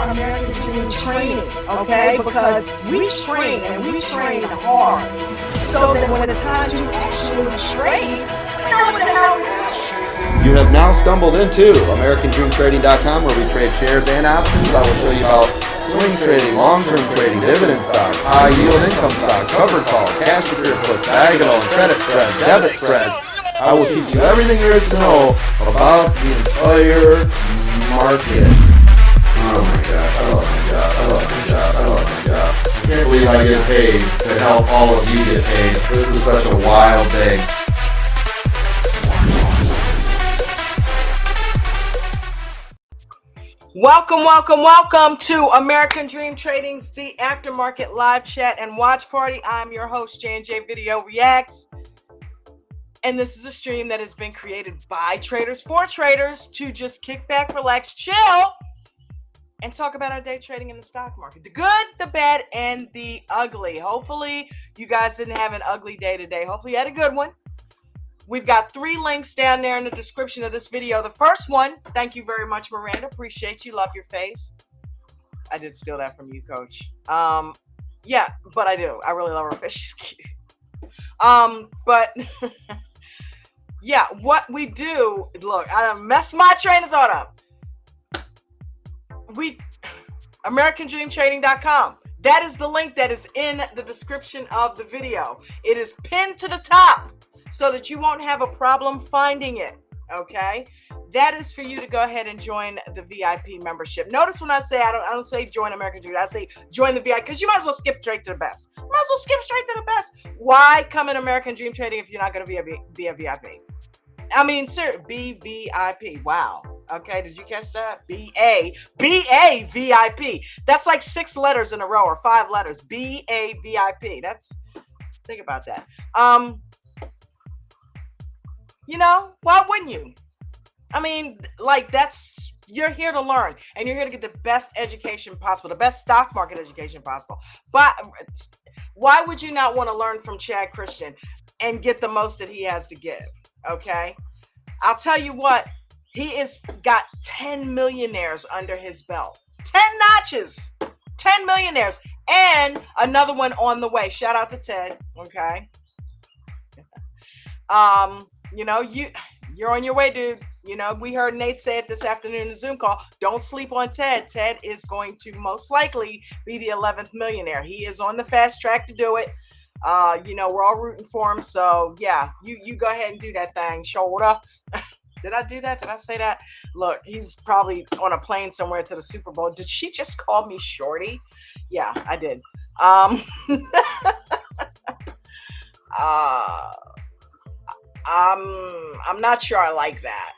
American Dream training, okay? Because we train and we train hard so that when it's time to actually trade, we know what the hell we're doing. You have now stumbled into AmericanDreamTrading.com, where we trade shares and options. I will show you about swing trading, long-term trading, dividend stocks, high-yield income stocks, covered calls, cash secure puts, diagonal and credit spreads, debit spreads. I will teach you everything there is to know about the entire market. Oh my god, oh my god, oh my god, oh my god. I can't believe I get paid to help all of you get paid. This is such a wild thing. Welcome to American Dream Trading's The Aftermarket Live Chat and Watch Party. I'm your host, J&J Video Reacts. And this is a stream that has been created by traders for traders to just kick back, relax, chill, and talk about our day trading in the stock market. The good, the bad, and the ugly. Hopefully, you guys didn't have an ugly day today. Hopefully, you had a good one. We've got 3 links down there in the description of this video. The first one, thank you very much, Miranda. Appreciate you. Love your face. I did steal that from you, Coach. Yeah, but I do. I really love her face. She's cute. But yeah, what we do, look, I done messed my train of thought up. AmericanDreamTrading.com. That is the link that is in the description of the video. It is pinned to the top so that you won't have a problem finding it, okay? That is for you to go ahead and join the VIP membership. Notice when I say, I don't say join American Dream, I say join the VIP, because you might as well skip straight to the best. You might as well skip straight to the best. Why come in American Dream Trading if you're not going to be a VIP? I mean, sir, BVIP. Wow. Okay, did you catch that? BAVIP. That's like 6 letters in a row or 5 letters. BAVIP. Think about that. You know, why wouldn't you? I mean, like, you're here to learn and you're here to get the best education possible, the best stock market education possible. But why would you not want to learn from Chad Christian and get the most that he has to give? Okay, I'll tell you what, he has got 10 millionaires under his belt, 10 notches, 10 millionaires, and another one on the way. Shout out to Ted. Okay. You know, you're on your way, dude. You know, we heard Nate say it this afternoon in the Zoom call. Don't sleep on Ted. Ted is going to most likely be the 11th millionaire. He is on the fast track to do it. You know, we're all rooting for him. So yeah, you go ahead and do that thing, shoulder. Did I do that? Did I say that? Look, he's probably on a plane somewhere to the Super Bowl. Did she just call me shorty? Yeah, I did. Um, uh, I'm not sure I like that.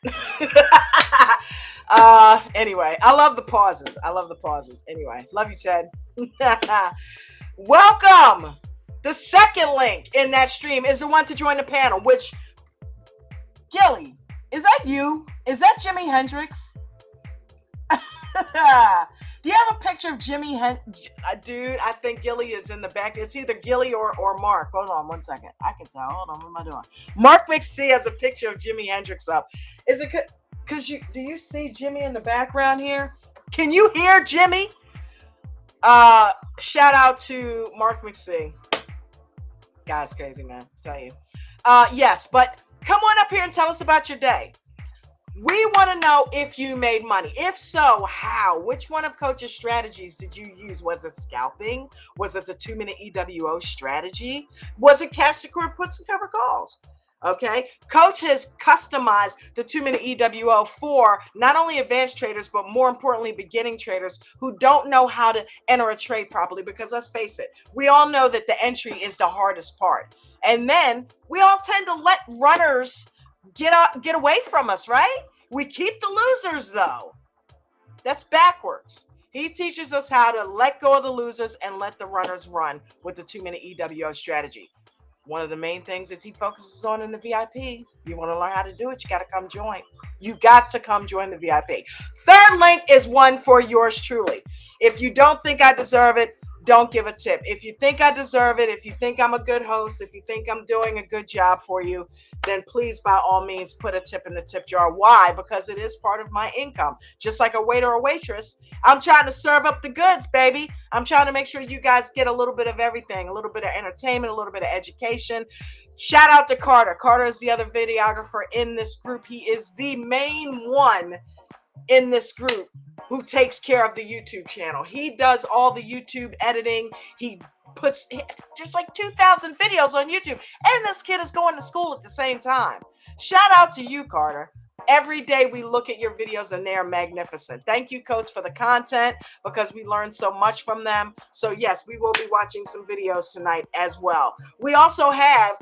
Anyway, I love the pauses. I love the pauses. Anyway, love you, Ted. Welcome. The second link in that stream is the one to join the panel, which, Gilly, is that you? Is that Jimi Hendrix? Do you have a picture of Jimi Hendrix? Dude, I think Gilly is in the back. It's either Gilly or Mark. Hold on one second. I can tell. Hold on. What am I doing? Mark McC has a picture of Jimi Hendrix up. Is it because do you see Jimmy in the background here? Can you hear Jimmy? Shout out to Mark McC. Guy's crazy, man. I tell you. Yes, but come on up here and tell us about your day. We want to know if you made money. If so, how? Which one of Coach's strategies did you use? Was it scalping? Was it the 2-minute EWO strategy? Was it cash secured puts and cover calls? Okay. Coach has customized the 2-minute EWO for not only advanced traders, but more importantly, beginning traders who don't know how to enter a trade properly. Because let's face it, we all know that the entry is the hardest part. And then we all tend to let runners get away from us, right? We keep the losers, though. That's backwards. He teaches us how to let go of the losers and let the runners run with the 2-minute EWO strategy. One of the main things that he focuses on in the VIP. You want to learn how to do it, you got to come join. You got to come join the VIP. Third link is one for yours truly. If you don't think I deserve it, don't give a tip. If you think I deserve it, if you think I'm a good host, if you think I'm doing a good job for you, then please, by all means, put a tip in the tip jar. Why? Because it is part of my income. Just like a waiter or waitress, I'm trying to serve up the goods, baby. I'm trying to make sure you guys get a little bit of everything, a little bit of entertainment, a little bit of education. Shout out to Carter. Carter is the other videographer in this group. He is the main one in this group who takes care of the YouTube channel. He does all the YouTube editing. He puts just like 2,000 videos on YouTube. And this kid is going to school at the same time. Shout out to you, Carter. Every day we look at your videos and they are magnificent. Thank you, Coach, for the content because we learned so much from them. So yes, we will be watching some videos tonight as well. We also have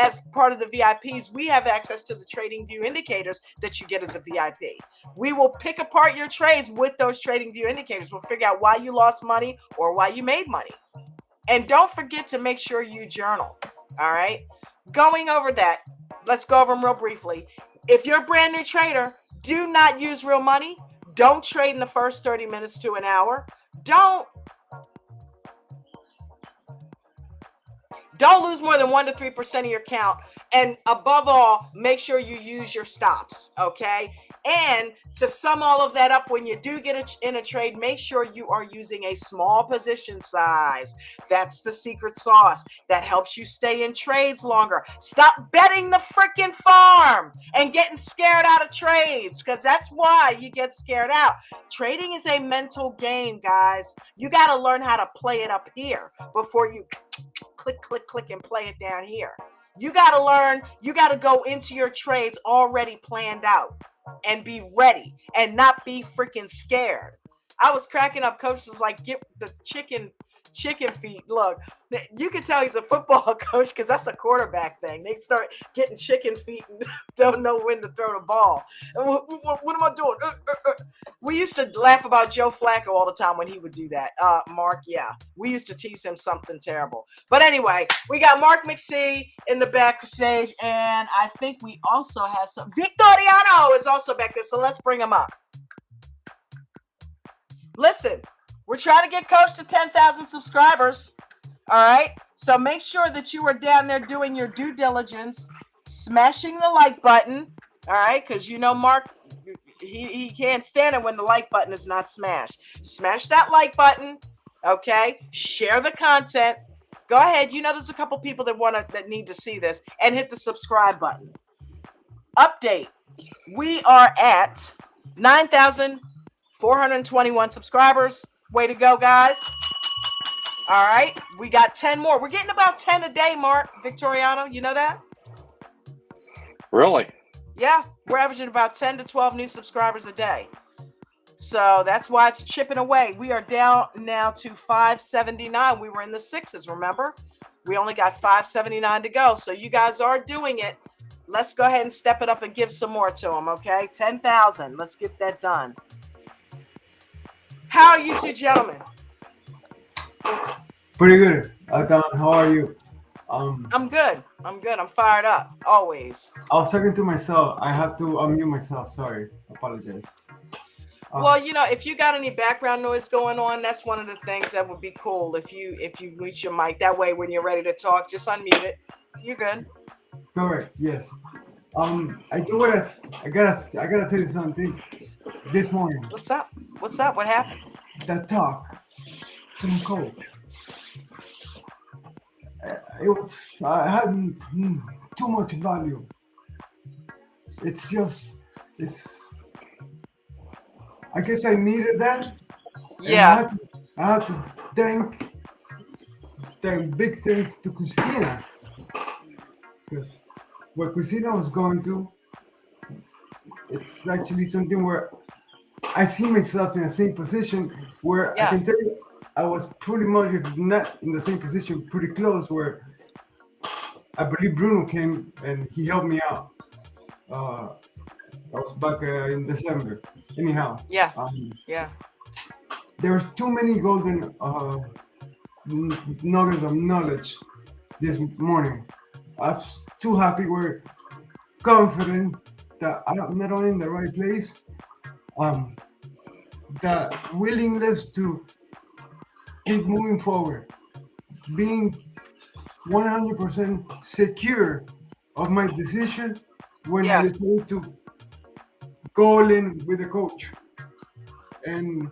as part of the VIPs, we have access to the trading view indicators that you get as a VIP. We will pick apart your trades with those trading view indicators. We'll figure out why you lost money or why you made money. And don't forget to make sure you journal. All right. Going over that, let's go over them real briefly. If you're a brand new trader, do not use real money. Don't trade in the first 30 minutes to an hour. Don't lose more than 1 to 3% of your count. And above all, make sure you use your stops. Okay. And to sum all of that up, when you do get in a trade, make sure you are using a small position size. That's the secret sauce that helps you stay in trades longer. Stop betting the freaking farm and getting scared out of trades, because that's why you get scared out. Trading is a mental game, guys. You got to learn how to play it up here before you click, click, click, and play it down here. You got to learn, you got to go into your trades already planned out and be ready and not be freaking scared. I was cracking up. Coach was like, get the chicken feet. Look, you can tell he's a football coach because that's a quarterback thing. They start getting chicken feet and don't know when to throw the ball. What am I doing? We used to laugh about Joe Flacco all the time when he would do that. Mark, yeah. We used to tease him something terrible. But anyway, we got Mark McC in the backstage, and I think we also have some. Victoriano is also back there, so let's bring him up. Listen, we're trying to get Coach to 10,000 subscribers. All right. So make sure that you are down there doing your due diligence, smashing the like button. All right. Because you know, Mark, he can't stand it when the like button is not smashed. Smash that like button. Okay. Share the content. Go ahead. You know, there's a couple people that need to see this, and hit the subscribe button. Update. We are at 9,421 subscribers. Way to go, guys. All right. We got 10 more. We're getting about 10 a day, Mark Victoriano. You know that? Really? Yeah. We're averaging about 10 to 12 new subscribers a day. So that's why it's chipping away. We are down now to 579. We were in the sixes, remember? We only got 579 to go. So you guys are doing it. Let's go ahead and step it up and give some more to them, okay? 10,000. Let's get that done. How are you two gentlemen? Pretty good. Don, how are you? I'm good. I'm fired up, always. I was talking to myself. I have to unmute myself. Sorry. Apologize. Well, you know, if you got any background noise going on, that's one of the things that would be cool if you mute your mic. That way, when you're ready to talk, just unmute it. You're good. Correct. Yes. I gotta tell you something. This morning. What's up? What happened? That talk from coach. I had too much value. It's I guess I needed that. Yeah. I have to thank big things to Christina, because what Christina was going to, it's actually something where I see myself in the same position where I can tell you I was pretty much, if not in the same position, pretty close, where I believe Bruno came and he helped me out. I was back in December. Anyhow. Yeah. There was too many golden nuggets of knowledge this morning. I was too happy. We're confident that I'm not only in the right place, the willingness to keep moving forward, being 100% secure of my decision when I decided to go in with the coach. And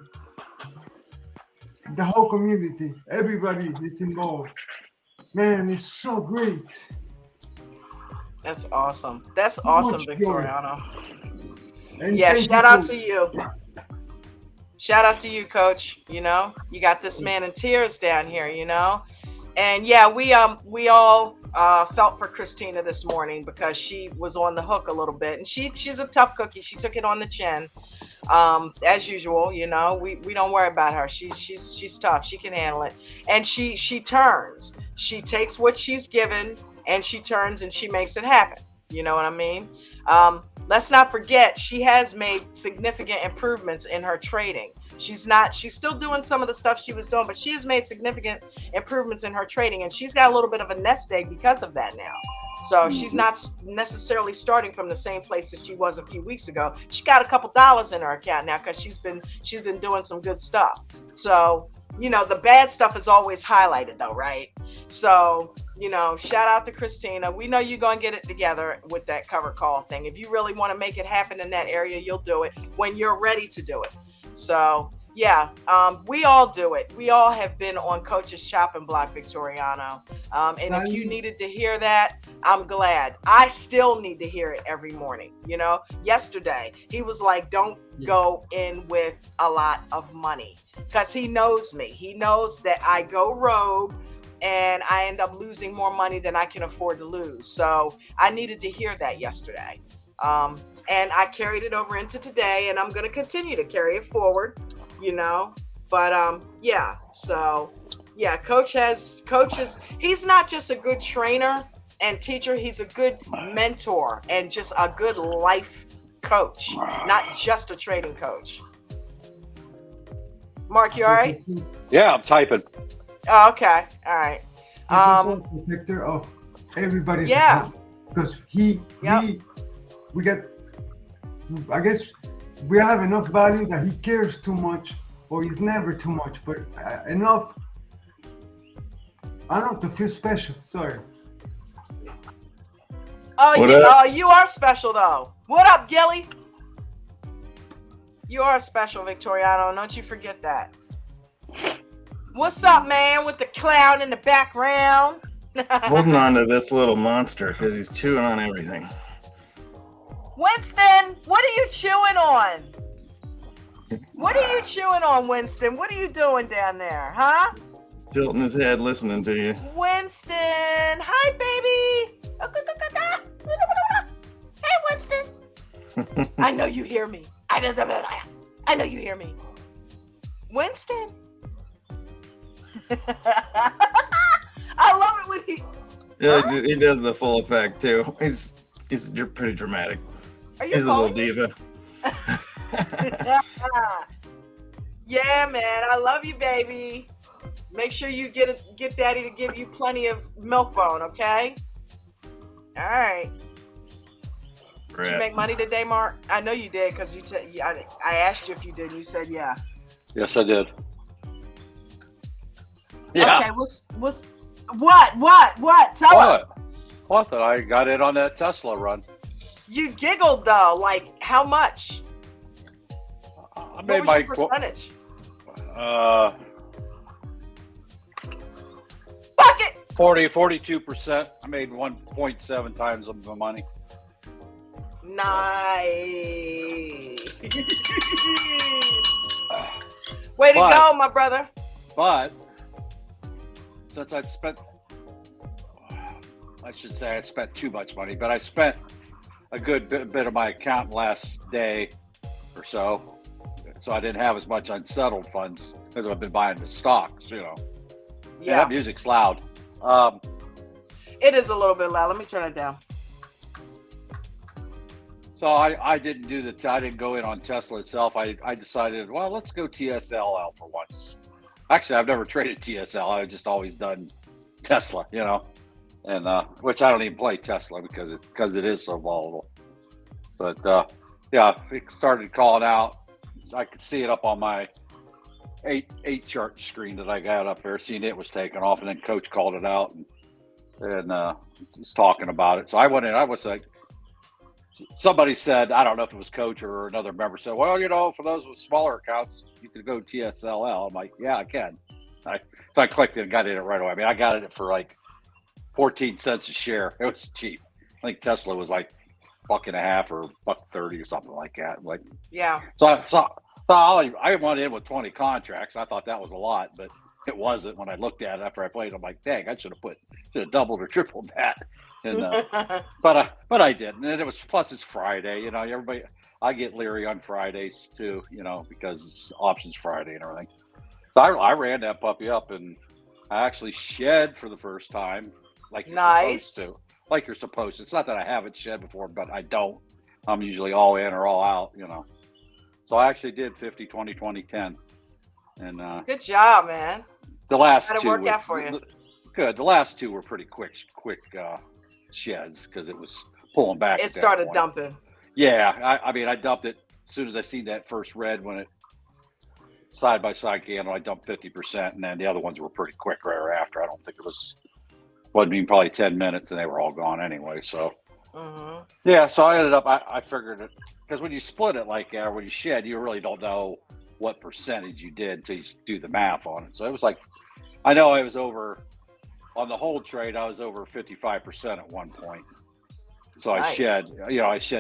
the whole community, everybody that's involved. Man, it's so great. That's awesome. That's awesome, Victoriano. Yeah, shout out to you. Shout out to you, Coach. You know, you got this man in tears down here, you know. And yeah, we all felt for Christina this morning because she was on the hook a little bit, and she's a tough cookie. She took it on the chin, as usual. You know, we don't worry about her. She's tough. She can handle it, and she turns. She takes what she's given, and she turns and she makes it happen. You know what I mean? Let's not forget she has made significant improvements in her trading. She's still doing some of the stuff she was doing, but she has made significant improvements in her trading, and she's got a little bit of a nest egg because of that now. So she's not necessarily starting from the same place that she was a few weeks ago. She got a couple dollars in her account now because she's been doing some good stuff. So, you know, the bad stuff is always highlighted though, right? So, you know, shout out to Christina. We know you're going to get it together with that cover call thing. If you really want to make it happen in that area, you'll do it when you're ready to do it. So, yeah, we all do it. We all have been on Coach's chopping block, Victoriano. And if you needed to hear that, I'm glad. I still need to hear it every morning. You know, yesterday he was like, don't go in with a lot of money, because he knows me. He knows that I go rogue and I end up losing more money than I can afford to lose. So I needed to hear that yesterday. And I carried it over into today, and I'm going to continue to carry it forward, you know. But yeah, so yeah, coach is, he's not just a good trainer and teacher, he's a good mentor and just a good life coach, not just a trading coach. Mark, you all right? Yeah, I'm typing. Oh, okay. All right. He's also a protector of everybody's account, because we got, I guess we have enough value that he cares too much, or he's never too much, but enough, I don't know, to feel special. Sorry. Oh, you are special though. What up, Gilly? You are special, Victoriano. Don't you forget that. What's up, man? With the clown in the background. Holding on to this little monster because he's chewing on everything. Winston, what are you chewing on? What are you chewing on, Winston? What are you doing down there, huh? He's tilting his head listening to you. Winston, hi, baby. Hey, Winston. I know you hear me. I know you hear me. Winston. I love it when he. Yeah, he does the full effect too. He's pretty dramatic. Are you He's a little calling me? diva. Yeah, man. I love you, baby. Make sure you get Daddy to give you plenty of milk bone, okay? All right. Did you make money today, Mark? I know you did because I asked you if you did. And you said yeah. Yes, I did. Yeah. Okay. What? Tell us. Well, I thought I got in on that Tesla run. You giggled though. Like how much? I What made was my your percentage? Bucket. 42%. I made 1.7 times of the money. Nice. Way to go, my brother. But since I should say I spent too much money, but I spent a good bit of my account last day or so. So I didn't have as much unsettled funds because I've been buying the stocks, you know. Yeah, that music's loud. It is a little bit loud. Let me turn it down. So I didn't do I didn't go in on Tesla itself. I decided, well, let's go TSLL for once. Actually, I've never traded TSL. I've just always done Tesla, you know, and which I don't even play Tesla because it is so volatile. But yeah, it started calling out. So I could see it up on my eight chart screen that I got up there, seeing it was taken off, and then Coach called it out and was talking about it. So I went in. I was like, somebody said, I don't know if it was Coach or another member said, well, you know, for those with smaller accounts, you could go TSLL. I'm like, yeah, I can. So I clicked it and got in it right away. I mean, I got it for like 14 cents a share. It was cheap. I think Tesla was like $1.50 or $1.30 or something like that. Like, yeah. So I went in with 20 contracts. I thought that was a lot, but it wasn't. When I looked at it after I played, I'm like, dang, I should have doubled or tripled that. And but I didn't. And it was, plus it's Friday, you know. I get leery on Fridays too, you know, because it's options Friday and everything. So I ran that puppy up, and I actually shed for the first time, like you're supposed to. Like you're supposed to. It's not that I haven't shed before, but I don't. I'm usually all in or all out, you know. So I actually did 50, 20, 20, 10. And good job, man. The last two work out for you. Good. The last two were pretty quick sheds because it was pulling back. It started dumping. Yeah, I mean, I dumped it as soon as I seen that first red when it side by side candle. I dumped 50%, and then the other ones were pretty quick right after. I don't think it wasn't even probably 10 minutes, and they were all gone anyway. So yeah, so I ended up. I figured it because when you split it like that, or when you shed, you really don't know what percentage you did until you do the math on it. So it was like, I know I was over on the hold trade. I was over 55% at one point. So I shed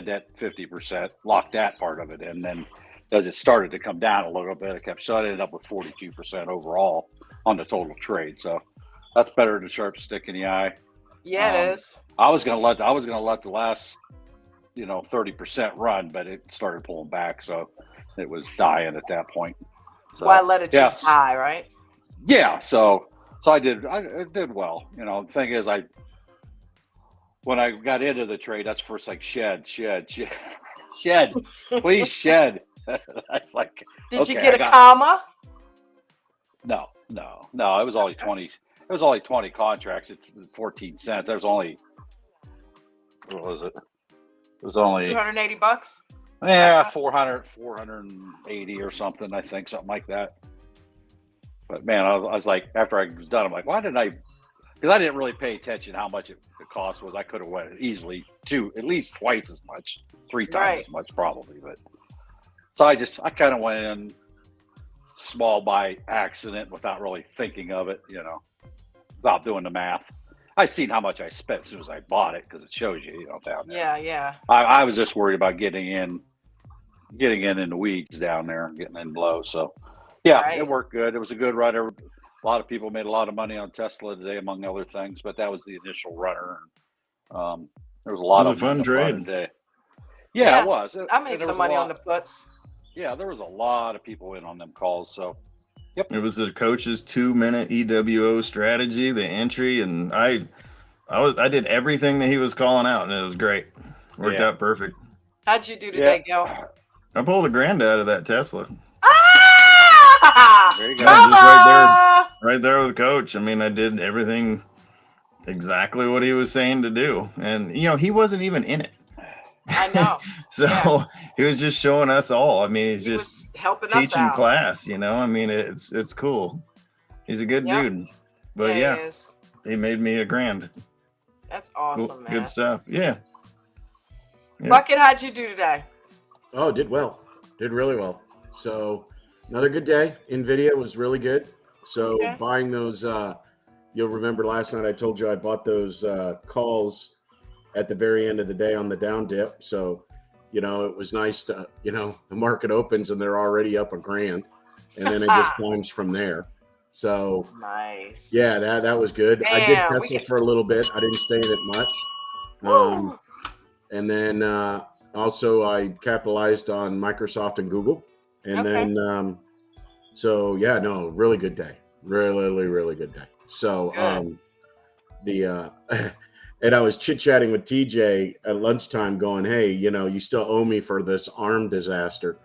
that 50%, locked that part of it in. Then as it started to come down a little bit, I ended up with 42% overall on the total trade. So that's better than a sharp stick in the eye. Yeah, it is. I was gonna let the last 30% run, but it started pulling back, so it was dying at that point. So why let it just die, right? Yeah. So I did well. You know, the thing is, when I got into the trade, that's first like shed, please shed. That's like. Did you get a comma? No. It was only 20. It was only 20 contracts. It's 14 cents. There was only. What was it? It was only $280. Yeah, 480 or something. I think something like that. But man, I was like, after I was done, I'm like, why didn't I? Because I didn't really pay attention how much the cost was. I could have went easily at least twice as much, 3 times as much probably. But so I kind of went in small by accident without really thinking of it, without doing the math. I seen how much I spent as soon as I bought it because it shows you, down there. Yeah, yeah. I was just worried about getting in the weeds down there, getting in low. So, yeah, Right. It worked good. It was a good runner. A lot of people made a lot of money on Tesla today, among other things. But that was the initial runner. There was a lot It was of a fun them on the trade. today. Yeah, Yeah, it was. I made some money on the puts. Yeah, there was a lot of people in on them calls. So, yep. It was the coach's 2-minute EWO strategy, the entry, and I did everything that he was calling out, and it was great. Worked out perfect. How'd you do today, Gil? I pulled a grand out of that Tesla. Ah! There you go. Just right there with the coach. I mean, I did everything exactly what he was saying to do, and he wasn't even in it. I know. So he was just showing us all. I mean, he's He just was helping us teaching out. class. I mean, it's cool. He's a good dude. But He is. he made me a grand. That's awesome, Cool. man. Good stuff. Yeah. Bucket, how'd you do today? Oh, did well. Did really well. So another good day. NVIDIA was really good. So buying those, you'll remember last night I told you I bought those calls at the very end of the day on the down dip. So, it was nice to, the market opens and they're already up a grand, and then it just climbs from there. So nice. Yeah, that was good. Damn, I did Tesla for a little bit. I didn't stay in it much. And then also I capitalized on Microsoft and Google. And then, so yeah, no, really good day. Really, really good day. So and I was chit-chatting with TJ at lunchtime going, hey, you still owe me for this ARM disaster.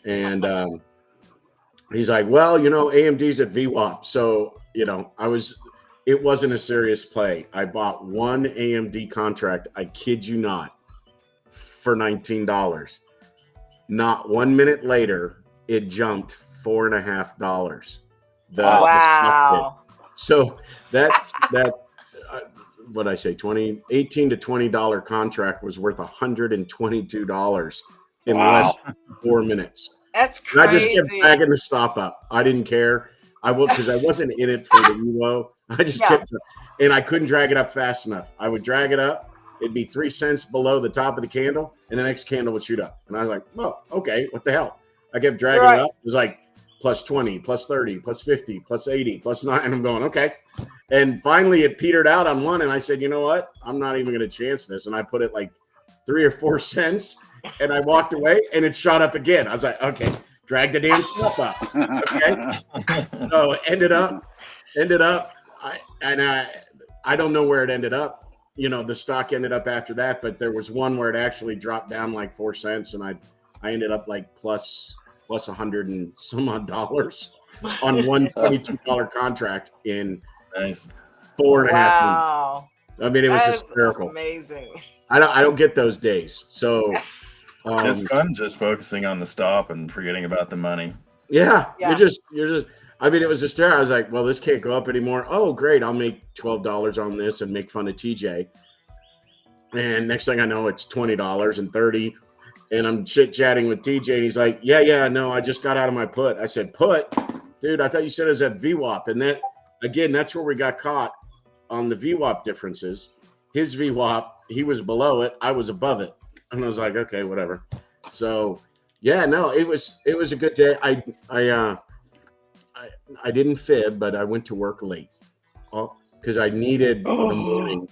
And he's like, well, AMD's at VWAP. So, it wasn't a serious play. I bought one AMD contract, I kid you not, for $19. Not 1 minute later, it jumped $4.50. Wow. So that what I say, $18 to $20 contract was worth $122 in less than 4 minutes. That's crazy. And I just kept dragging the stop up. I didn't care. Because I wasn't in it for the EVO. I just kept, and I couldn't drag it up fast enough. I would drag it up. It'd be 3 cents below the top of the candle, and the next candle would shoot up. And I was like, well, okay, what the hell? I kept dragging it up. It was like plus 20, plus 30, plus 50, plus 80, plus 9. And I'm going, okay. And finally it petered out on one. And I said, you know what? I'm not even going to chance this. And I put it like 3 or 4 cents, and I walked away, and it shot up again. I was like, okay, drag the damn stuff up. Okay. So ended up, I don't know where it ended up. The stock ended up after that, but there was one where it actually dropped down like 4 cents, and I ended up like plus 100 and some odd dollars on one $22 contract in 4.5 minutes. Wow. I mean, it was hysterical. Amazing. I don't get those days. So it's fun just focusing on the stop and forgetting about the money. Yeah. You're just. I mean, it was hysterical. I was like, well, this can't go up anymore. Oh, great. I'll make $12 on this and make fun of TJ. And next thing I know, it's $20 and $30. And I'm chit-chatting with TJ, and he's like, yeah, no, I just got out of my put. I said, put? Dude, I thought you said it was at VWAP. And that, again, that's where we got caught on the VWAP differences. His VWAP, he was below it. I was above it. And I was like, okay, whatever. So, yeah, no, it was a good day. I didn't fib, but I went to work late because I needed the morning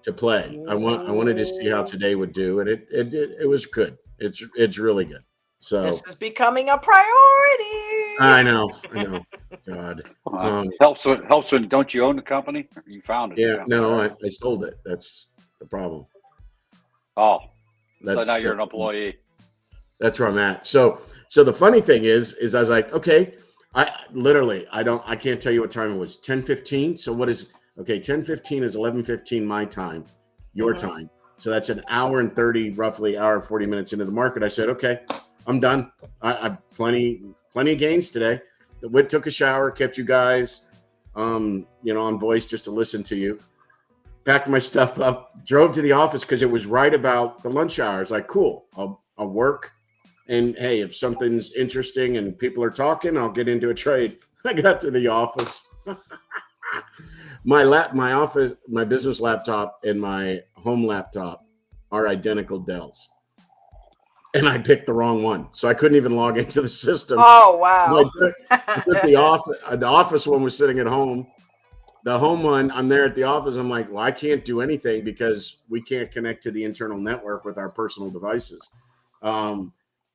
to play. I wanted to see how today would do, and it was good. It's really good. So this is becoming a priority. I know. God, helps when don't you own the company? You found it. Yeah, no, I sold it. That's the problem. Oh, so now you're an employee. That's where I'm at. So the funny thing is I was like, okay. I can't tell you what time it was. 10:15. So what is 10:15 is 11:15 my time, your time. So that's an hour and 30, roughly hour and 40 minutes into the market. I said, okay, I'm done. I plenty of gains today. Took a shower, kept you guys, on voice just to listen to you. Packed my stuff up, drove to the office because it was right about the lunch hour. I was like, cool, I'll work And hey, if something's interesting and people are talking, I'll get into a trade. I got to the office. My business laptop and my home laptop are identical Dells. And I picked the wrong one. So I couldn't even log into the system. Oh, wow. I took the office one was sitting at home. The home one, I'm there at the office. I'm like, well, I can't do anything because we can't connect to the internal network with our personal devices. And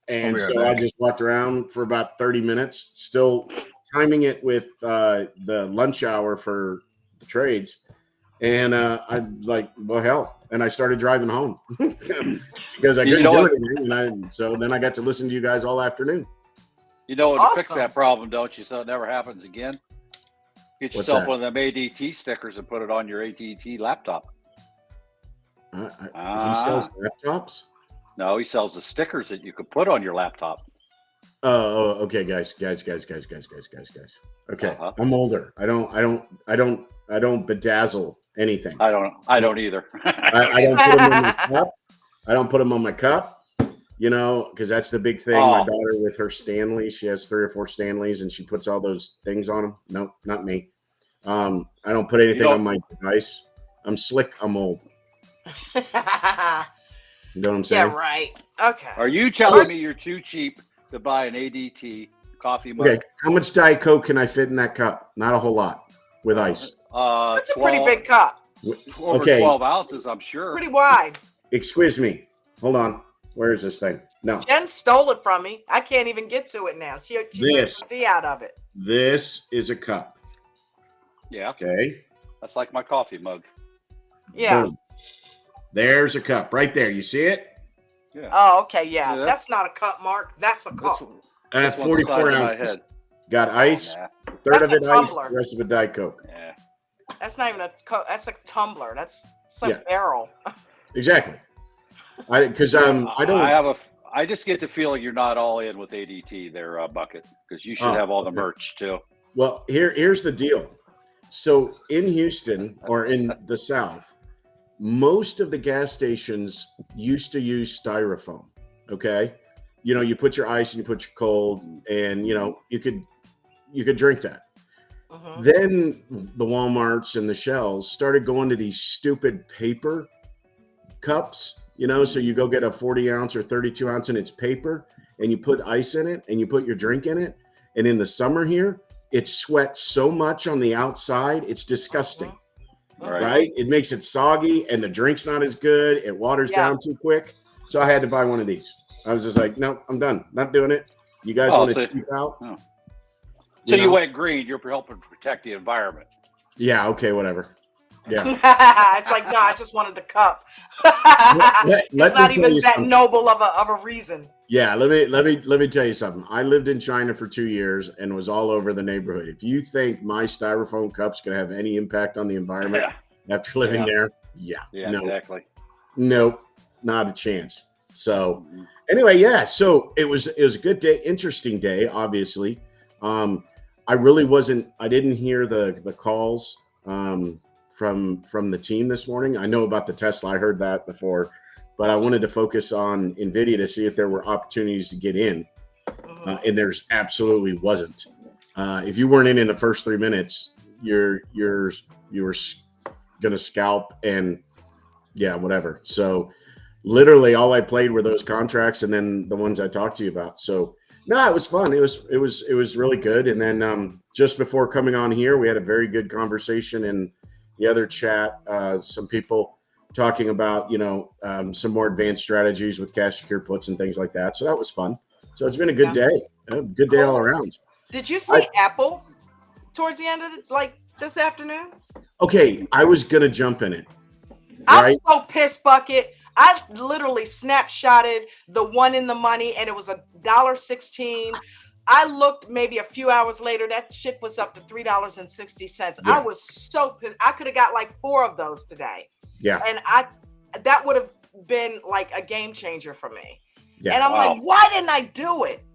so I just walked around for about 30 minutes, still timing it with the lunch hour for the trades. And I'm like, well, hell. And I started driving home because I couldn't do anything. So then I got to listen to you guys all afternoon. You know what to fix that problem, don't you? So it never happens again. Get yourself one of them ADT stickers and put it on your ADT laptop. He sells laptops? No, he sells the stickers that you could put on your laptop. Oh, okay, guys. Okay, I'm older. I don't bedazzle anything. I don't either. I don't put them on my cup. I don't put them on my cup. Because that's the big thing. My daughter with her Stanley, she has 3 or 4 Stanleys, and she puts all those things on them. Nope, not me. I don't put anything on my device. I'm slick. I'm old. You know what I'm saying? Yeah, right. Okay. Are you telling me you're too cheap to buy an ADT coffee mug? Okay. How much Diet Coke can I fit in that cup? Not a whole lot with ice. That's a pretty big cup. Over 12 ounces, I'm sure. Pretty wide. Excuse me. Hold on. Where is this thing? No. Jen stole it from me. I can't even get to it now. She took the tea out of it. This is a cup. Yeah. Okay. That's like my coffee mug. Yeah. Boom. There's a cup right there. You see it? Yeah. Oh, okay. Yeah. That's not a cup, Mark. That's a cup. 44 ounces. Got ice. Third of it ice. The rest of it Diet Coke. Yeah. That's not even a cup. That's a tumbler. That's a barrel. Exactly. I just get the feeling you're not all in with ADT there, Bucket, because you should have all the merch too. Well, here's the deal. So in Houston or in the South, most of the gas stations used to use styrofoam. Okay. You put your ice and you put your cold and, you could drink that. Uh-huh. Then the Walmarts and the Shells started going to these stupid paper cups, so you go get a 40 ounce or 32 ounce and it's paper and you put ice in it and you put your drink in it. And in the summer here, it sweats so much on the outside. It's disgusting, right? It makes it soggy and the drink's not as good. It waters down too quick. So I had to buy one of these. I was just like, no, I'm done. Not doing it. You guys want to cheap out? Oh. So you went green. You're helping protect the environment. Yeah. Okay. Whatever. Yeah. It's like, no, I just wanted the cup. It's not even that noble of a reason. Yeah. Let me tell you something. I lived in China for 2 years and was all over the neighborhood. If you think my styrofoam cup's going to have any impact on the environment after living there, no, exactly. Nope, not a chance. So anyway, so it was a good day, interesting day, obviously. I didn't hear the calls from the team this morning. I know about the Tesla. I heard that before, but I wanted to focus on NVIDIA to see if there were opportunities to get in. And there's absolutely wasn't. If you weren't in the first 3 minutes, you were going to scalp and whatever. So literally all I played were those contracts and then the ones I talked to you about. So no, it was fun. It was really good. And then just before coming on here, we had a very good conversation in the other chat. Some people talking about, some more advanced strategies with cash secure puts and things like that. So that was fun. So it's been a good day. A good day all around. Did you see Apple towards the end of this afternoon? Okay, I was gonna jump in it. I'm so pissed, Bucket. I literally snapshotted the one in the money and it was $1.16. I looked maybe a few hours later, that shit was up to $3.60. I was so pissed. I could have got 4 of those today. Yeah. And that would have been a game changer for me. Yeah. And I'm like, why didn't I do it?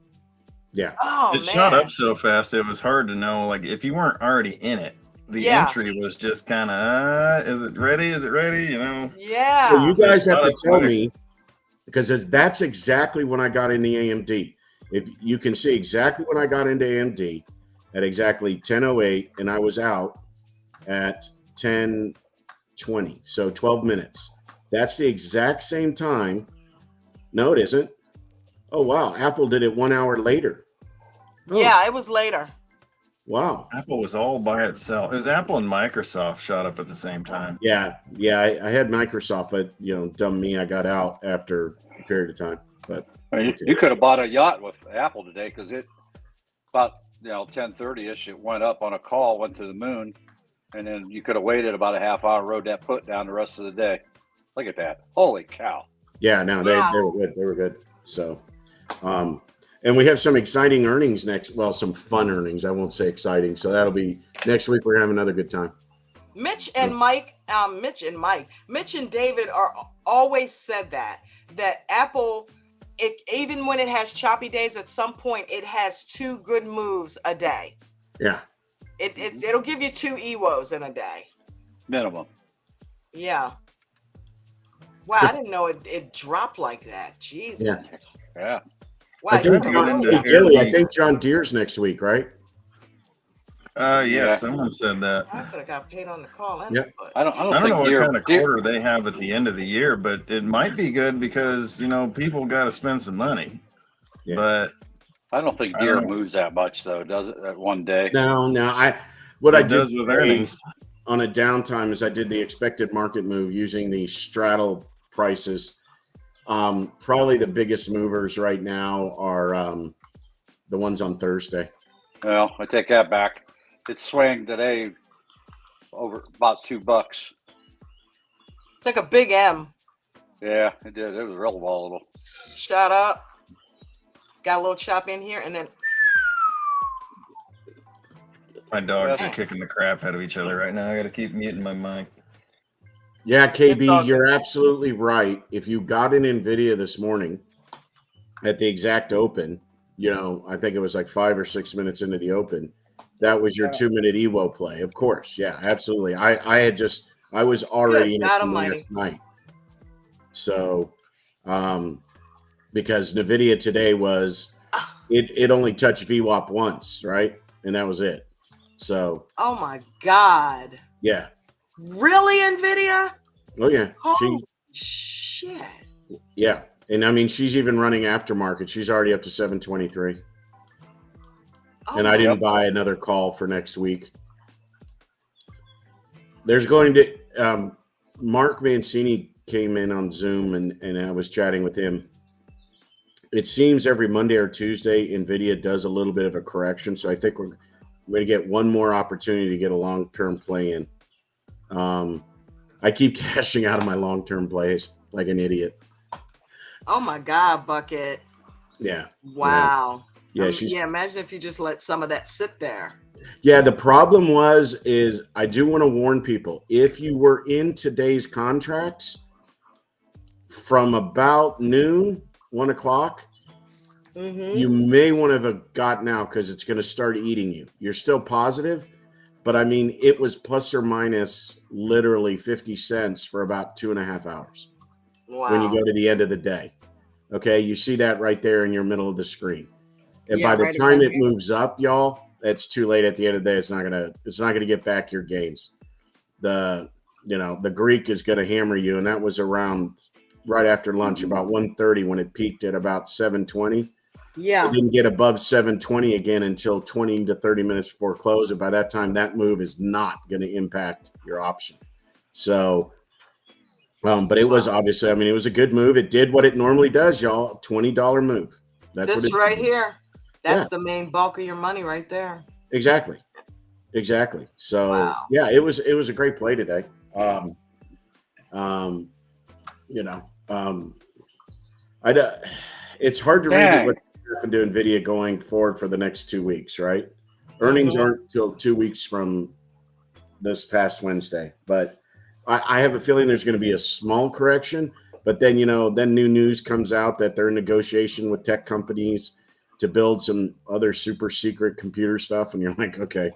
Yeah. Oh, it shot up so fast. It was hard to know, if you weren't already in it. The entry was just kind of, is it ready? Is it ready? Yeah. So you guys have to tell me because that's exactly when I got into AMD. If you can see exactly when I got into AMD at exactly 10:08, and I was out at 10:20, so 12 minutes. That's the exact same time. No, it isn't. Oh wow, Apple did it 1 hour later. Oh, Yeah, it was later. wow. Apple was all by itself. It was Apple and Microsoft shot up at the same time. Yeah. I had Microsoft, but dumb me, I got out after a period of time. But okay. You could have bought a yacht with Apple today because it about 10:30ish. It went up on a call, went to the moon, and then you could have waited about a half hour, rode that put down the rest of the day. Look at that! Holy cow! Yeah, no, they were good. They were good. So, and we have some exciting earnings next. Well, some fun earnings. I won't say exciting. So that'll be next week. We're gonna have another good time. Mitch and David are always said that Apple, even when it has choppy days, at some point it has 2 good moves a day. Yeah. It'll give you 2 EWOs in a day. Minimum. Yeah. Wow, I didn't know it dropped like that. Jesus. Yeah. Wow, I think John Deere's next week, right? Yeah, someone said that. I could have got paid on the call. Yep. I don't know what kind of quarter they have at the end of the year, but it might be good because people got to spend some money. Yeah. But I don't think Deere moves that much, though, does it? That one day? No. I did with earnings on a downtime is I did the expected market move using the straddle prices. Probably the biggest movers right now are the ones on Thursday. Well, I take that back. It swung today over about $2. It's like a big M. Yeah, it did. It was real volatile. Shut up. Got a little chop in here, and then my dogs are kicking the crap out of each other right now. I got to keep muting my mic. Yeah, KB, you're absolutely right. If you got an NVIDIA this morning at the exact open, I think it was like 5 or 6 minutes into the open, that was your 2-minute EWO play. Of course. Yeah, absolutely. I was already in it last night. So, because NVIDIA today it only touched VWAP once, right? And that was it. So. Oh my God. Yeah. Really, NVIDIA? Oh yeah. Holy shit. Yeah. And I mean, she's even running aftermarket. She's already up to 723. Oh, and I didn't buy another call for next week. There's going to Mark Mancini came in on Zoom and I was chatting with him. It seems every Monday or Tuesday, NVIDIA does a little bit of a correction. So I think we're going to get one more opportunity to get a long-term play in. I keep cashing out of my long-term plays like an idiot. Oh my God, Bucket. Yeah. Wow. Yeah. Imagine if you just let some of that sit there. Yeah. The problem is I do want to warn people, if you were in today's contracts from about noon, 1 o'clock, you may want to have gotten out because it's going to start eating you. You're still positive. But I mean, it was plus or minus literally 50 cents for about 2.5 hours. Wow. When you go to the end of the day. Okay. You see that right there in your middle of the screen. And by the time it moves up, y'all, it's too late at the end of the day. It's not gonna get back your gains. The Greek is gonna hammer you. And that was around right after lunch, about 1:30 when it peaked at about 7:20. Yeah. It didn't get above 720 again until 20 to 30 minutes before close. And by that time, that move is not going to impact your option. So, but it was obviously, it was a good move. It did what it normally does, y'all. $20 move. That's this what right here. That's the main bulk of your money right there. Exactly. So yeah, it was a great play today. It's hard to read what can do NVIDIA going forward for the next 2 weeks, right? Earnings aren't till 2 weeks from this past Wednesday, but I have a feeling there's going to be a small correction. But then, then new news comes out that they're in negotiation with tech companies to build some other super secret computer stuff, and you're like, okay.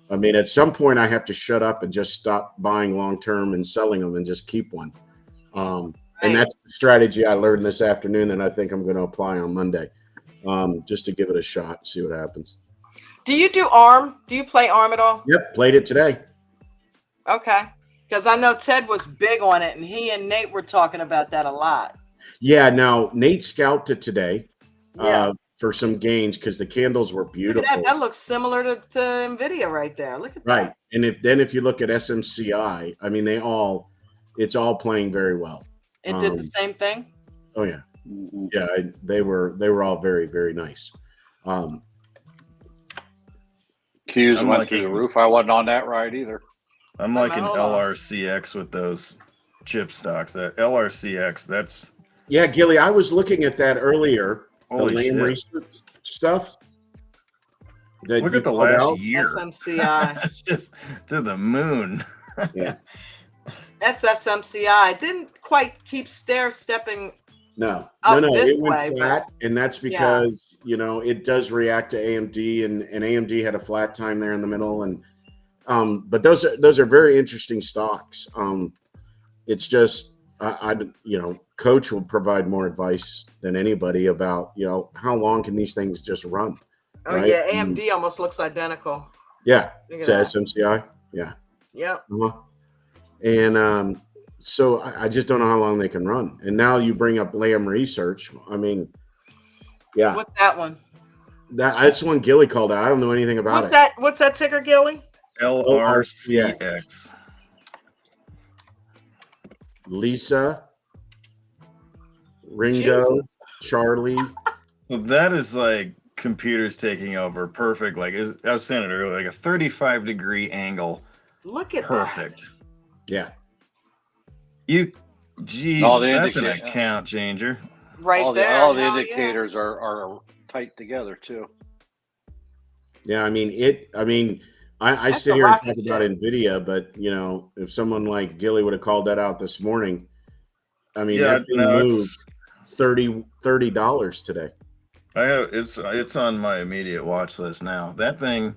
At some point, I have to shut up and just stop buying long term and selling them and just keep one. And that's the strategy I learned this afternoon that I think I'm going to apply on Monday, just to give it a shot, see what happens. Do you do arm? Do you play arm at all? Yep, played it today. Okay. Because I know Ted was big on it, and he and Nate were talking about that a lot. Yeah, now Nate scalped it today Yeah. for some gains because the candles were Look beautiful. at that. That looks similar to NVIDIA right there. Look at that. Right. And if you look at SMCI, I mean, it's all playing very well. It did the same thing? Oh, yeah. Yeah, they were all very, very nice. Q's went through the roof. I wasn't on that ride either. I'm like an LRCX with those chip stocks. That LRCX, that's... Yeah, Gilly, I was looking at that earlier. Holy shit. Research stuff. Look at the last year. SMCI. It's just to the moon. Yeah. That's SMCI. It didn't quite keep stepping. No, this it went way, flat, and that's because it does react to AMD, and AMD had a flat time there in the middle, and but those are very interesting stocks. It's just Coach will provide more advice than anybody about how long can these things just run. Oh right? yeah, AMD almost looks identical. Yeah, to SMCI. Yeah. Yep. And so I just don't know how long they can run. And now you bring up Lamb Research. I mean, yeah. What's that one? That's one Gilly called out. I don't know anything about it. What's that ticker, Gilly? LRCX. Lisa, Ringo, Jesus. Charlie. Well, that is like computers taking over. Perfect. Like I was saying it earlier, like a 35-degree angle. Look at perfect. Yeah. Jesus, that's an account changer. Right all there. All the indicators are tight together too. Yeah, I mean, I sit here and talk about NVIDIA, but if someone like Gilly would have called that out this morning, I mean, that thing moved $30 today. It's on my immediate watch list now. That thing,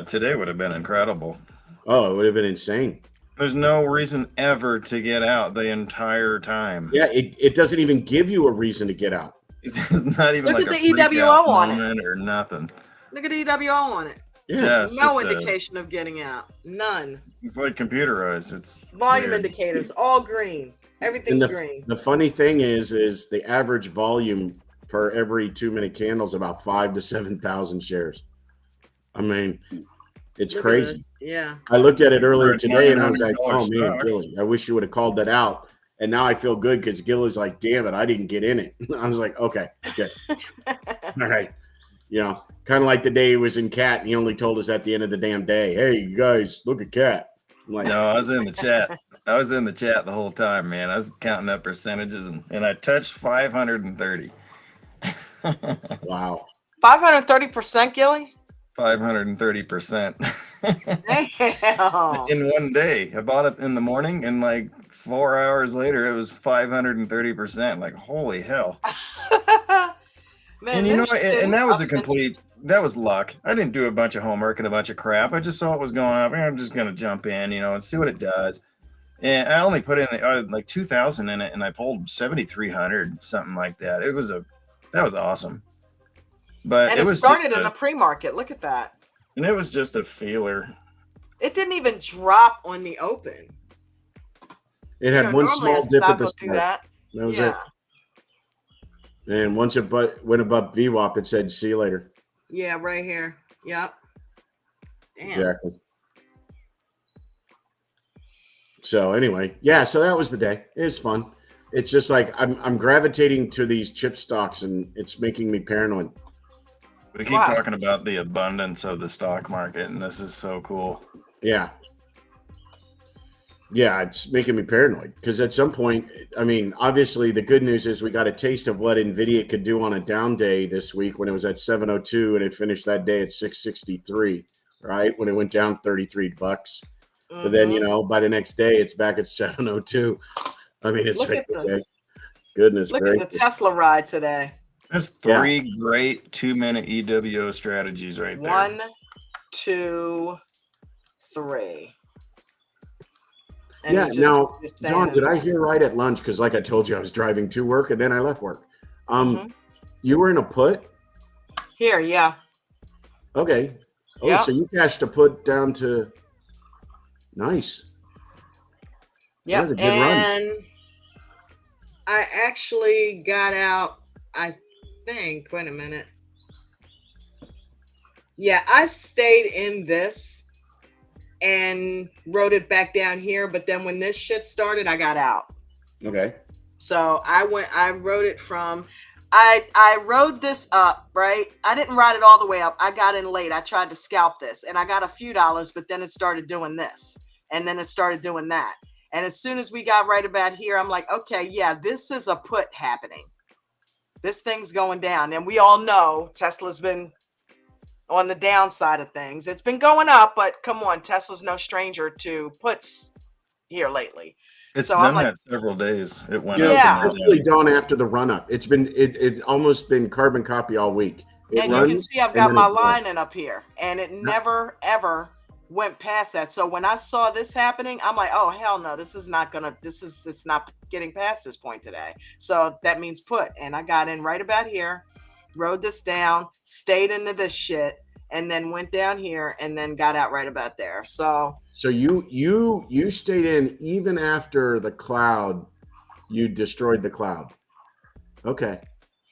today would have been incredible. Oh, it would have been insane. There's no reason ever to get out the entire time. Yeah, it doesn't even give you a reason to get out. It's not even Look like at the EWO on it or nothing. Look at the EWO on it. Yeah, no indication of getting out. None. It's like computerized. It's volume indicators, all green. Everything's green. The funny thing is the average volume per every 2-minute candle is about 5,000 to 7,000 shares. I mean, it's crazy. Yeah. I looked at it earlier today and I was like, oh man, Gilly, I wish you would have called that out. And now I feel good because Gilly's like, damn it, I didn't get in it. I was like, okay, good. All right. Kind of like the day he was in Cat and he only told us at the end of the damn day, hey, you guys, look at Cat. I'm like, no, I was in the chat. I was in the chat the whole time, man. I was counting up percentages and I touched 530. Wow. 530%, Gilly? 530%. Damn. In one day. I bought it in the morning and like 4 hours later it was 530%. Like, holy hell. Man, and that was luck. I didn't do a bunch of homework and a bunch of crap. I just saw what was going on. I'm just going to jump in, and see what it does. And I only put in like 2,000 in it and I pulled 7,300, something like that. That was awesome. But and it started in the pre-market. Look at that. And it was just a feeler. It didn't even drop on the open. It had one small dip at the start. That was it. And once it went above VWAP, it said, see you later. Yeah, right here. Yep. Damn. Exactly. So anyway, so that was the day. It was fun. It's just like I'm gravitating to these chip stocks and it's making me paranoid. We keep talking about the abundance of the stock market, and this is so cool. Yeah. Yeah, it's making me paranoid because at some point, I mean, obviously the good news is we got a taste of what NVIDIA could do on a down day this week when it was at 702 and it finished that day at 663, right? When it went down $33. But then, by the next day, it's back at 702. I mean, it's like, goodness gracious. Look at the Tesla ride today. That's 3 great 2-minute EWO strategies right there. 1, 2, 3. And Yeah. you just, Now, you're John, standing did I there. hear right at lunch? Because like I told you, I was driving to work and then I left work. Mhm. You were in a put? Here, yeah. Okay. Oh, Yep. so you cashed a put down to nice. That was Yep. a good run. And I actually got out, I think, wait a minute. Yeah, I stayed in this and wrote it back down here, but then when this shit started, I got out. Okay. So I wrote it from, I rode this up, right? I didn't ride it all the way up. I got in late. I tried to scalp this and I got a few dollars, but then it started doing this and then it started doing that. And as soon as we got right about here, I'm like, okay, yeah, this is a put happening. This thing's going down. And we all know Tesla's been on the downside of things. It's been going up, but come on, Tesla's no stranger to puts here lately. It's So done I'm like, that several days. It went You know, up Yeah. and especially then down. Dawn after the run up. It almost been carbon copy all week. It and runs, you can see I've and got then my it goes. lining up here, and it never ever went past that. So when I saw this happening, I'm like, oh hell no, it's not getting past this point today. So that means put. And I got in right about here, rode this down, stayed into this shit, and then went down here and then got out right about there. So So you stayed in even after the cloud, you destroyed the cloud. Okay.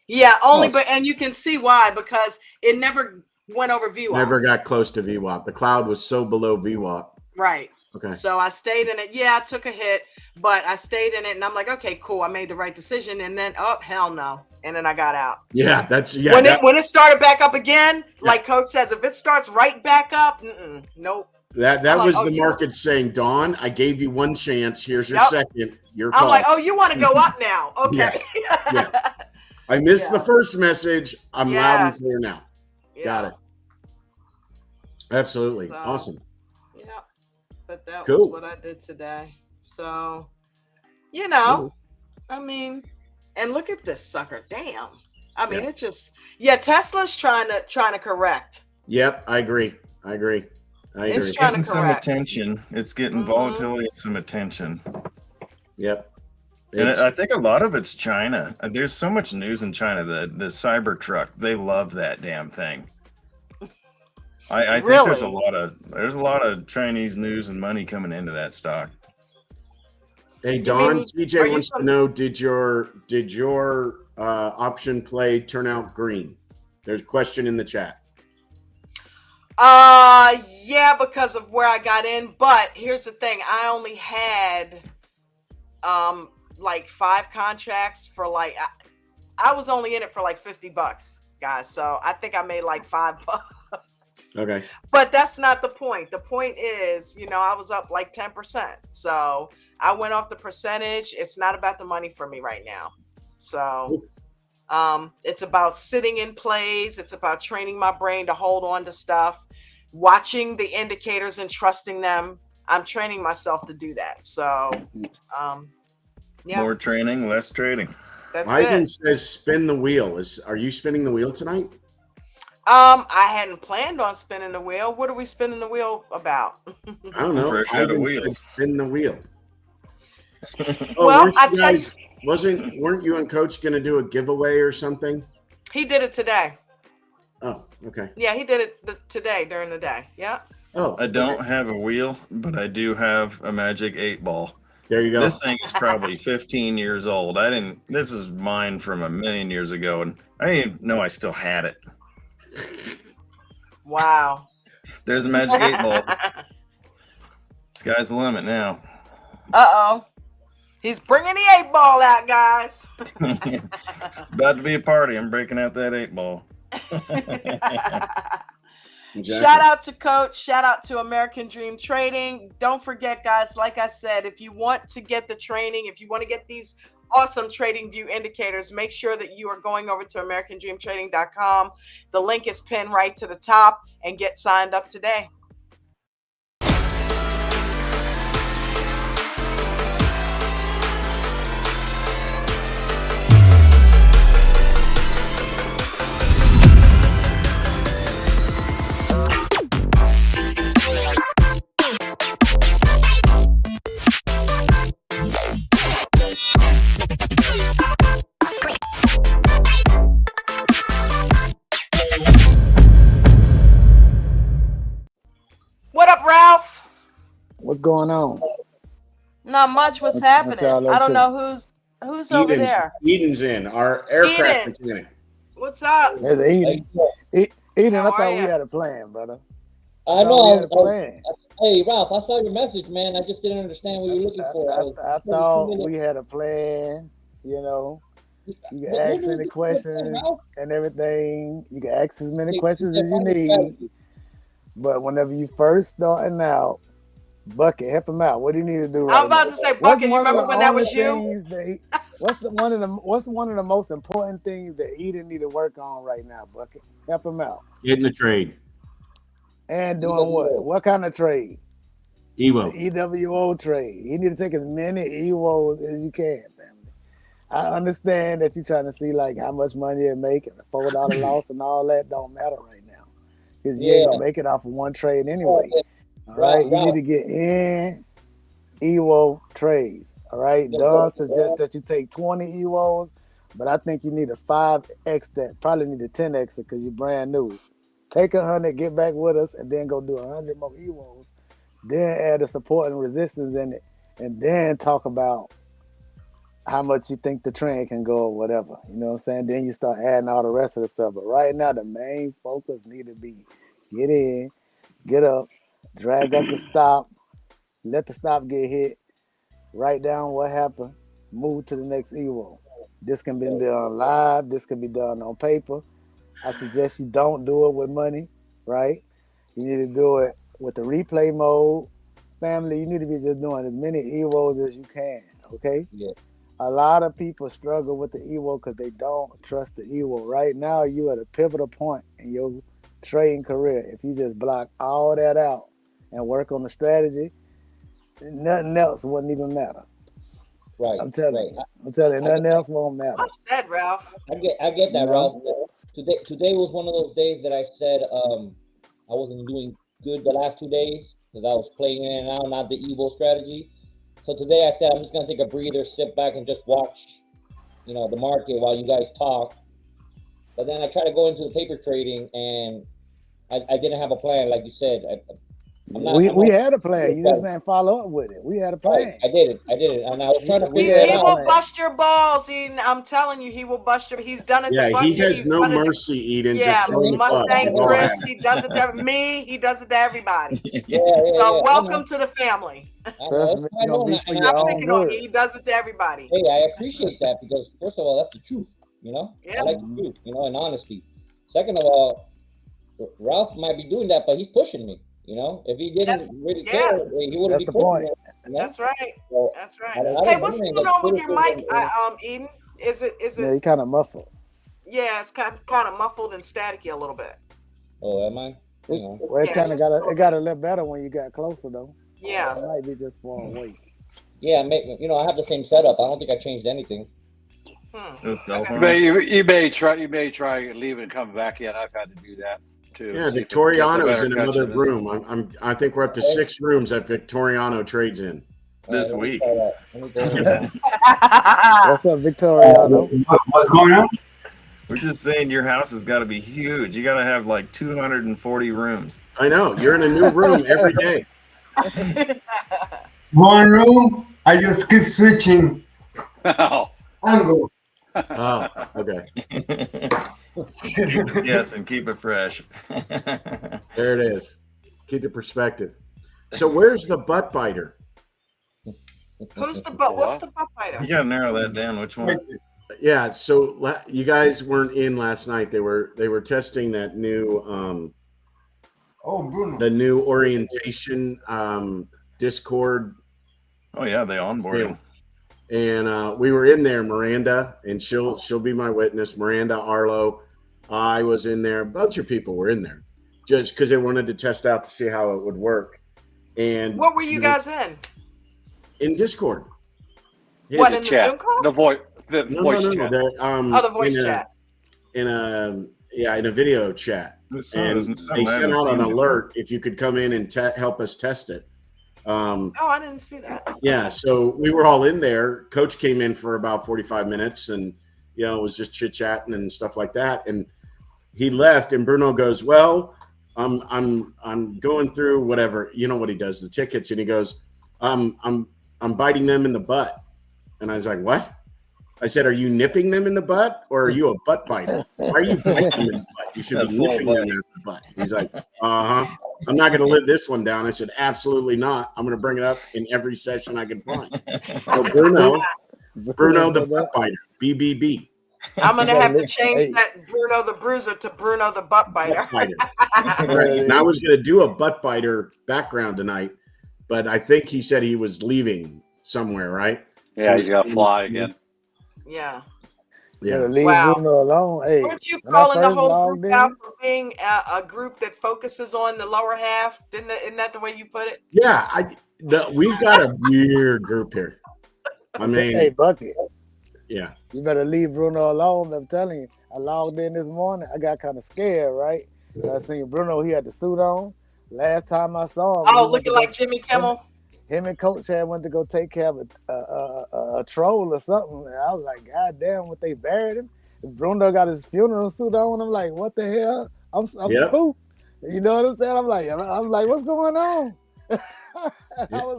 yeah, only Oh. but and you can see why, because it never went over VWAP. Never got close to VWAP. The cloud was so below VWAP. Right. Okay. So I stayed in it. Yeah, I took a hit, but I stayed in it and I'm like, okay, cool. I made the right decision. And then, oh, hell no. And then I got out. Yeah, that's When it started back up again, like Coach says, if it starts right back up, nope. that I'm like, was oh, the you- market saying, Dawn, I gave you one chance. Here's your Yep. second. Your I'm call. like, oh, you want to go up now? Okay. Yeah. I missed Yeah. the first message. I'm loud and Yes. clear now. Yeah. Got it. Absolutely. So- Awesome. Yeah. But that Cool. was what I did today. So, you know, I mean, and look at this sucker. Damn. I mean, it just, Tesla's trying to correct. Yep, I agree. I agree. It's trying to Getting some correct. attention. It's getting Mhm. volatility and some attention. Yep. And It's- I think a lot of it's China. There's so much news in China. The Cybertruck, they love that damn thing. I think there's a lot of Chinese news and money coming into that stock. Hey You Don, mean- TJ are you wants to from- know: Did your option play turn out green? There's a question in the chat. Yeah, because of where I got in. But here's the thing: I only had like 5 contracts for like I was only in it for like $50, guys. So I think I made like $5. Okay. But that's not the point. The point is, I was up like 10%. So I went off the percentage. It's not about the money for me right now. So it's about sitting in plays. It's about training my brain to hold on to stuff, watching the indicators and trusting them. I'm training myself to do that. So yeah, More training, less trading. that's Ivan it. says spin the wheel. Are you spinning the wheel tonight? I hadn't planned on spinning the wheel. What are we spinning the wheel about? I don't know. Fresh out of Ivan wheels. says spin the wheel. Well, weren't I you tell you, guys- weren't you and Coach going to do a giveaway or something? he did it today. Oh, okay. Yeah, he did it today during the day. Yeah. Oh, I don't have a wheel, but I do have a Magic 8 Ball. there you go. This thing is probably 15 years old. This is mine from a million years ago, and I didn't even know I still had it. Wow. There's a Magic 8 Ball. Sky's the limit now. Uh-oh. He's bringing the 8 ball out, guys. It's about to be a party. I'm breaking out that 8 Ball. Exactly. Shout out to Coach. Shout out to American Dream Trading. Don't forget, guys, like I said, if you want to get the training, if you want to get these awesome trading view indicators, make sure that you are going over to americandreamtrading.com. The link is pinned right to the top, and get signed up today. going on? Not much. What's What happening? y'all I up don't to? know who's over there. Eden's in. Our aircraft Eden, mechanic. what's up? There's Eden. Eden, How I are thought we ya? had a plan, brother. I Thought we had know. a plan. Hey, Ralph, I saw your message, man. I just didn't understand what you were looking for. I thought we had a plan. You know, you can When ask do we any get to the plan, questions Ralph? and everything. You can ask as many Okay, questions as you find the need. strategy. But whenever you first starting out, Bucket, help him out. What do you need to do I'm right about now? to say, What's Bucket. You one of the remember when that only was you? things that what's one of the most important things that Eden need to work on right now, Bucket? Help him out. Getting the trade. And doing what? What kind of trade? Ewo. The EWO trade. You need to take as many EWOs as you can, family. I understand that you're trying to see like how much money you make and the $4 loss and all that don't matter right now. Because you ain't gonna make it off of one trade anyway. All right. You need to get in EWO trades. All right. Don suggests that you take 20 EWOs, but I think you need a 5x that. Probably need a 10x because you're brand new. Take 100, get back with us, and then go do 100 more EWOs. Then add the support and resistance in it, and then talk about how much you think the trend can go or whatever. You know what I'm saying? Then you start adding all the rest of the stuff. But right now, the main focus need to be get in, get up, drag up the stop, let the stop get hit, write down what happened, move to the next EWO. This can be done live. This can be done on paper. I suggest you don't do it with money, right? You need to do it with the replay mode. Family, you need to be just doing as many EWOs as you can, okay? Yeah. A lot of people struggle with the EWO because they don't trust the EWO. Right now, you at a pivotal point in your trading career. If you just block all that out and work on the strategy, nothing else wouldn't even matter. Right. I'm telling you, nothing else won't matter. What's that, Ralph? I get that, Ralph. Today was one of those days that I said I wasn't doing good the last 2 days because I was playing in and out, not the Evo strategy. So today I said I'm just gonna take a breather, sit back, and just watch, the market while you guys talk. But then I tried to go into the paper trading, and I didn't have a plan, like you said. We had a plan. You just didn't follow up with it. We had a plan. Right. I did it, and I was trying to figure He it out. will bust your balls. I'm telling you, he will bust your. He's done it. Yeah, to Bucket. he has He's no done mercy, Eden. Yeah, just join the club. Mustang Go Chris. ahead. He does it to me. He does it to everybody. Yeah. So welcome to the family. Trust me, it's gonna be for your Stop own picking on good. me. He does it to everybody. Hey, I appreciate that because first of all, that's the truth. Yeah. I like the truth. And honesty. Second of all, Ralph might be doing that, but he's pushing me. If he didn't really care, he wouldn't be pushing me. That's right. So, That's right. I Hey, don't what's know, going on with your mic, Eden? Is it? Yeah, you kind of muffled. Yeah, it's kind of muffled and staticky a little bit. Oh, am I? Well, it kind of got a little better when you got closer though. Yeah. It might be just far away. Yeah, I have the same setup. I don't think I changed anything. You may try leaving and coming back in. I've had to do that too. Yeah, Victoriano's in another room. I think we're up to 6 rooms that Victoriano trades in this week. What's up, Victoriano? What's going on? We're just saying your house has got to be huge. You got to have like 240 rooms. I know. You're in a new room every day. One room, I just keep switching angle. Oh, okay. Yes, and keep it fresh. There it is. Keep the perspective. So where's the butt biter? Who's the butt? What's the butt biter? You got to narrow that down. Which one? Yeah, so you guys weren't in last night. They were testing that new Bruno. the new orientation Discord. Oh yeah, they onboarding. And we were in there, Miranda, and she'll be my witness. Miranda, Arlo, I was in there. A bunch of people were in there, just because they wanted to test out to see how it would work. And what were you guys in? In Discord. Yeah, what in the Zoom call? The voice chat. The voice chat. In a video chat. And they sent out an alert if you could come in and help us test it. I didn't see that. Yeah, so we were all in there. Coach came in for about 45 minutes and was just chit-chatting and stuff like that. And he left and Bruno goes, "Well, I'm going through whatever, what he does, the tickets." And he goes, I'm biting them in the butt. And I was like, what? I said, are you nipping them in the butt or are you a butt biter? Why are you biting them in the butt? You should be nipping them in the butt. He's like, I'm not going to live this one down. I said, absolutely not. I'm going to bring it up in every session I can find. So Bruno the butt biter, BBB. I'm going to have to change that Bruno the Bruiser to Bruno the butt biter. Right. And I was going to do a butt biter background tonight, but I think he said he was leaving somewhere, right? Yeah, he's got to fly again. Yeah. Leave wow. Bruno alone. Hey, weren't you calling the whole group out for being a group that focuses on the lower half? Isn't that the way you put it? Yeah, we've got a weird group here. I mean, hey, Bucky. Yeah. You better leave Bruno alone. I'm telling you. I logged in this morning. I got kind of scared, right? I seen Bruno. He had the suit on. Last time I saw him. Oh, looking like Jimmy Kimmel. Him and Coach had went to go take care of a troll or something. And I was like, God damn, what they buried him. And Bruno got his funeral suit on. I'm like, what the hell? I'm spooked. You know what I'm saying? I'm like, what's going on?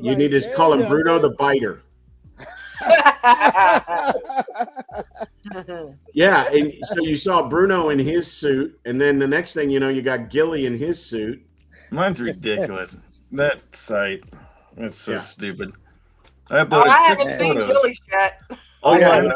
You need to call him Bruno the Biter. Yeah, and so you saw Bruno in his suit, and then the next thing you know, you got Gilly in his suit. Mine's ridiculous. That site, that's so stupid. I haven't seen Gilly's yet. Oh yeah,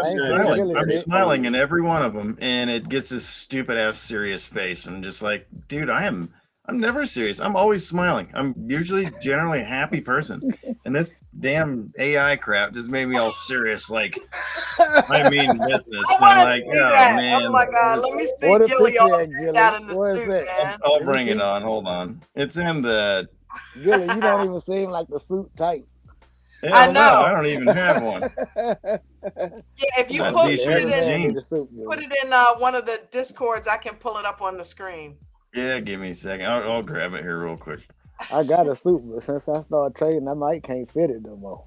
I'm smiling in every one of them, and it gets this stupid ass serious face, and just like, dude, I'm never serious. I'm always smiling. I'm usually generally a happy person, and this damn AI crap just made me all serious. Like, I mean business. I want to see that. Man, oh my god, let me see Gilly all out in the suit, man. I'll bring it on. Hold on. It's in the. Gilly, you don't even seem like the suit tight. I know. No, I don't even have one. Yeah, if you put it in one of the discords, I can pull it up on the screen. Yeah, give me a second. I'll grab it here real quick. I got a suit, but since I started trading, I might can't fit it no more.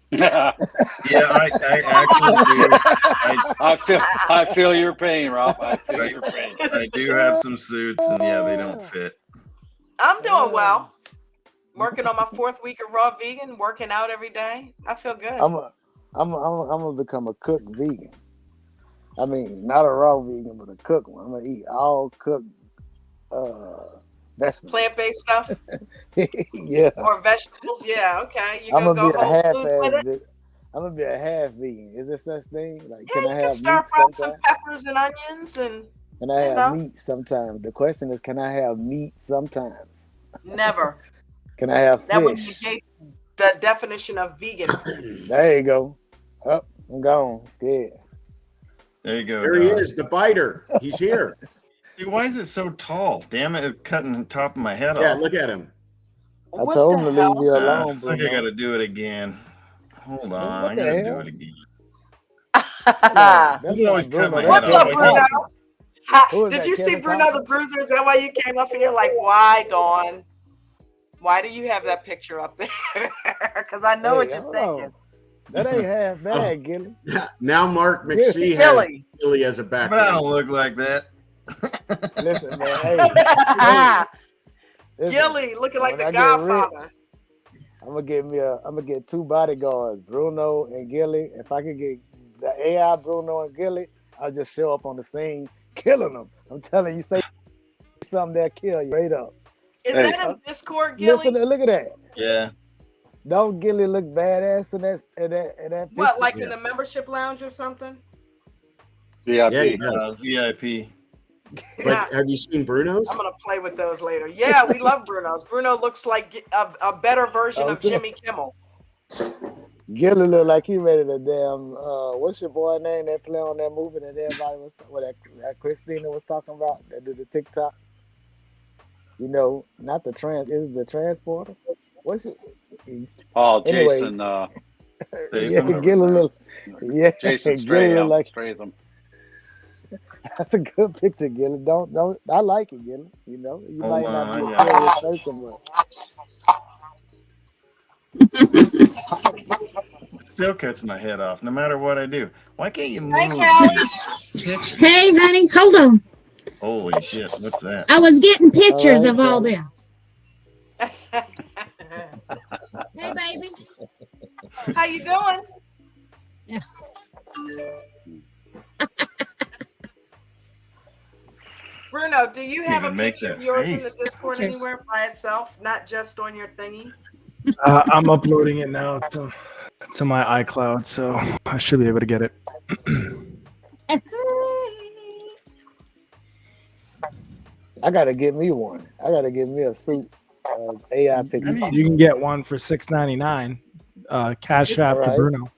Yeah, I actually do. I feel your pain, Rob. I feel your pain. I do have some suits, and yeah, they don't fit. I'm doing well. Working on my 4th week of raw vegan, working out every day. I feel good. I'm gonna become a cooked vegan. I mean, not a raw vegan, but a cooked one. I'm gonna eat all cooked vegetables. Plant-based stuff? Yeah. Or vegetables? Yeah, okay. You're gonna go whole foods with it? I'm gonna be a half vegan. Is there such thing? Like, yeah, can I have stir fry some peppers and onions and can I have meat sometimes? The question is, can I have meat sometimes? Never. Can I have that fish? That would negate the definition of vegan. There you go. Oh, I'm gone. I'm scared. There you go. There he is, the biter. He's here. Dude, why is it so tall? Damn it, it's cutting the top of my head off. Yeah, look at him. I told him to leave you alone. It's like I gotta do it again. Hold on, I gotta do it again. That's always cut my head What's off. up, Bruno? Did you see Bruno the Bruiser? Is that why you came up here? Like, why, Dawn? Why do you have that picture up there? Because I know what you're thinking. That ain't half bad, Gilly. Now Mark McSee has Gilly as a background. But I don't look like that. Listen, man. Hey, Gilly, looking like the Godfather. I'm gonna get 2 bodyguards, Bruno and Gilly. If I could get the AI Bruno and Gilly, I'll just show up on the scene, killing them. I'm telling you, say something, they'll kill you straight up. Is that in Discord, Gilly? Listen, look at that. Yeah. Don't Gilly look badass in that picture? What, like in the membership lounge or something? VIP. VIP. But have you seen Bruno's? I'm gonna play with those later. Yeah, we love Bruno's. Bruno looks like a better version of Jimmy Kimmel. Gilly look like he ready to damn. What's your boy name that play on that movie that everybody was that Christina was talking about that did the TikTok? You know, not the is the transporter. What's it? Oh, anyway, Jason. Yeah, Gilly look. Yeah, Jason Gilly look like Stratham. That's a good picture, Gilly. Don't. I like it, Gilly. You know, you might not be a serious person, It still cuts my head off, no matter what I do. Why can't you move? Hey, honey, hold on. Holy shit! What's that? I was getting pictures of all this. Hey, baby. How you doing? Bruno, do you have a Even make picture of that yours in the face. Discord Pictures. anywhere by itself, not just on your thingy? I'm uploading it now to my iCloud, so I should be able to get it. I gotta get me one. I gotta get me a suit AI picture. You can get one for $6.99. Cash app to Right. Bruno.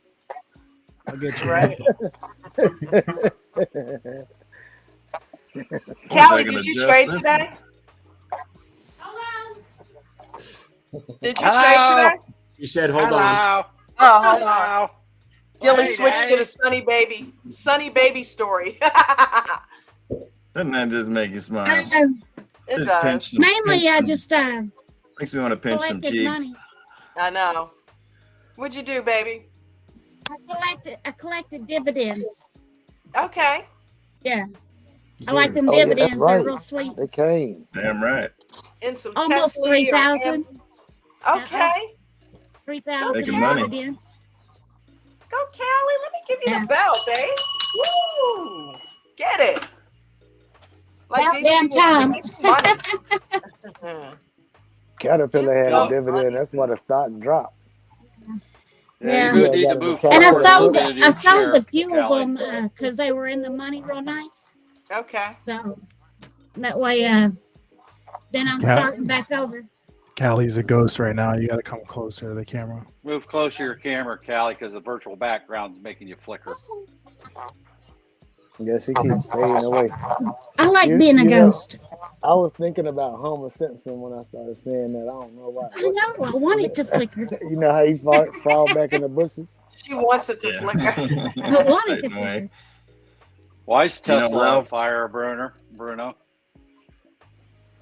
I'll get you Right. one. Callie, did you trade today? Did you trade today? You said, hold on. Oh, hold on. Hello. Gilly Hey, switched to Daddy. the Sunny Baby story. Doesn't that just make you smile? It Just does. pinch some, Mainly, pinch I some- just makes me want to pinch some collected cheeks. money. I know. What'd you do, baby? I collected dividends. Okay. Yeah. I like them Oh, yeah, dividends. that's right. They're real sweet. They came. Damn right. In some Almost Tesla or 3,000. Okay. 3,000 Making money. dividends. Go, Callie. Let me give you Yeah. the bell, babe. Woo! Get it. About these damn people time. make money. Caterpillar had Yeah. a dividend. That's why the stock dropped. Yeah. You need Yeah, to move gotta And I be forward a careful. little sold bit in I your sold chair, a few of Callie. them because they were in the money real nice. Okay. So that way, then I'm Yeah. starting back over. Callie's a ghost right now. You got to come closer to the camera. Move closer to your camera, Callie, because the virtual background's making you flicker. Yeah, she keeps fading away. I like You- being a you know- ghost. I was thinking about Homer Simpson when I started saying that. I don't know why. I know. I want it to flicker. You know how he fall back in the bushes? She wants it to Yeah. flicker. I want it to Same way. flicker. Why is You know, Tesla on Ralph- fire, Bruno?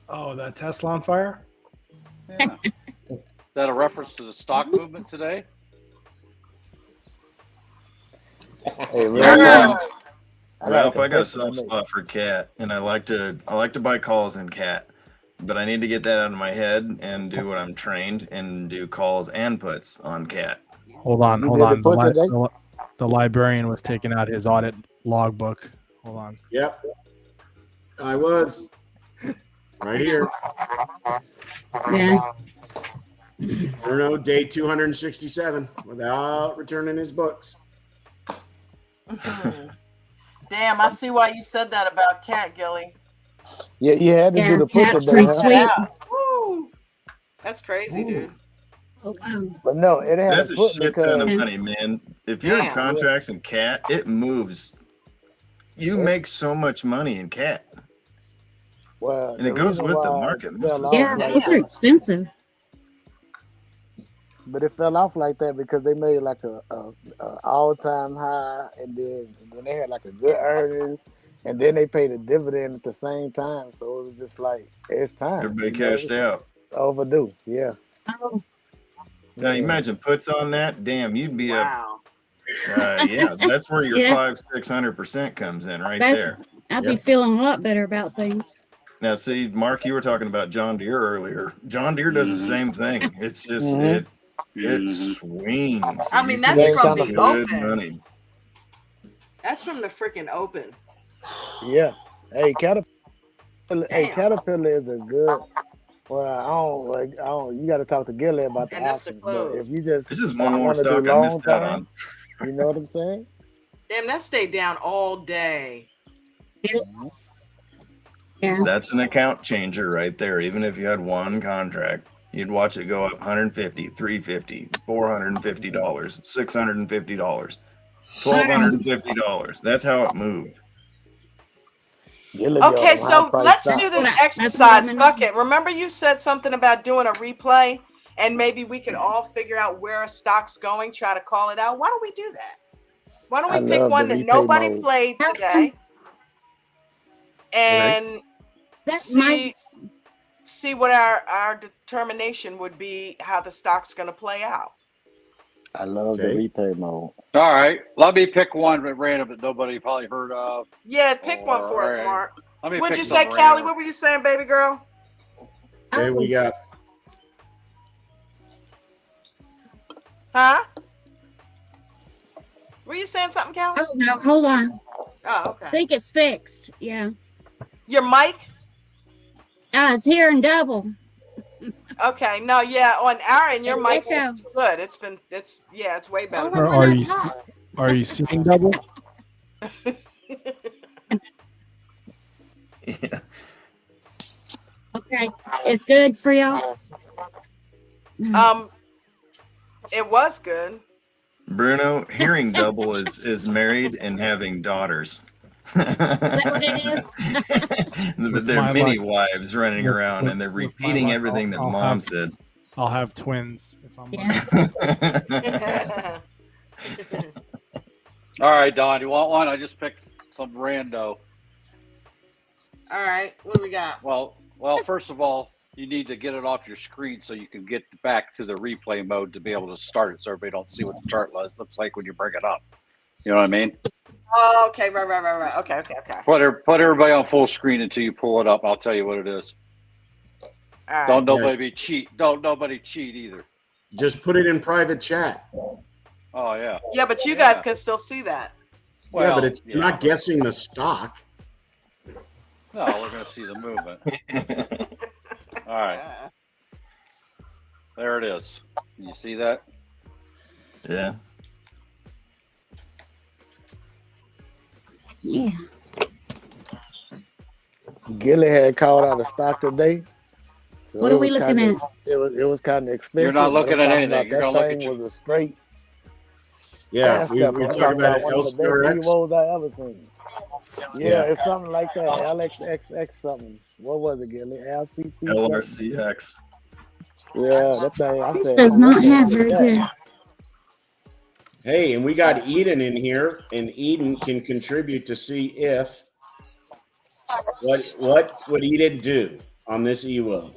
Oh, that Tesla on fire? Yeah. Is that a reference to the stock movement today? Hey, Yeah. Ralph, I got a confession to soft make. spot for cat, and I like to buy calls in cat, but I need to get that out of my head and do what I'm trained and do calls and puts on cat. Hold on, You hold did on. it put today? The librarian was taking out his audit logbook. Hold on. Yep. I was. Right here. Yeah. Bruno, day 267 without returning his books. Damn, I see why you said that about Cat, Gilly. Yeah, you had to Yeah, do the put cat's today, pretty huh? sweet. Yeah. Woo. That's crazy, dude. Oh, wow. But no, it had That's to a put shit ton of because money, man. If you're in Damn. contracts in cat, it moves. You make so much money in cat, well, and it the goes reason with the why it market. fell Most of off the Yeah, time. like those are expensive. but it fell off like that because they made like a all-time high, and then they had like a good earnings, and then they paid a dividend at the same time. So it was just like it's time. Everybody You know, cashed it's out. overdue. Yeah. Oh, Now you imagine puts on that. Damn, you'd be up. Wow. Yeah, that's where your Yeah. 500-600% comes in right That's- there. I'd be feeling a lot better about things. Now, see, Mark, you were talking about John Deere earlier. John Deere does the same thing. It's just Mhm. it swings. I mean, You that's can from make the good open. money. That's from the freaking open. Yeah. Hey, Caterpillar. Hey, Damn. Caterpillar is a good. Well, I don't. You got to talk to Gilly about the And that's the options. But close. if you just This is one more want to do stock I long missed out term, on. you know what I'm saying? Damn, that stayed down all day. Yeah. That's an account changer right there. Even if you had one contract, you'd watch it go up $150, $350, $450, $650, $1,250. That's how it moved. Gilly be on Okay, them so high-priced let's stocks. do this That's what exercise. I'm in. Fuck it. Remember you said something about doing a replay and maybe we could all figure out where a stock's going, try to call it out. Why don't we do that? Why don't I we pick love one the that replay nobody mode. played today and That might. see what our determination would be how the stock's going to play out. I love Okay. the replay mode. All right, let me pick one at random that nobody probably heard of. Yeah, pick one for us, Alright. Mark. Let me What'd pick you say, something Callie? random. What were you saying, baby girl? Okay, we got Huh? Were you saying something, Callie? Oh no, hold on. Oh, I okay. think it's fixed. Yeah. Your mic? It's hearing double. Okay. No, yeah. On our end, your And mic's echo. good. It's way better. Only Or when I you talk. are you seeing double? Yeah. Okay. It's good for y'all. It was good. Bruno, hearing double is married and having daughters. Is that what it is? They're my mini luck- wives running around and they're with my repeating luck, everything that I'll mom have- said. I'll have twins if I'm Yeah. lucky. All right, Don, you want one? I just picked some rando. All right. What do we got? Well, first of all, you need to get it off your screen so you can get back to the replay mode to be able to start it so everybody don't see what the chart looks like when you bring it up. You know what I mean? Oh, okay. Right. Okay. Put everybody on full screen until you pull it up. I'll tell you what it is. All right. Don't nobody cheat. Don't nobody cheat either. Just put it in private chat. Oh yeah. Yeah, but you guys can still see that. Well, yeah, but it's not guessing the stock. No, we're gonna see the movement. All right. There it is. Can you see that? Yeah. Yeah. Gilly had called out a stock today. So What are we looking at? It was kind of expensive. You're not looking but I'm at talking anything. You're about gonna that look at thing your. was a straight. Yeah, we talking about one of the best LCRX. Evos I ever seen. Yeah, Yeah. it's something like that. LXXX something. What was it, Gilly? LCC something? LRCX. Yeah, that thing. I This said, does not have "What very is good. that?" Hey, and we got Eden in here, and Eden can contribute to see if what would Eden do on this EWO.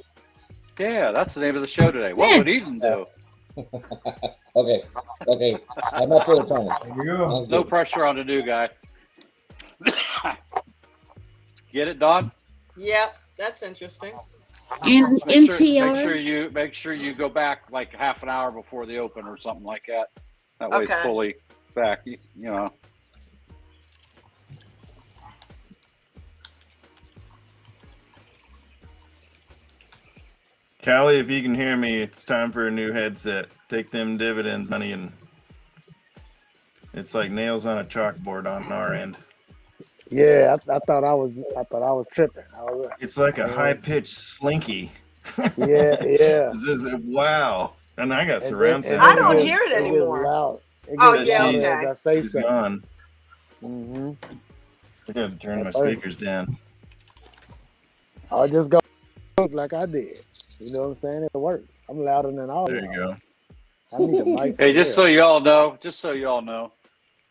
Yeah, that's the name of the show today. What Yeah. would Eden do? Okay. I'm up for the time. There you go. No pressure on the new guy. Get it, Don? Yep, that's interesting. And Make sure NTR. you go back like half an hour before the open or something like that. That way Okay. it's fully back. You know. Callie, if you can hear me, it's time for a new headset. Take them dividends, honey, and it's like nails on a chalkboard on our end. Yeah, I thought I was tripping. It's like a high pitched slinky. Yeah. This is wow. And I got surround sound. I don't hear it anymore. Loud. It Oh, gets yeah, louder okay. as I say She's something. gone. Mm-hmm. I gotta turn my That's right. speakers down. I'll just go like I did. You know what I'm saying? It works. I'm louder than all There y'all. you go. I need a mic. Hey, for just so real. you all know,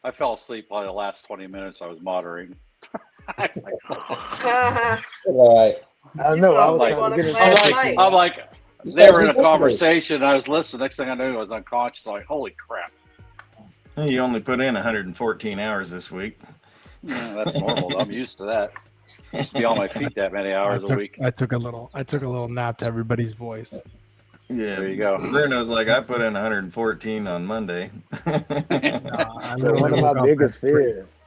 I fell asleep probably the last 20 minutes I was moderating. All right. I know. I was like- trying to get it. last night. I'm like, they were in a conversation. I was listening. Next thing I knew, I was unconscious. I'm like, holy crap. Hey, you only put in 114 hours this week. Yeah, that's normal. I'm used to that. Used to be on my feet that many hours a week. I took a little nap to everybody's voice. Yeah, There you go. Bruno's like, I put in 114 on Monday. I So one literally of woke my up biggest at 3. fears.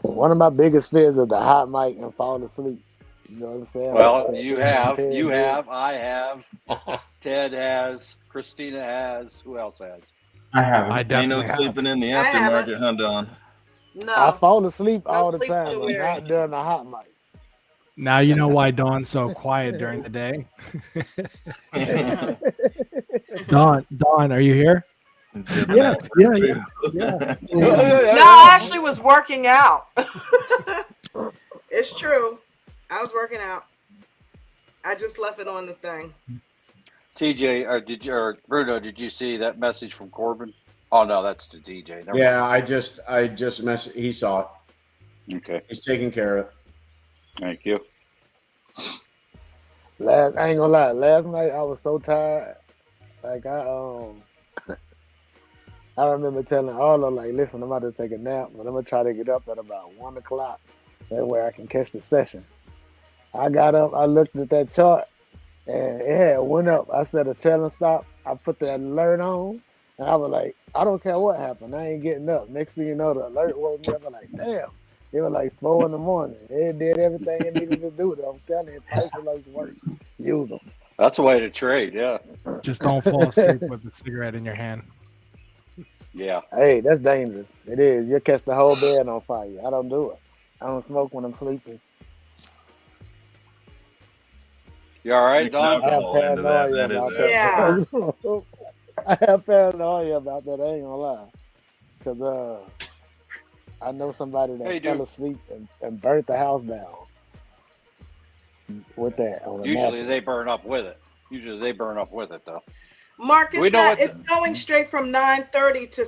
One of my biggest fears is the hot mic and falling asleep. You know what I'm saying? Well, Like you Christina and have, Ted you did. have, I have, Ted has, Christina has. Who else has? I Ain't no definitely have. sleeping in the I haven't. aftermarket, hunt on. I No. fall asleep No all the sleep time, till but we're- not during the hot mic. Now you know why Dawn's so quiet during the day. Dawn, are you here? Yeah. No, I actually was working out. It's true. I was working out. I just left it on the thing. TJ, or Bruno, did you see that message from Corbin? Oh no, that's to DJ. Never Yeah, I just he saw it. mind. Okay, He's taking care of it. thank you. I ain't gonna lie. Last night I was so tired. Like I remember telling Arlo, like, listen, I'm about to take a nap, but I'm gonna try to get up at about 1 o'clock. That way I can catch the session. I got up, I looked at that chart, and it had went up. I set a trailing stop. I put the alert on, And I was like, I don't care what happened. I ain't getting up. Next thing you know, the alert woke me up. I'm like, damn. It was like 4 in the morning. It did everything it needed to do. Though. I'm telling you, price alerts work. Use them. That's a way to trade. Yeah. Just don't fall asleep with the cigarette in your hand. Yeah. Hey, that's dangerous. It is. You'll catch the whole bed on fire. I don't do it. I don't smoke when I'm sleeping. You all right, Mix Don? I have alcohol into that. paranoia That is about Yeah. that. I have paranoia about that. I ain't gonna lie. Because I know somebody that Hey, fell dude. asleep and burnt the house down with that on a Usually mattress. they burn up with it. Usually they burn up with it, though. Marcus, We know that what it's going straight from 9:30 to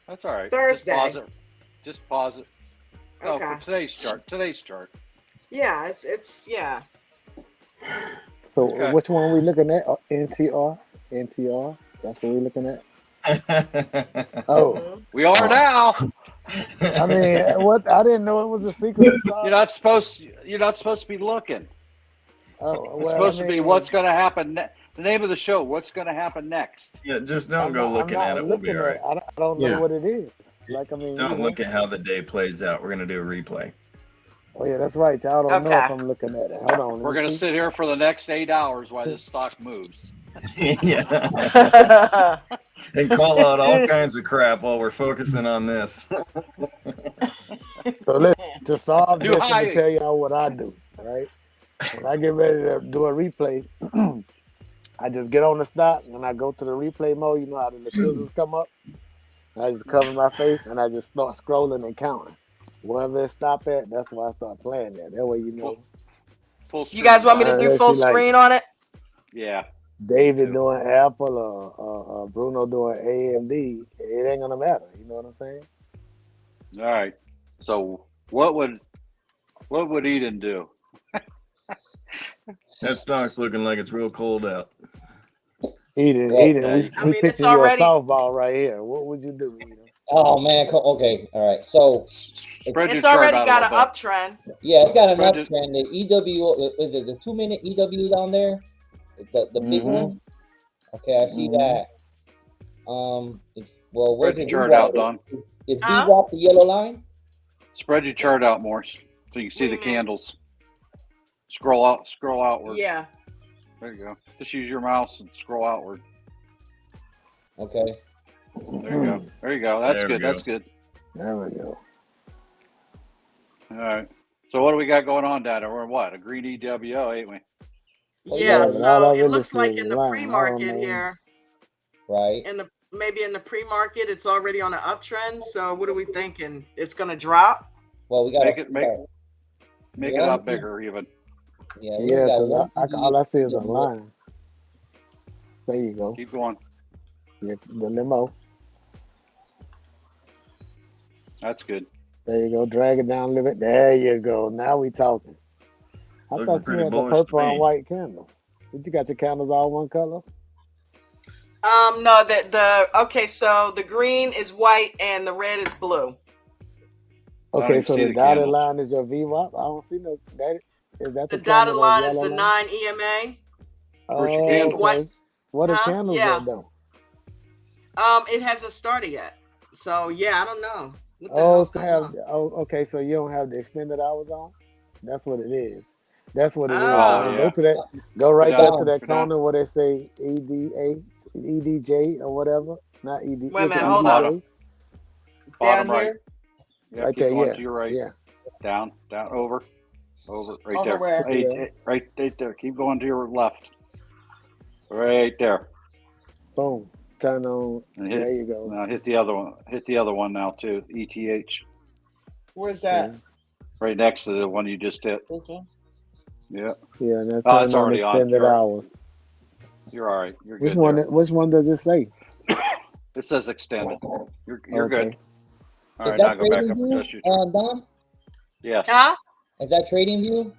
That's all right. Thursday. Just pause it. Just pause it. Oh, Okay. for today's chart. Today's chart. Yeah, it's yeah. So Okay. which one we looking at? NTR? NTR? That's what we looking at? Oh, Mhm. We are now. I mean, what? I didn't know it was a secret sauce. You're not supposed. You're not supposed to be looking. Oh, It's well, supposed I to be mean, what's going to happen. The name of the show. What's going to happen next? Yeah, just don't I'm go not, looking at it. We'll be looking all at. right. I don't know Yeah. what it is. Like, I mean, Don't look at how the day plays out. We're gonna do a replay. Oh yeah, that's right. Y'all don't know if Okay. I'm looking at it. Hold on. We're going to sit here for the next 8 hours while this stock moves. Yeah. And call out all kinds of crap while we're focusing on this. So to solve Do this, let me high. tell y'all what I do. Right when I get ready to do a replay, I just get on the stock and I go to the replay mode. You know how the scissors come up. I just cover my face and I just start scrolling and counting. Wherever it stop at, that's why I start playing that. That way you know. Full screen. You guys want me to do Let's full see, like, screen on it? Yeah. David too. doing Apple or Bruno doing AMD, it ain't gonna matter. You know what I'm saying? All right. So what would Eden do? That stock's looking like it's real cold out. Eden, Well, Eden, Yeah, we you- I mean, it's pitching you a already softball right here. What would you do, Eden? Oh man, okay, all right. So Spread your it's chart already out got a an little bit. uptrend. yeah, it's got an Spread it- uptrend. The EW is it the 2-minute EW down there? The big Mhm. one. Okay, I see Mhm. that. Well, Spread where's your it? chart out, Don. Is Huh? VWAP the yellow line? Spread your chart out more so you can see What do the you mean? candles. Scroll outward. Yeah. There you go. Just use your mouse and scroll outward. Okay. There you go. There you go. That's There we good. go. That's good. There we go. All right. So what do we got going on, Dad? We're in what? A green EWO, ain't we? Oh, Yeah, yeah, but all so I it really looks see like is in a the line. I don't pre-market know. here, Right. maybe in the pre-market, it's already on an uptrend. So what are we thinking? It's gonna drop? Well, we got Make it Yeah. up bigger even. Yeah, we Yeah, got because one. all I see is a line. There you go. Keep going. Yeah, the limo. That's good. There you go. Drag it down a little bit. There you go. Now we talking. I Looking thought you pretty had the bullish to purple and me. white candles. Did you got your candles all one color? No, okay, so the green is white and the red is blue. don't Okay, even so see the the dotted candles. line is your VWAP. I don't see no that. Is that The the dotted candle line that is yellow the line? 9 EMA. Where's your Oh, candle? okay. What are Huh? candles Yeah. at though? It hasn't started yet. So yeah, I don't know. What the Oh, hell's so going on? okay. So you don't have the extended hours on. That's what it is. That's what it is. Oh. yeah. Go to that. Go right Go there down, to that go down. corner where they say EDA, EDJ or whatever. Not ED. Wait a look at minute, Down hold bottom. on. Bottom Down right. here? Yeah, Right keep there. going Yeah. to your right. Yeah. Down, over, right Over there. where? Right there. Keep going to your left. Right there. Boom. Turn on. And There you go. Now hit the other one. Hit the other one now too. ETH. Where's that? Right next to the one you just hit. This one? Yeah. Yeah. Now Oh, turn it's on already on. extended hours. You're all right. You're Which good one? there. Which one does it say? It says extended. You're Okay. good. All Is right, now that go back trading up and view, adjust your Don? Yes. Huh? Is that trading view?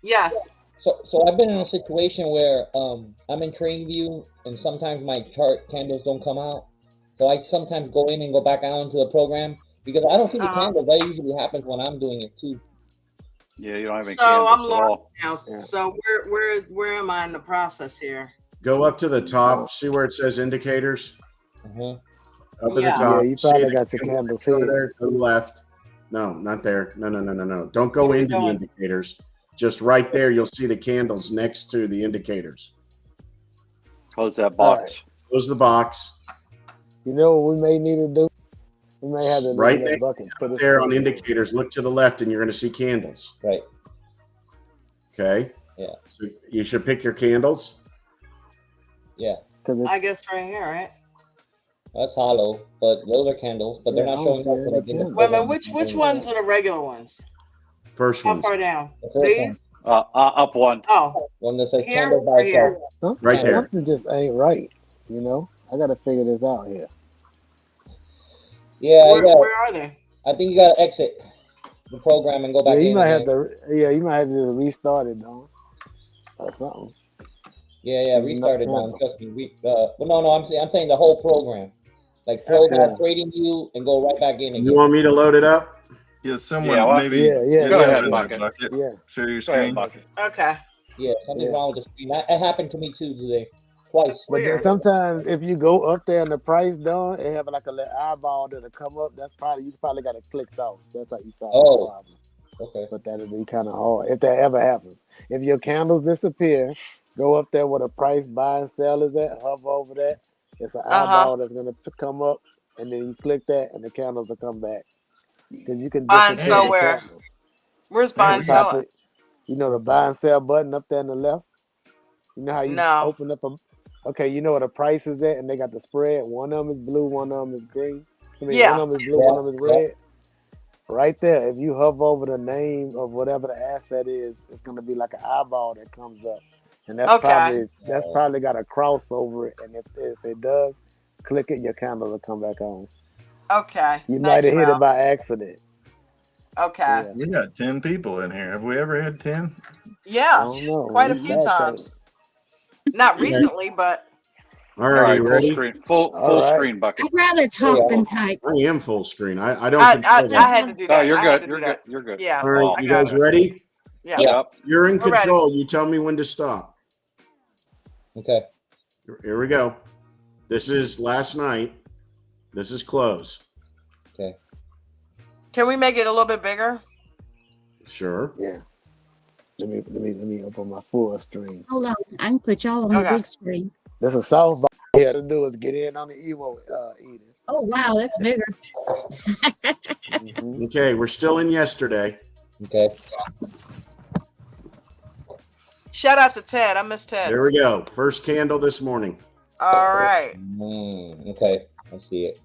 Yes. So I've been in a situation where I'm in trading view and sometimes my chart candles don't come out. So I sometimes go in and go back out into the program because I don't see the candles. That usually happens when I'm doing it too. Yeah, you don't have any So candles I'm at lost all. now. Yeah. So where am I in the process here? Go up to the top. See where it says indicators? Mhm. Up at the Yeah. top. Yeah, you See probably the got your candles candles over here. there to the left. No, not there. No. Don't go What are we into the doing? indicators. Just right there, you'll see the candles next to the indicators. Close that All box. Close the box. You know what we may need to do? We may have to look Right in that next bucket. Put a there on spring in it. indicators. Look to the left, and you're going to see candles. Right. Okay. Yeah. So you should pick your candles. Yeah. Because I guess right here, right? That's hollow, but those are candles, but they're Yeah, I not don't showing see up when I any did the candles. Wait a minute. program. Which ones are the regular ones? First How ones. far down? The first These? Up one. Oh, One that says here candle by or here? itself. Right there. Something just ain't right. You know, I got to figure this out here. Yeah, Where are they? I think you gotta exit the program and go back Yeah, you in might again. have to. Yeah, you might have to restart it, Don, or something. Yeah, There's restart it enough down. Trust me. Well, no, I'm saying the whole program. Like close Okay. out trading view and go right back in again. You want me to load it up? Yeah, someone Yeah, what? maybe Yeah, Go ahead, in Bucket. the bucket. Yeah. Share your Go ahead, screen. Bucket. Okay. Yeah, something Yeah. wrong with the screen. That happened to me too today, twice. But then Weird. sometimes if you go up there and the price done, it have like a little eyeball that'll come up. That's probably you probably got to click off. That's how you solve the problem. Okay. But that'll be kind of hard if that ever happens. If your candles disappear, go up there where the price buy and sell is at, hover over that. It's an eyeball that's gonna come up, and then you click that, and the candles will come back. Because you can Buy and disappear sell the where? candles. Where's Yeah, buy we and got- sell? You know the buy and sell button up there on the left. You know how you No. open up a. Okay, you know where the price is at, and they got the spread. One of them is blue, one of them is green. I mean, Yeah. one of them is blue, one of them is red. Right there, if you hover over the name of whatever the asset is, it's gonna be like an eyeball that comes up, and that's Okay. probably got a cross over it. And if it does, click it, your candle will come back on. Okay. You might Thanks, have hit Ralph. it by accident. Okay. Yeah. We got 10 people in here. Have we ever had 10? I Yeah. don't know. Quite a We few back times. Not Okay. recently, but All All right, right, you full ready? screen. Full right. screen, Bucket. I'd rather talk than type. I am full screen. I don't I control that. had to do Oh, that. you're I had good. to You're do good. that. You're good. Yeah. All right, I you got guys it. ready? Yeah. Yep. You're in We're ready. control. You tell me when to stop. Okay. Here we go. This is last night. This is close. Okay. Can we make it a little bit bigger? Sure. Yeah. Let me open my full screen. Hold on. I can put y'all on the Okay. big screen. This is softball. Yeah, to do is get in on the Evo Eden. Oh, wow. That's bigger. Mhm. Okay, we're still in yesterday. Okay. Shout out to Ted. I miss Ted. There we go. First candle this morning. All right. Okay. I see it.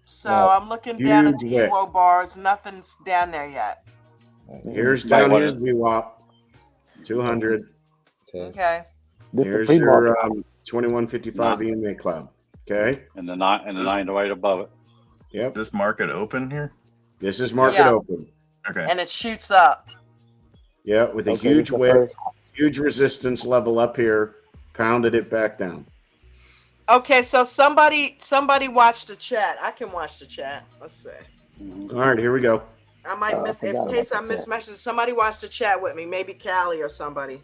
So I'm looking down at Huge the wick. Evo bars. Nothing's down there yet. Here's Might down wanna- here's VWAP. 200. Okay. Okay. This the Here's pre-market. your 2155 EMA Cloud. Okay. And the 9 to 8 above it. Yep. This market open here? This is market Yeah. open. Okay. And it shoots up. Yeah, with a Okay, huge this the wick, first- huge resistance level up here, pounded it back down. Okay, so somebody watch the chat. I can watch the chat. Let's see. All right, here we go. I might Oh, I miss, forgot in case I about the miss chat. messages. Somebody watch the chat with me. Maybe Callie or somebody.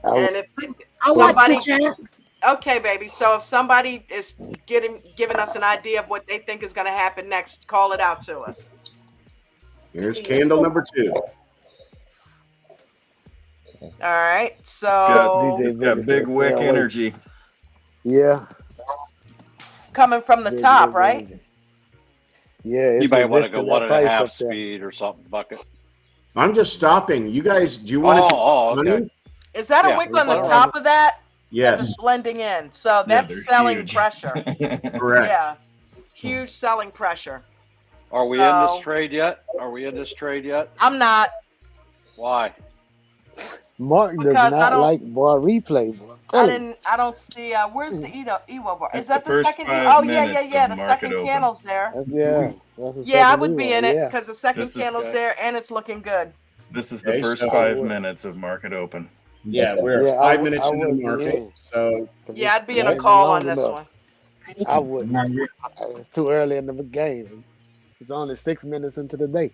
I- And if I'll watch somebody, the chat. okay, baby. So if somebody is giving us an idea of what they think is going to happen next, call it out to us. Here's candle number 2. All right. Got, So it's got Vegas big says, wick "Stay away." energy. Yeah. coming from the Big top, wick right? energy. Yeah, it's You might want to go resisting that 1.5 price up there. speed or something, Bucket. I'm just stopping. You guys, do you want it to Okay. money? Is that a Yeah, wick on the let's- top of that? Yes, It's blending in. So Yeah, that's they're selling huge. pressure. correct. Yeah. Huge selling pressure. Are we in this So- trade yet? Are we in this trade yet? I'm not. Why? Mark does Because I not don't- like boy replay, boy. I don't see where's the Evo bar? It's Is that the the first second? 5 Oh yeah, minutes yeah. of The market second open. candle's there. That's the Yeah, I second would be Evo, in it yeah. because the second This is- candle's there and it's looking good. This is the Okay, first so- 5 minutes of market open. Yeah, we're Yeah, I 5 would- minutes I into would the be market. in. So Yeah, I'd be in Right, a call long on this enough. one. I wouldn't. It's too early in the game. It's only 6 minutes into the day.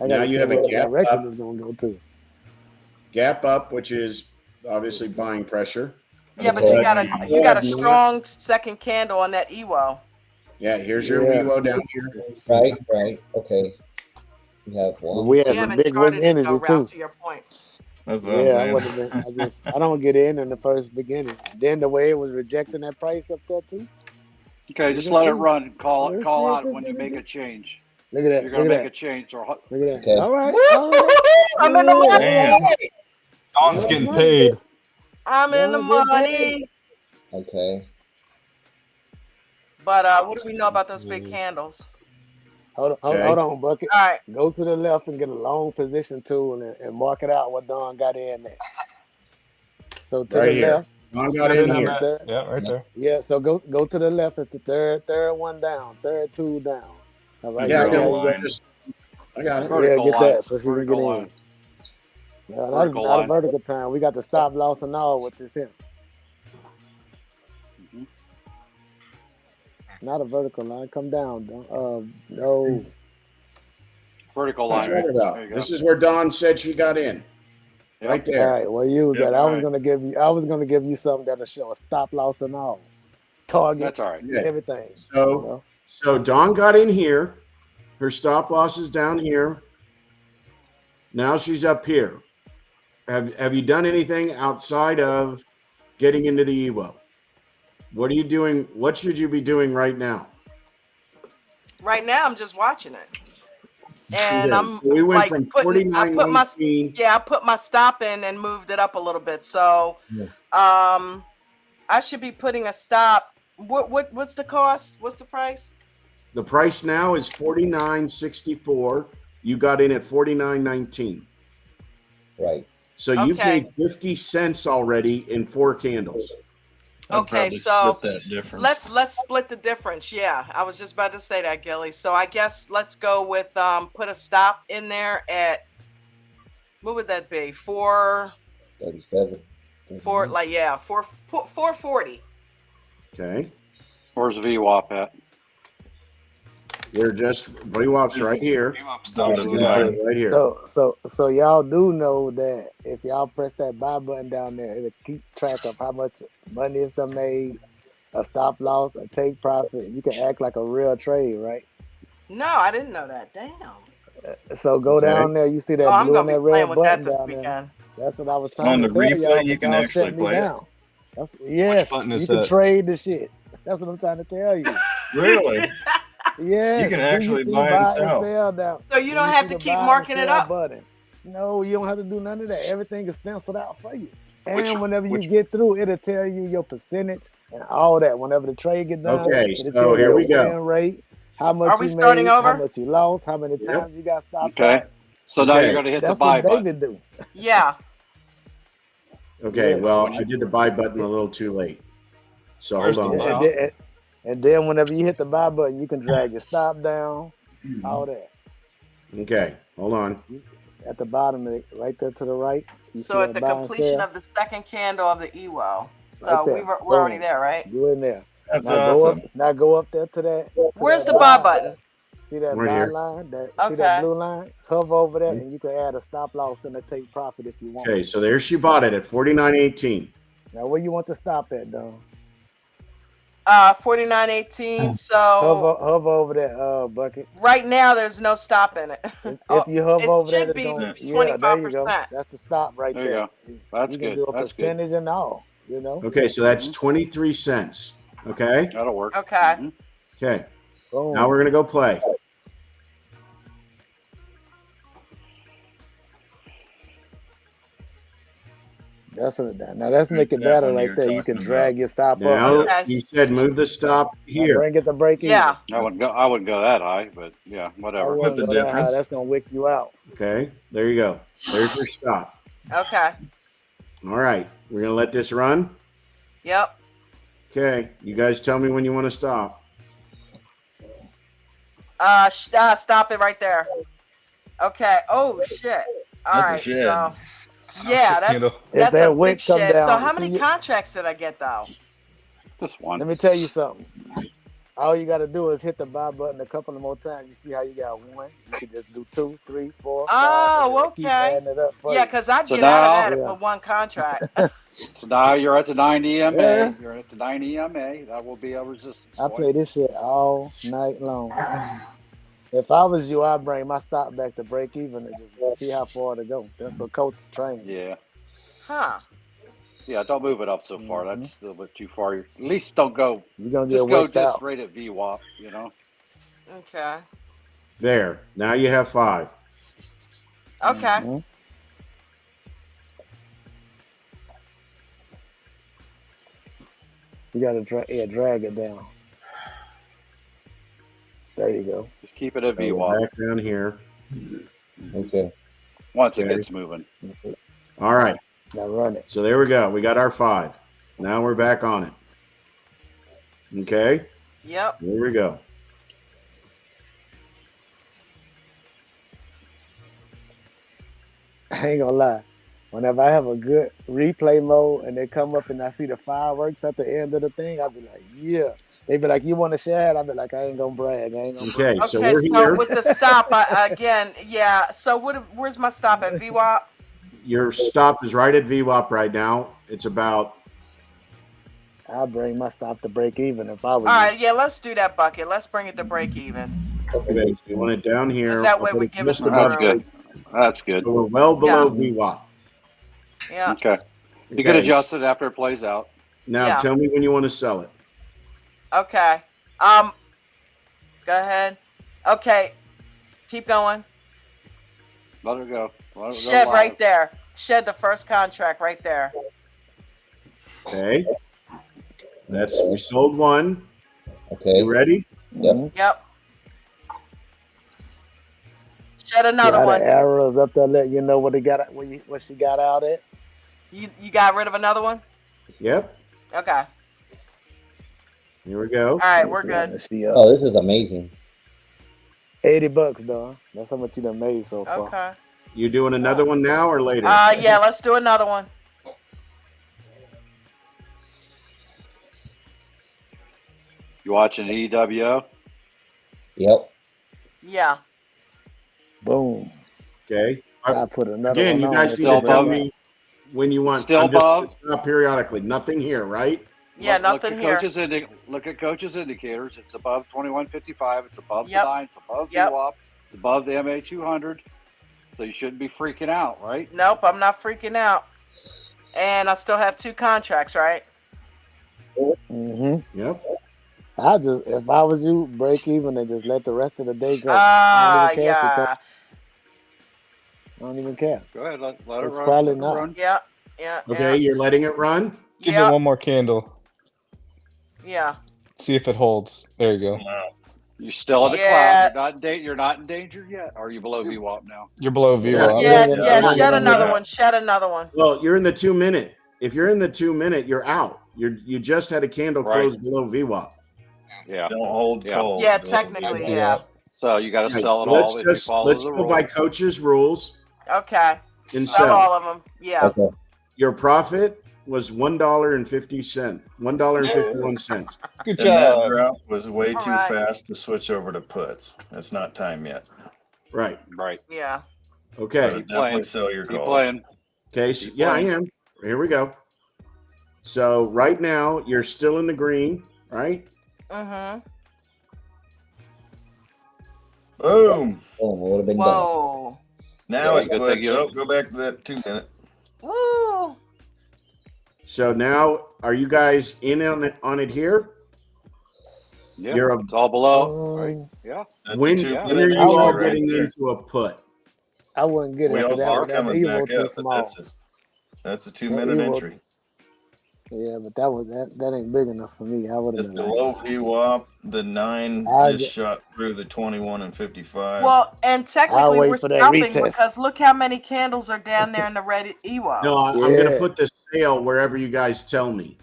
I Now gotta you see have a what gap direction up. it's gonna go to. gap up, which is obviously buying pressure. Yeah, but Okay. you got a Not- strong second candle on that EWO. Yeah, here's your Yeah. WeWo down here. Right. Okay. We have But one. we had You some haven't big wick charted it though, energy Ralph, too. to your point. That's what I'm Yeah, I saying. wouldn't have been. I don't get in the first beginning. Then the way it was rejecting that price up there too. Okay, We just can let it see. run. Call Let's see if out it's when you gonna make do. a change. Look at that. You're gonna Look make at a that. change. Or Look at that. Okay. All right. Woo-hoo! I'm in the Damn. money. Don's Yeah, getting money. paid. I'm in the Don get money. Okay. But what do we know about those big candles? Hold Okay. on, Bucket. All right. Go to the left and get a long position tool and mark it out what Don got in there. So to Right the here. left. Don got in I'm here. at third. Yeah, right there. Yeah, so go to the left. It's the third one down, third tool down. All right. Yeah, I you see how got you it. I got it. Vertical get line. that so she can get Vertical in. line. No, Vertical not a line. vertical time. We got the stop loss and all with this here. Mhm. Not a vertical line. Come down. No. Vertical That's line. what I'm There about. you go. This is where Don said she got in. Yep. Right All there. right. Well, use Yep, that. I was alright. gonna give you something that'll show a stop loss and all, target, That's all right. Okay. everything. So Dawn got in here. Her stop loss is down here. Now she's up here. Have you done anything outside of getting into the EWO? What are you doing? What should you be doing right now? Right now, I'm just watching it, and Okay, I'm so we went like from putting. I put my 49.19. I put my stop in and moved it up a little bit. So, Yeah. I should be putting a stop. What's the cost? What's the price? The price now is $49.64. You got in at $49.19. Right. So you've Okay. made 50 cents already in 4 candles. I'd Okay, probably so split that difference. let's split the difference. Yeah, I was just about to say that, Gilly. So I guess let's go with put a stop in there at what would that be? 37. Like yeah, 440. Okay. Where's the VWAP at? We're just VWAP's right here. Dotted line. Right here. So y'all do know that if y'all press that buy button down there, it'll keep track of how much money is done made, a stop loss, a take profit. You can act like a real trade, right? No, I didn't know that. Damn. So go down there. You see that Oh, I'm blue gonna and be that playing red with that button this down there. weekend. That's what I was trying On to the tell replay, y'all, you but can y'all actually shut me play it. down. Yes, button you is can that? trade the shit. That's what I'm trying to tell you. Really? Yes, You can do actually see buy and sell. down? So you Do don't see have to the keep buy and marking it sell up. button? No, you don't have to do none of that. Everything is stenciled out for you. And Which- whenever you which- get through, it'll tell you your percentage and all that. Whenever the trade get done, Okay, it'll so tell you here your we go. win rate, how much Are we you starting made, how over? much you lost, how many Yep. times you got stopped Okay. out. So now Okay. you're going to hit the That's buy what button. David do. Yeah. Okay, Yes. well, I did the buy button a little too late. So Where's hold the on. buy? And then whenever you hit the buy button, you can drag your stop down, all that. Okay, hold on. At the bottom, right there to the right. You So see at that the buy and completion sell? of the second candle of the EWO. So Right there. we're already Boom. there, right? You in there. That's Now awesome. go up there to that. Where's the buy button? See that Right buy here. line? See Okay. that blue line? Hover over that, and you can add a stop loss and a take profit if you want. Okay, so there she bought it at $49.18. Now where you want to stop at, Don? 49.18. So Hover over that bucket. right now there's no stop in it. If you hover it over should that, be it's gonna, there you go. 25%. That's the stop right There you there. go. That's you can good. do a That's good. percentage and all, you know. Okay, so that's 23 cents. Okay, That'll work. Okay. Mhm. okay. Boom. Now we're going to go play. Now let's make it That better one right you're there. You can talking drag your stop Now, up. Okay. you said move the stop Now here. bring it to break even. Yeah. I wouldn't go that high, but yeah, I whatever. wouldn't the go that high. difference. That's gonna wick you out. Okay, there you go. There's your stop. Okay. All right, we're going to let this run. Yep. Okay, you guys tell me when you want to stop. Stop it right there. Okay. Oh shit. All That's a right. shed. So yeah, Candle. If that's a that big wick come shed. So down, how many see, contracts did I get though? Just one. let me tell you something. All you gotta do is hit the buy button a couple of more times. You see how you got one. You can just do 2, 3, 4, 5. Oh, and it'll keep okay. adding it up for Yeah, you. because I'd So get out of now- that Yeah. with one contract. So now you're at the 9 EMA. Yeah. You're at the 9 EMA. That will be a resistance I point. play this shit all night long. If I was you, I'd bring my stop back to break even and just see how far to go. That's what coach trains. Yeah. Huh. Yeah, don't move it up so far. Mhm. That's a little bit too far. At least don't go. You're gonna Just get go wiped just out. right at VWAP, you know? Okay. There. Now you have 5. Okay. Mhm. You gotta drag it down. There you go. Just keep it at So we're VWAP back down here. Okay. once it Okay. gets moving. All right. Now run it. So there we go. We got our 5. Now we're back on it. Okay. Yep. Here we go. I ain't gonna lie. Whenever I have a good replay mode and they come up and I see the fireworks at the end of the thing, I'll be like, yeah. They be like, you want to share it? I'll be like, I ain't gonna brag. I ain't gonna brag. Okay. So Okay, we're so here. with the stop, again, yeah. So where's my stop at VWAP? Your stop is right at VWAP right now. It's about I'll bring my stop to break even if I was All you. right, yeah, let's do that bucket. Let's bring it to break even. okay. So you want it down here. Is that way we It's give it just some above. That's good. That's good. So we're well below VWAP. Yeah. Okay. You can Okay. adjust it after it plays out. Now Yeah. tell me when you want to sell it. Okay. Go ahead. Okay. Keep going. Let her go. Let her go Shed live. right there. Shed the first contract right there. Okay. We sold one. Okay. You ready? Yep. Yep. Shed See another how one. the arrows up there let you know what they got what she got out at? You got rid of another one? Yep. Okay. Here we go. All right, Let's we're see how good. much she up. Oh, this is amazing. $80, dog. That's how much you done made so far. Okay. You doing another one now or later? Yeah, let's do another one. You watching EWO? Yep. Yeah. Boom. Okay. I put another Again, one you on. guys If need Still to tell above. me when you want. Still I'm just above. gonna stop periodically. Nothing here, right? Yeah, Look nothing at here. look at coaches' indicators. It's above 2155. It's above Yep. the 9. It's above Yep. VWAP. It's above the MA 200. So you shouldn't be freaking out, right? Nope, I'm not freaking out. And I still have 2 contracts, right? Mm-hmm. Yep. If I was you, break even and just let the rest of the day go. I don't even care if it Yeah. I don't even care. Go ahead. Let it It's run. probably Let it not. run. Yeah. Yeah. Okay, you're letting it run. Give Yeah. it one more candle. Yeah. See if it holds. There you go. You're still in the Yeah. cloud. You're not in danger yet. Or are you below VWAP now? You're below VWAP. Yeah. Yeah. Yeah. Yeah. Shed Yeah. another Yeah. one. Shed another one. Well, you're in the 2 minute. If you're in the 2 minute, you're out. You just had a candle Right. close below VWAP. Yeah. Don't hold Yeah. cold. Yeah, Don't technically, hold yeah. So you got to Right, sell it let's all if you just follow let's the go by rules. coach's rules. Okay. And Sell sell. all of them. Yeah. Okay. Your profit was $1.50. $1.51. Good And that job. drop was way All too right. fast to switch over to puts. It's not time yet. Right. Right. Yeah. Okay. But Keep definitely playing. sell your Keep calls. playing. Okay. So, Keep yeah, I playing. am. Here we go. So right now you're still in the green, right? Mm-hmm. Boom. Oh, it would have been done. Whoa. Now Yeah, it's good puts. thing you- Oh, go back to that 2 minute. Woo. So now are you guys in on it here? Yeah. You're a- It's all below. Right. Um, Yeah. That's When, a 2 yeah. when minute are you I all would- right getting there. into a put? I wouldn't get We into also that are one. That coming evil back too up, but small. that's a 2 That minute evil- entry. Yeah, but that ain't big enough for me. I would have It's been like, below VWAP. The 9 I'll just get- shot through the 21 and 55. Well, and technically wait we're for that scalping retest. because look how many candles are down there in the red EWO. No, I'm going to Yeah. put the sale wherever you guys tell me.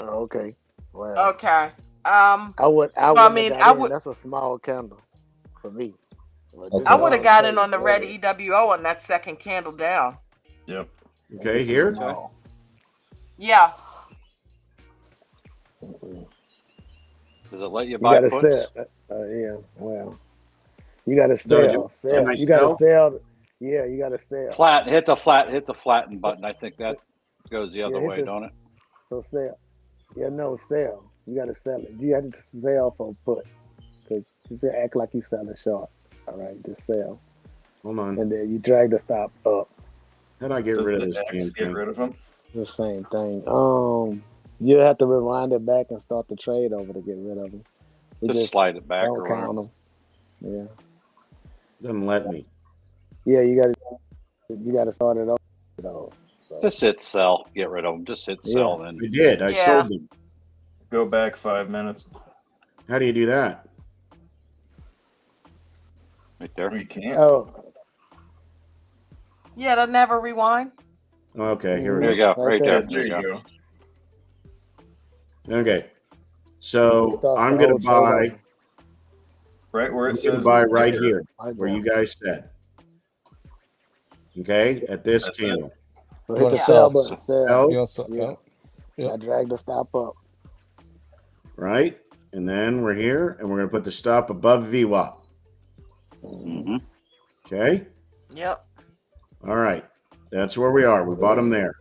Oh, okay. Well, Okay. I wouldn't I have mean, got I in. would- That's a small candle for me. But Okay. this I would have dog got in crazy. on the red Yeah. EWO on that second candle down. Yep. It's Okay, just too here. small. Yeah. Does it let you You buy gotta puts? sell. Yeah, well, you gotta No, sell. can I You gotta sell? sell. Yeah, you gotta sell. Hit the flatten button. I think that goes the other hit way, this. don't it? So sell. Yeah, no, sell. You gotta sell it. You have to sell for a put. Because you say act like you selling short. All right, just sell. Hold on. And then you drag the stop up. How do I get Does rid of the this damn X get thing? rid of them? The same thing. You have to rewind it back and start the trade over to get rid of them. We Just slide it back don't or count whatever. them. Yeah. Doesn't let me. Yeah, you gotta start it over. Those. So, Just hit sell. Get rid of them. Just hit sell. Then I did. I sold them. Go back 5 minutes. How do you do that? right there. You can't. oh, Yeah, doesn't have a rewind. Okay, here There we you go. go. Right there. There you go. Okay. So Starts I'm the going to whole trade buy. over. Right where I'm it going to says buy right there. here, Right where there. you guys said. Okay, at this That's candle. So You hit wanna the sell sell. button. Sell. Sell, You want to Yeah. Yep. I drag the stop up. right? And then we're here, and we're going to put the stop above VWAP. Mm-hmm. Okay? Yep. All right. That's where we are. We bought them there.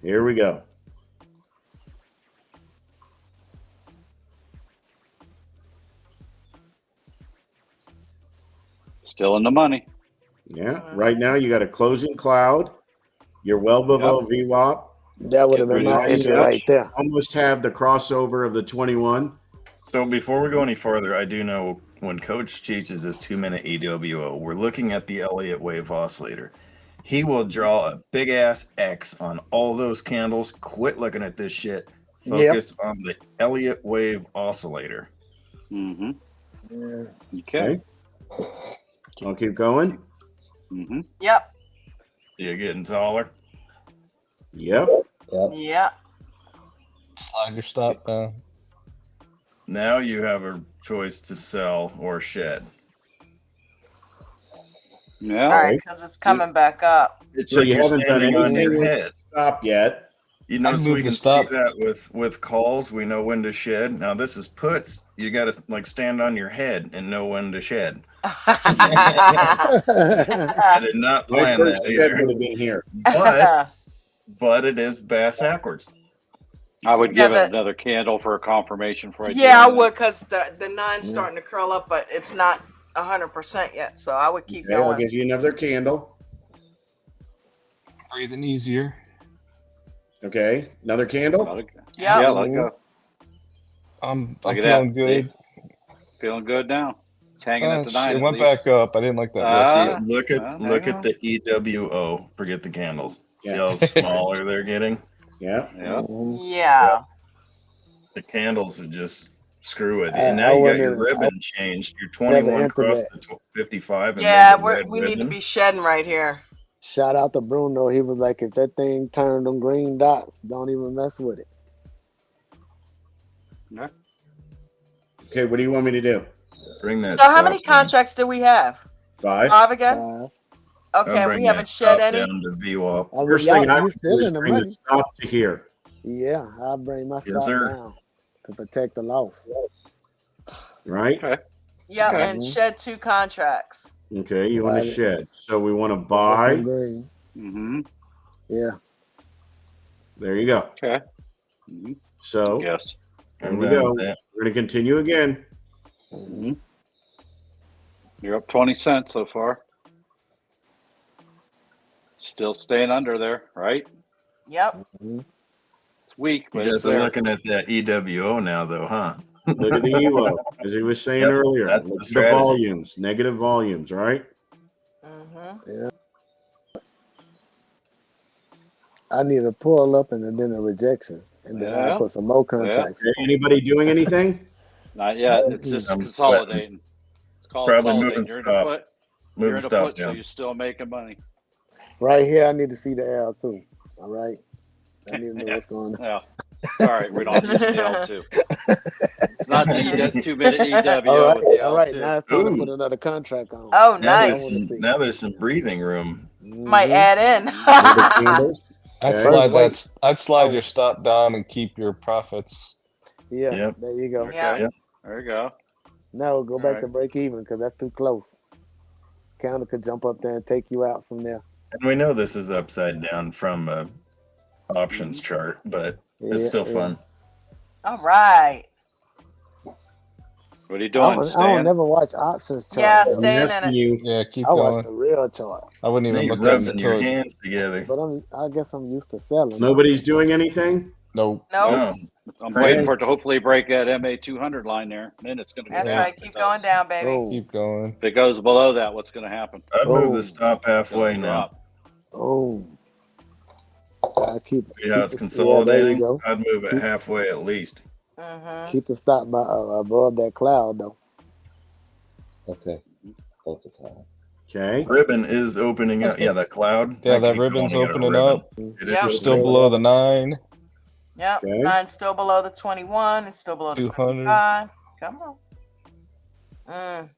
Here we go. Still in the money. Yeah. Right now, you got a closing cloud. You're well below VWAP. That would have been Get my rid of entry Yep. right there. Almost have the crossover of the 21. So before we go any further, I do know when Coach teaches this 2-minute EWO, we're looking at the Elliott wave oscillator. He will draw a big ass X on all those candles. Quit looking at this shit. Focus on the Elliott wave oscillator. Mm-hmm. Yeah. Okay. I'll keep going. Mm-hmm. Yep. You're getting taller. Yep. Yep. Slide your stop down. Now you have a choice to sell or shed. Yeah. All right, because it's coming back up. It's So like you you're haven't done standing on your anything with head. stop yet. You know, I'd so move we the can see stop. that with calls. We know when to shed. Now this is puts. You got to like stand on your head and know when to shed. I did not My plan first that shed either. would have been here. But it is bass backwards. I would Yeah, give it another candle for a confirmation for Yeah, I would, because the nine's starting to curl up, but it's not 100% yet. So I would keep Okay, I'll going. give you another candle. Breathing easier. Okay, another candle. Yeah. Yeah, let it go. I'm Look at feeling that. good. Feeling good now. It's hanging at the 9. It at went least. back up. I didn't like that. Ah, Look well, at there you go. the EWO. Forget the candles. See Yeah. how smaller they're getting. Yeah. Yeah. Yeah. The candles are just screw with you. I And now you got wouldn't your have- ribbon changed. Your never 21 entered crossed that. the 55 and Yeah, made the red we need to ribbon. be shedding right here. Shout out to Bruno. He was like, if that thing turned them green dots, don't even mess with it. Yeah. Okay, what do you want me to do? Bring that. So how many stop down. contracts do we have? 5. 5 again? Five. Okay, I'll bring we haven't that shed stop any. down to VWAP. I mean, First thing I you would still do is in the bring the money. stop to here. Yeah, I'll bring my Yes, stop sir. down to protect the loss. Right? Okay. Yeah, Okay. and shed 2 contracts. Okay, you want to Right. shed. So we want to That's buy. some green. Mm-hmm. Yeah. There you go. Okay. Mm-hmm. So Yes. here I'm we down go. with that. We're going to continue again. Mm-hmm. You're up 20 cents so far. Still staying under there, right? Yep. It's weak, You but guys it's are there. looking at that EWO now, though, huh? Look at the EWO, as he was saying Yep, earlier. that's Look the at strategy. volumes, negative volumes, right? Mm-hmm. I need a pull up and then a rejection. And then Yeah. I'll put some more contracts. Okay, anybody doing anything? Not yet. It's just I'm consolidating. It's called Probably consolidating. moving You're in stop. a put. You're Moving in a stop put, so down. you're still making money. Right here, I need to see the L too. All right. I need to know what's going on. Yeah. Sorry, we don't need the L2. It's not the that's 2-minute EWO All with the right, all right. L2. Now it's time to Ooh. put another contract on. Oh, Now nice. there's some breathing room. Might add in. Other candles? I'd Okay. slide wait. I'd slide your stop down and keep your profits. Yeah, Yep. there you go. Yeah. Yep. There you go. No, go back right. to break even because that's too close. Counter could jump up there and take you out from there. And we know this is upside down from a options chart, but it's still fun. All right. What are you I doing, don't Stan? never watch options chart. Yeah, though. I'm staying in asking it. you. Yeah, keep I watch going. the real chart, I wouldn't Then even you're look at it rubbing your until it's hands together. but I guess I'm used to selling. Nobody's doing anything? no. Nope. No. I'm Right. waiting for it to hopefully break that MA 200 line there. Then it's going to go That's down. right. If it Keep going does. down, baby. Oh, Keep going. If it goes below that, what's going to happen? I'd move the Oh. stop It's halfway going to now. drop. oh. I keep See how it's the, consolidating? go. I'd move it Keep- halfway at least. Mm-hmm. Keep the stop by above that cloud though. Okay. Close the cloud. Okay. Ribbon is opening up. Yeah, that cloud. Yeah, I that keep ribbon's calling it a opening ribbon. up. It Yep. is Still opening below up. the 9. Yep. Okay. 9's still below the 21. It's still below the 200. 55. Come on.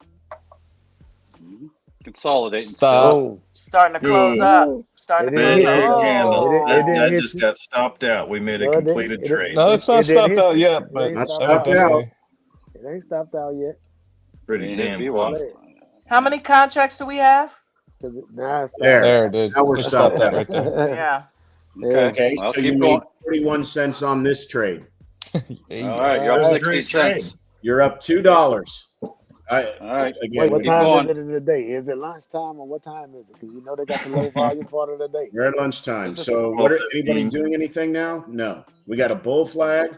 Consolidating. Stop. Oh, Starting to close Ooh. up. Starting to It close didn't Big hit up. you. candle. Oh. It didn't That hit just you. got stopped out. We made a No, it didn't. completed It trade. No, it's not It didn't stopped hit out you. yet, It but ain't Not I stopped would stopped out yet. definitely. It ain't stopped out yet. Pretty Ain't hit damn VWAP. close. How many contracts do we have? Now it's stopped. There. There it did. Now we're It stopped stopped. out right there. Yeah. Okay. Okay, Well, so you keep made going. 41 cents on this trade. There you All go. right. You're up That was a 60 great trade. cents. You're up $2. All right. Again, Wait, what Keep time going. is it in the day? Is it lunchtime or what time is it? Because you know they got the low volume part of the day. we're at lunchtime. This is So what are 12:15. anybody doing anything now? No. We got a bull flag,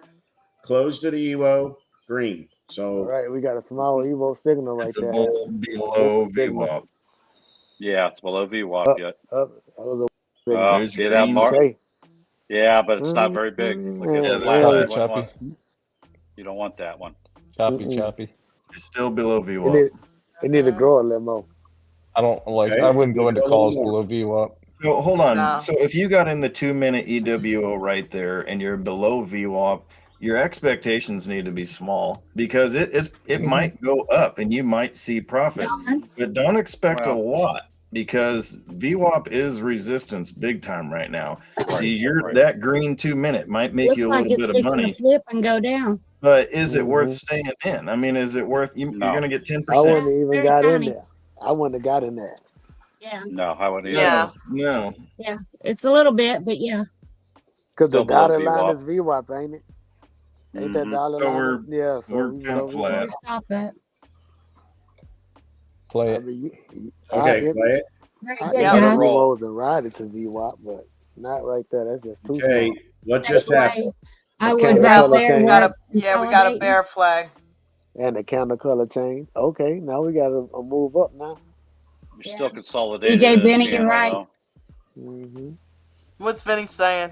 close to the EWO, green. All So right, we got a small Evo signal right It's a there. bull below Signal. VWAP. Yeah, it's below VWAP Up, yet. up. That was a signal. There's See that green. mark? Okay. Yeah, but it's not very big. Look at Yeah, the they're flat. flat. You wouldn't Choppy. want- You don't want that one. Choppy, Mm-mm. choppy. It's still below It VWAP. need, it need to grow a little more. I don't like. Okay. I wouldn't go into Go a calls little below VWAP. So hold on. No. So if you got in the 2-minute EWO right there and you're below VWAP, your expectations need to be small because it might go up and you might see profit, but don't expect a lot because VWAP is resistance big time right now. See, that green 2-minute might make Looks you a like little it's bit of fixing money, to flip and go down. but is it worth Mhm. staying in? I mean, is it worth you're No. going to get I 10%? wouldn't have even Very got in tiny. there. I wouldn't have got in there. Yeah, No, I wouldn't either. Yeah. No. yeah. It's a little bit, but yeah. Because the Still below dotted line VWAP. is VWAP, ain't it? Ain't that Mhm. dotted So line? we're- Yeah, so we're we kinda was over flat. there. Stop that. Play I it. mean, okay, play it. Very I good, Yeah. get guys. Roll. Evo's and ride it to VWAP, but not right there. That's just too Okay, small. what just happened? I would Counter right color there change. where it's we got a consolidating. bear flag. And the counter color change. Okay, now we got a move up now. You're Yeah. still consolidating. DJ in the Vinny, you're channel, right. though. Mm-hmm. What's Vinny saying?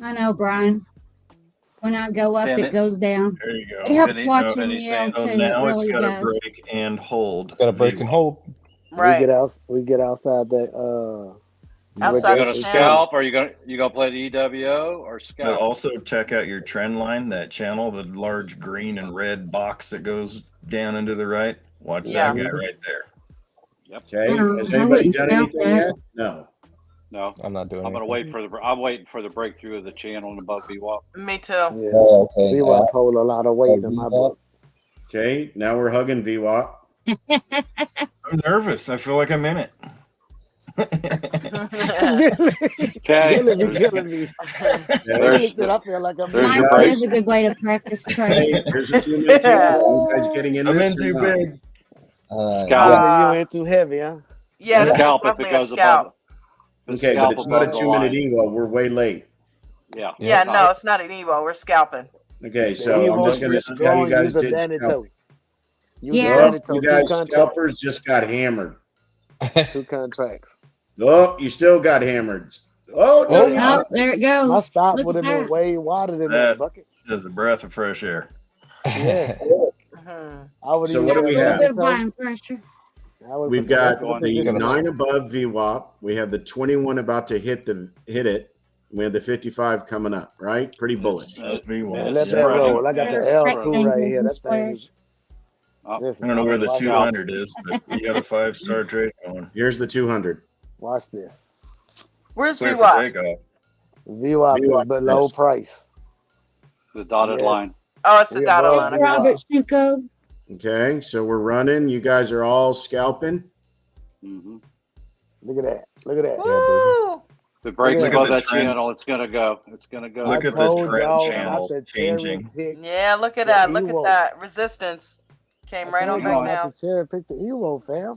I know, Brian. When I go up, Damn it it. goes down. There you go. It helps Vinny- watching Vinny the saying- L So too. It now it's really got to does. break and hold. It's got to break and VWAP. hold. Right. We get outside that Outside You the gonna channel. scalp, or you gonna play the EWO or But scalp? also check out your trend line, that channel, the large green and red box that goes down into the right. Watch that guy right there. Okay, has I anybody wouldn't done scalp anything that. yet? No. No, I'm not doing I'm gonna anything. wait for the. I'm waiting for the breakthrough of the channel and above VWAP. Me too. Yeah. Oh, okay. VWAP hold a lot of weight in my book. Okay, now we're hugging VWAP. I'm nervous. I feel like I'm in it. Okay. Really be killing me. Really said, I feel like I'm there's in your it. break. That's a good way to practice Hey, trade. here's a 2-minute candle. You guys getting in I'm this in or too not? big. Scalp. Really, you in too heavy, huh? Yeah, this is Scalp if it definitely a goes scalp. above. If Okay, but scalp it's not a above the 2-minute line. EVO. We're way late. Yeah. Yeah, no, it's not an Evo. We're scalping. Okay, The so I'm Evo just gonna switch see how you going, guys use a did Danny scalp. toe. Use Yeah. a Oh, Danny toe, you 2 guys contracts. scalpers just got hammered. 2 contracts. Oh, you still got hammered. Oh, no, you Oh, there it goes. My stop Look would at have been that. way wider than That- that bucket. There's a breath of fresh air. Yes. Mhm. I would So use what do that we A little have? bit of Danny toe. buying pressure. I would We've put the rest got of the the position on. 9 above VWAP. We have the 21 about to hit it. We have the 55 coming up, right? Pretty bullish. Yeah, VWAP. let that Yeah. roll. I got There's the L2 rectangles right here. and That thing is. squares. Oh, Listen, I don't know where the watch 200 this. is, but you got a 5-star trade going. Here's the 200. Watch this. Where's Clear for VWAP? takeoff. VWAP is VWAP below is- price. the dotted Yes. line. Oh, it's the We dotted above line. the I got it. Robert Cinco. Okay, so we're running. You guys are all scalping. Mm-hmm. Look at that. Look at that. Woo! If it breaks Look at above the that trend. channel, it's gonna go. It's gonna go. Look I at the told trend y'all channel not to cherry changing. pick. Yeah, look at the that. Look at Ewo. that. Resistance came I right on told back y'all now. not to cherry pick the Ewo, fam.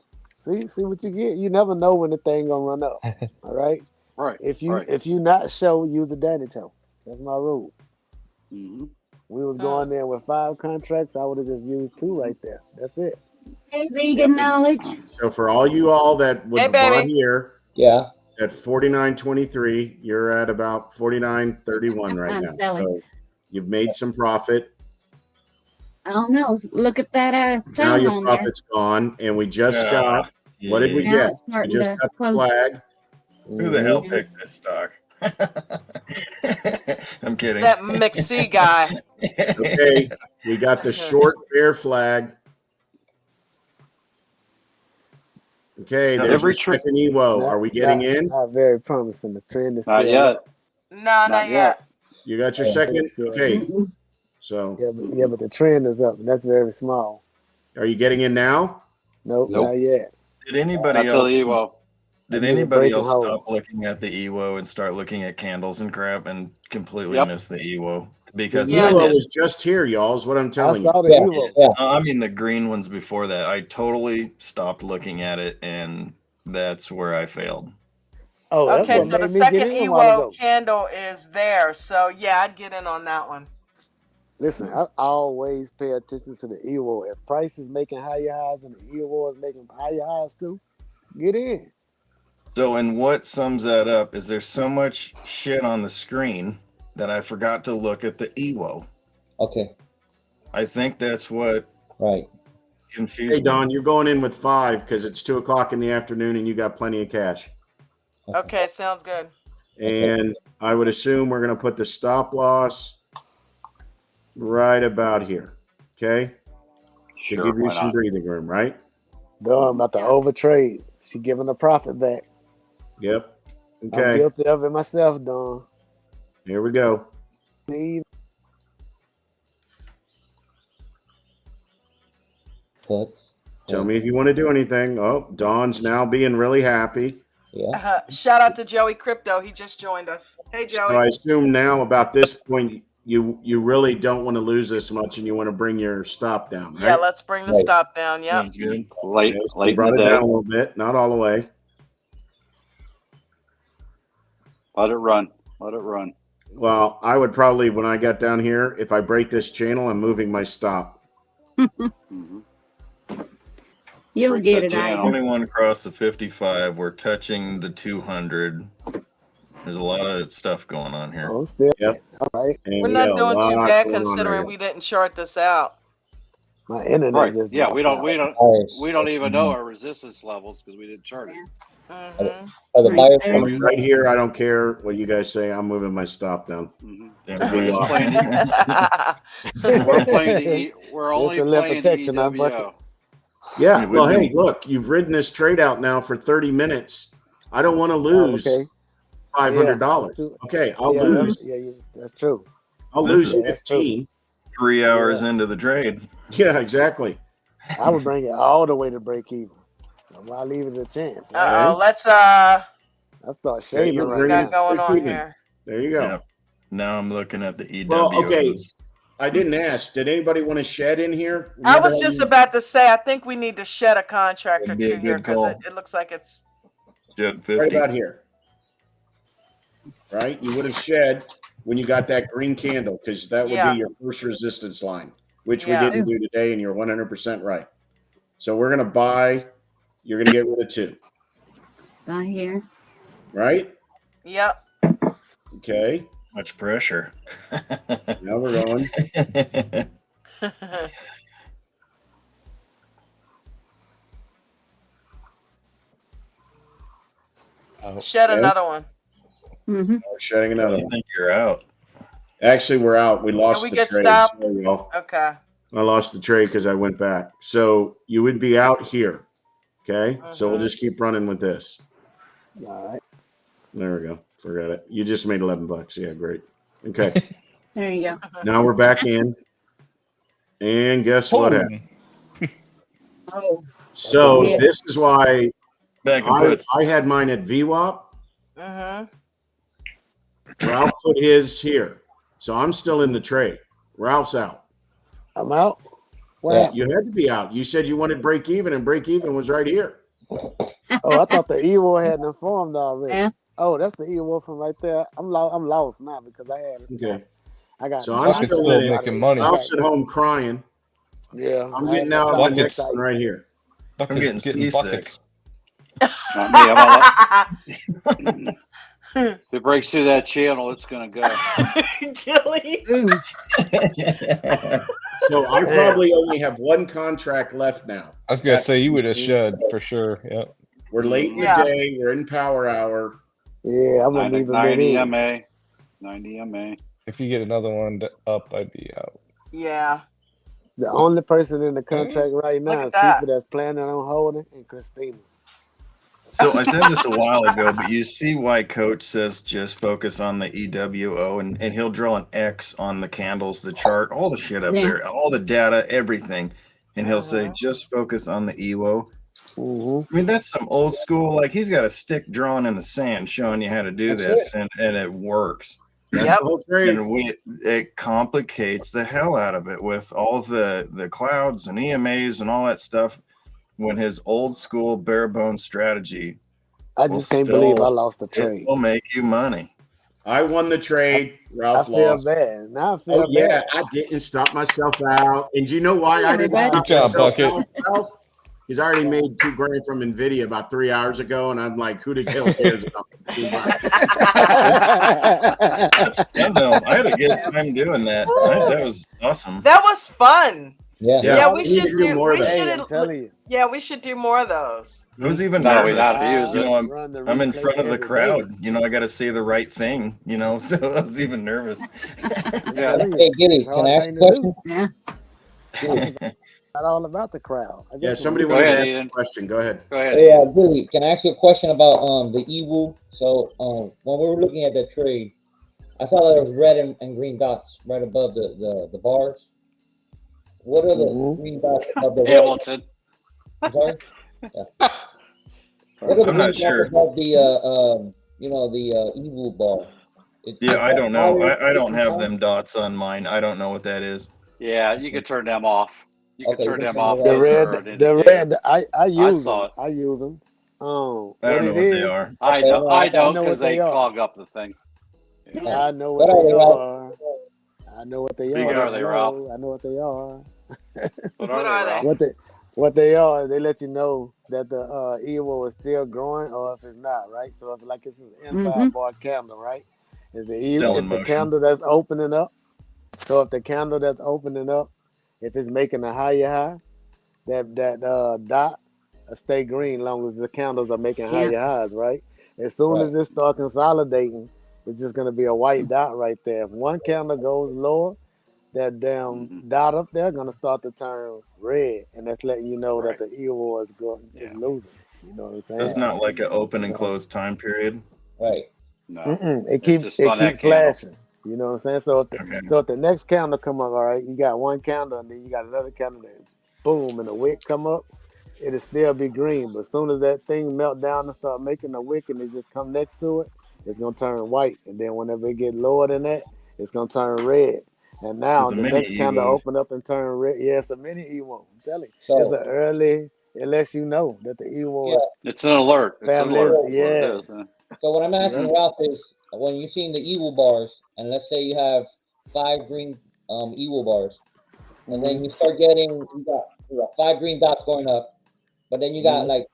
See what you get. You never know when the thing gonna run up. All right. Right. If you Right. not show, use the daddy toe. That's my rule. Mm-hmm. We was going there with 5 contracts. I would have just used 2 right there. That's it. Hey, vegan knowledge. So for all you all that would Hey, have bought baby. here Yeah. at 49.23, you're at about 49.31 right I'm now. selling. So you've made some profit. I don't know. Look at that Now tone your on there. profit's gone, and we just got. What did we Now get? it's We starting just to got the close. flag. Who the hell Mhm. picked this stock? I'm kidding. That McC guy. Okay, we got the short bear flag. Okay, there's Every your tr- second Ewo. Are we getting in? Not very promising. The trend is Not still yet. up. No, not yet. You got your Yeah, second? it's still Okay, up. so but the trend is up, and that's very small. are you getting in now? Nope, Nope. not yet. Did anybody Not till else? the Ewo. Did I did a anybody break and else hold. stop looking at the Ewo and start looking at candles and crap and completely Yep. miss the Ewo? The Because Yeah, I I Ewo did. did. was just here, y'all, is what I'm I telling you. saw the Yeah. Evo. Yeah. I mean the green ones before that. I totally stopped looking at it, and that's where I failed. Oh, that's Okay, what so the made me get second in a while ago. Ewo candle is there. So yeah, I'd get in on that one. Listen, I always pay attention to the Evo. If price is making higher highs and the Evo is making higher highs too, get in. So, and what sums that up is there's so much shit on the screen that I forgot to look at the Ewo. Okay. I think that's what Right. confused Hey, me. Don, you're going in with 5 because it's 2:00 in the afternoon and you got plenty of cash. Okay, sounds good. And I would assume we're going to put the stop loss right about here. Okay? To Sure. give you Why some not? breathing room, right? Though I'm about to overtrade. She giving a profit back. Yep. I'm Okay. guilty of it myself, Don. Here we go. Put. Tell me if you want to do anything. Oh, Don's now being really happy. Yeah. Shout out to Joey Crypto. He just joined us. Hey, Joey. So I assume now about this point you really don't want to lose this much and you want to bring your stop down, right? Yeah, let's bring the stop down. Yep. Sounds good. Late, Okay, so we late in brought the it day. down a little bit, not all the way. Let it run. Let it run. Well, I would probably, when I got down here, if I break this channel, I'm moving my stop. Mhm. You'll Break get that it, channel. Ivan. 21 across the 55. We're touching the 200. There's a lot of stuff going on here. Oh, still. Yep. All right. And We're we not got a doing too lot bad going on considering right we didn't chart this out. My internet Right. just Yeah. dropped We don't. out. We don't. Buyers. We don't even know our resistance levels because we didn't chart it. Mhm. Are the Right buyers there. coming? right here. I don't care what you guys say. I'm moving my stop down. Mhm. Everybody's lost. Playing we're playing the E. We're It's only a lip playing the protection, huh, Bucky? EWO. Yeah. We've Well, been- hey, look, you've ridden this trade out now for 30 minutes. I don't want to Oh, lose okay. $500. Yeah, that's Okay, I'll Yeah, lose. that's true. I'll This lose is- that's true. 15. 3 hours Yeah. into the trade. Yeah, exactly. I would bring it all the way to break even. So why leave it a chance? Right? Uh-oh. Let's I start Okay, shaving you're what right we bringing got it going break on even. here. There you go. Yeah. Now I'm looking at the EWOs. Well, okay. I didn't ask. Did anybody want to shed in here? I Remember was how just you- about to say I think we need to shed a contract or That'd be a two here good because call. it looks like it's Jet 50. right about here. Right? You would have shed when you got that green candle because that would Yeah. be your first resistance line, which Yeah. we didn't do today, and you're 100% right. So we're going to buy. You're going to get rid of 2, By here. right? yep. Okay. Much pressure. Now we're going. Shed Okay. another one. Mm-hmm. We're shedding another I one. think you're out. Actually, we're out. We lost we the get trade. stopped? Sorry, y'all. Okay. I lost the trade because I went back. So you would be out here. Okay. So we'll Mhm. just keep running with this. All right. There we go. Forgot it. You just made $11. Yeah, great. Okay. There you go. Now we're back in. And guess what Boom. happened? Oh, So Yeah. this is why Back and I puts. had mine at VWAP. Mm-hmm. Ralph put his here. So I'm still in the trade. Ralph's out. I'm out. What Yeah. happened? You had to be out. You said you wanted break even, and break even was right here. Oh, I thought the Evo had informed already. Yeah. Oh, that's the Evo from right there. I'm lost now because I had Okay. I got So I'm Bucket's still still in it. making money. Ralph's at home crying. Yeah, I'm I had getting to out on stop the Buckets. next one right here. Bucket's getting seasick. buckets. Not me. If it breaks through that channel, it's gonna go. Gilly. So I probably only have one contract left now. I was gonna say you would have shed for sure. Yep. We're late in the Yeah. day. We're in power hour. Yeah, I wouldn't even been 90 in. MA. 90 MA. If you get another one up, I'd be out. Yeah. The only person in the contract right now Look is at that. people that's planning on holding and Christina's. So I said this a while ago, but you see why Coach says just focus on the EWO, and he'll draw an X on the candles, the chart, all the shit up Yeah. there, all the data, everything, and he'll say Mhm. just focus on the EWO. Mm-hmm. I mean, that's some old school. Like he's got a stick drawn in the sand showing you how to do That's this, and it works. That's Yep. the whole trade. And it complicates the hell out of it with all the clouds and EMAs and all that stuff. When his old school bare bones strategy, I will just can't believe I still- lost the it trade. will make you money. I won the trade. I Ralph feel lost. bad. Now I feel Oh yeah, bad. I didn't stop myself out. And do you know why I didn't everybody. stop Good job, myself Bucket. out, Ralph? He's already made $2,000 from Nvidia about 3 hours ago, and I'm like, who the hell cares about $2,000? That's fun though. I had a good time doing that. That was awesome. That was fun. Yeah. Yeah, Yeah, we we should need to do more of we that. Hey, should I'm telling you. yeah, we should do more of those. I was even No, we nervous. know how to use You it. know, Run the I'm in replay front of the every crowd. day. You know, I got to say the right thing. You know, so I was even nervous. I'm Yeah. telling you, Hey, Gilly, it's a can hard I ask thing a to do. question? Yeah. Not all about the crowd. I Yeah, guess somebody Go wanted to ahead, ask Ian. a question. Go ahead. Go ahead. Hey, Ian. Gilly, can I ask you a question about the EWU? So when we were looking at the trade, I saw that there was red and green dots right above the bars. What are the Mhm. green dots above the red? Hamilton. I'm sorry. Yeah. What are the I'm green not dots sure. above the EWU bar? Yeah, I don't know. Bars, I don't have bars? them dots on mine. I don't know what that is. Yeah, you can turn them off. You can Okay, you turn can them turn off. it The off. Those are red, an the indicator. red. I use saw them. it. I use them. I What don't know it what they is, are. I Okay, know. no, I I don't know because what they they are. clog up the thing. Yeah. I know What what are they they, Ralph? are. I know what they Big What are. are they, Ralph? I know what they are. What What are are they, they? Ralph? What they are, they let you know that the evil is still growing or if it's not, right? So if like it's an inside Mhm. bar candle, right? Is the Still if in the motion. candle that's opening up, so if the candle that's opening up, if it's making a higher high, that dot stay green long as the candles are making higher highs, right? As soon as it start consolidating, it's just gonna be a white dot right there. If one candle goes lower, that damn Mhm. dot up there gonna start to turn red, and that's letting you know Right. that the evil is going Yeah. is losing. You know what I'm saying? That's not like an open and So, close time period. Right. No. It It's just on that keep candle. flashing. You know what I'm saying? So Okay. if the next candle come up, all right, you got one candle and then you got another candle that boom and the wick come up, it'll still be green. But as soon as that thing melt down and start making a wick and it just come next to it, it's gonna turn white. And then whenever it get lower than that, it's gonna turn red. And now It's a the mini next candle Evo. open up and turn red. Yeah, it's a mini Evo. I'm telling you. It's So an early, it lets you know that the Evo yeah. is It's an alert. It's an family. alert. Is what Yeah. it is. huh? So what I'm asking Yeah. Ralph is when you're seeing the evil bars, and let's say you have 5 green evil bars, and then you start getting you got 5 green dots going up, but then you got Mhm. like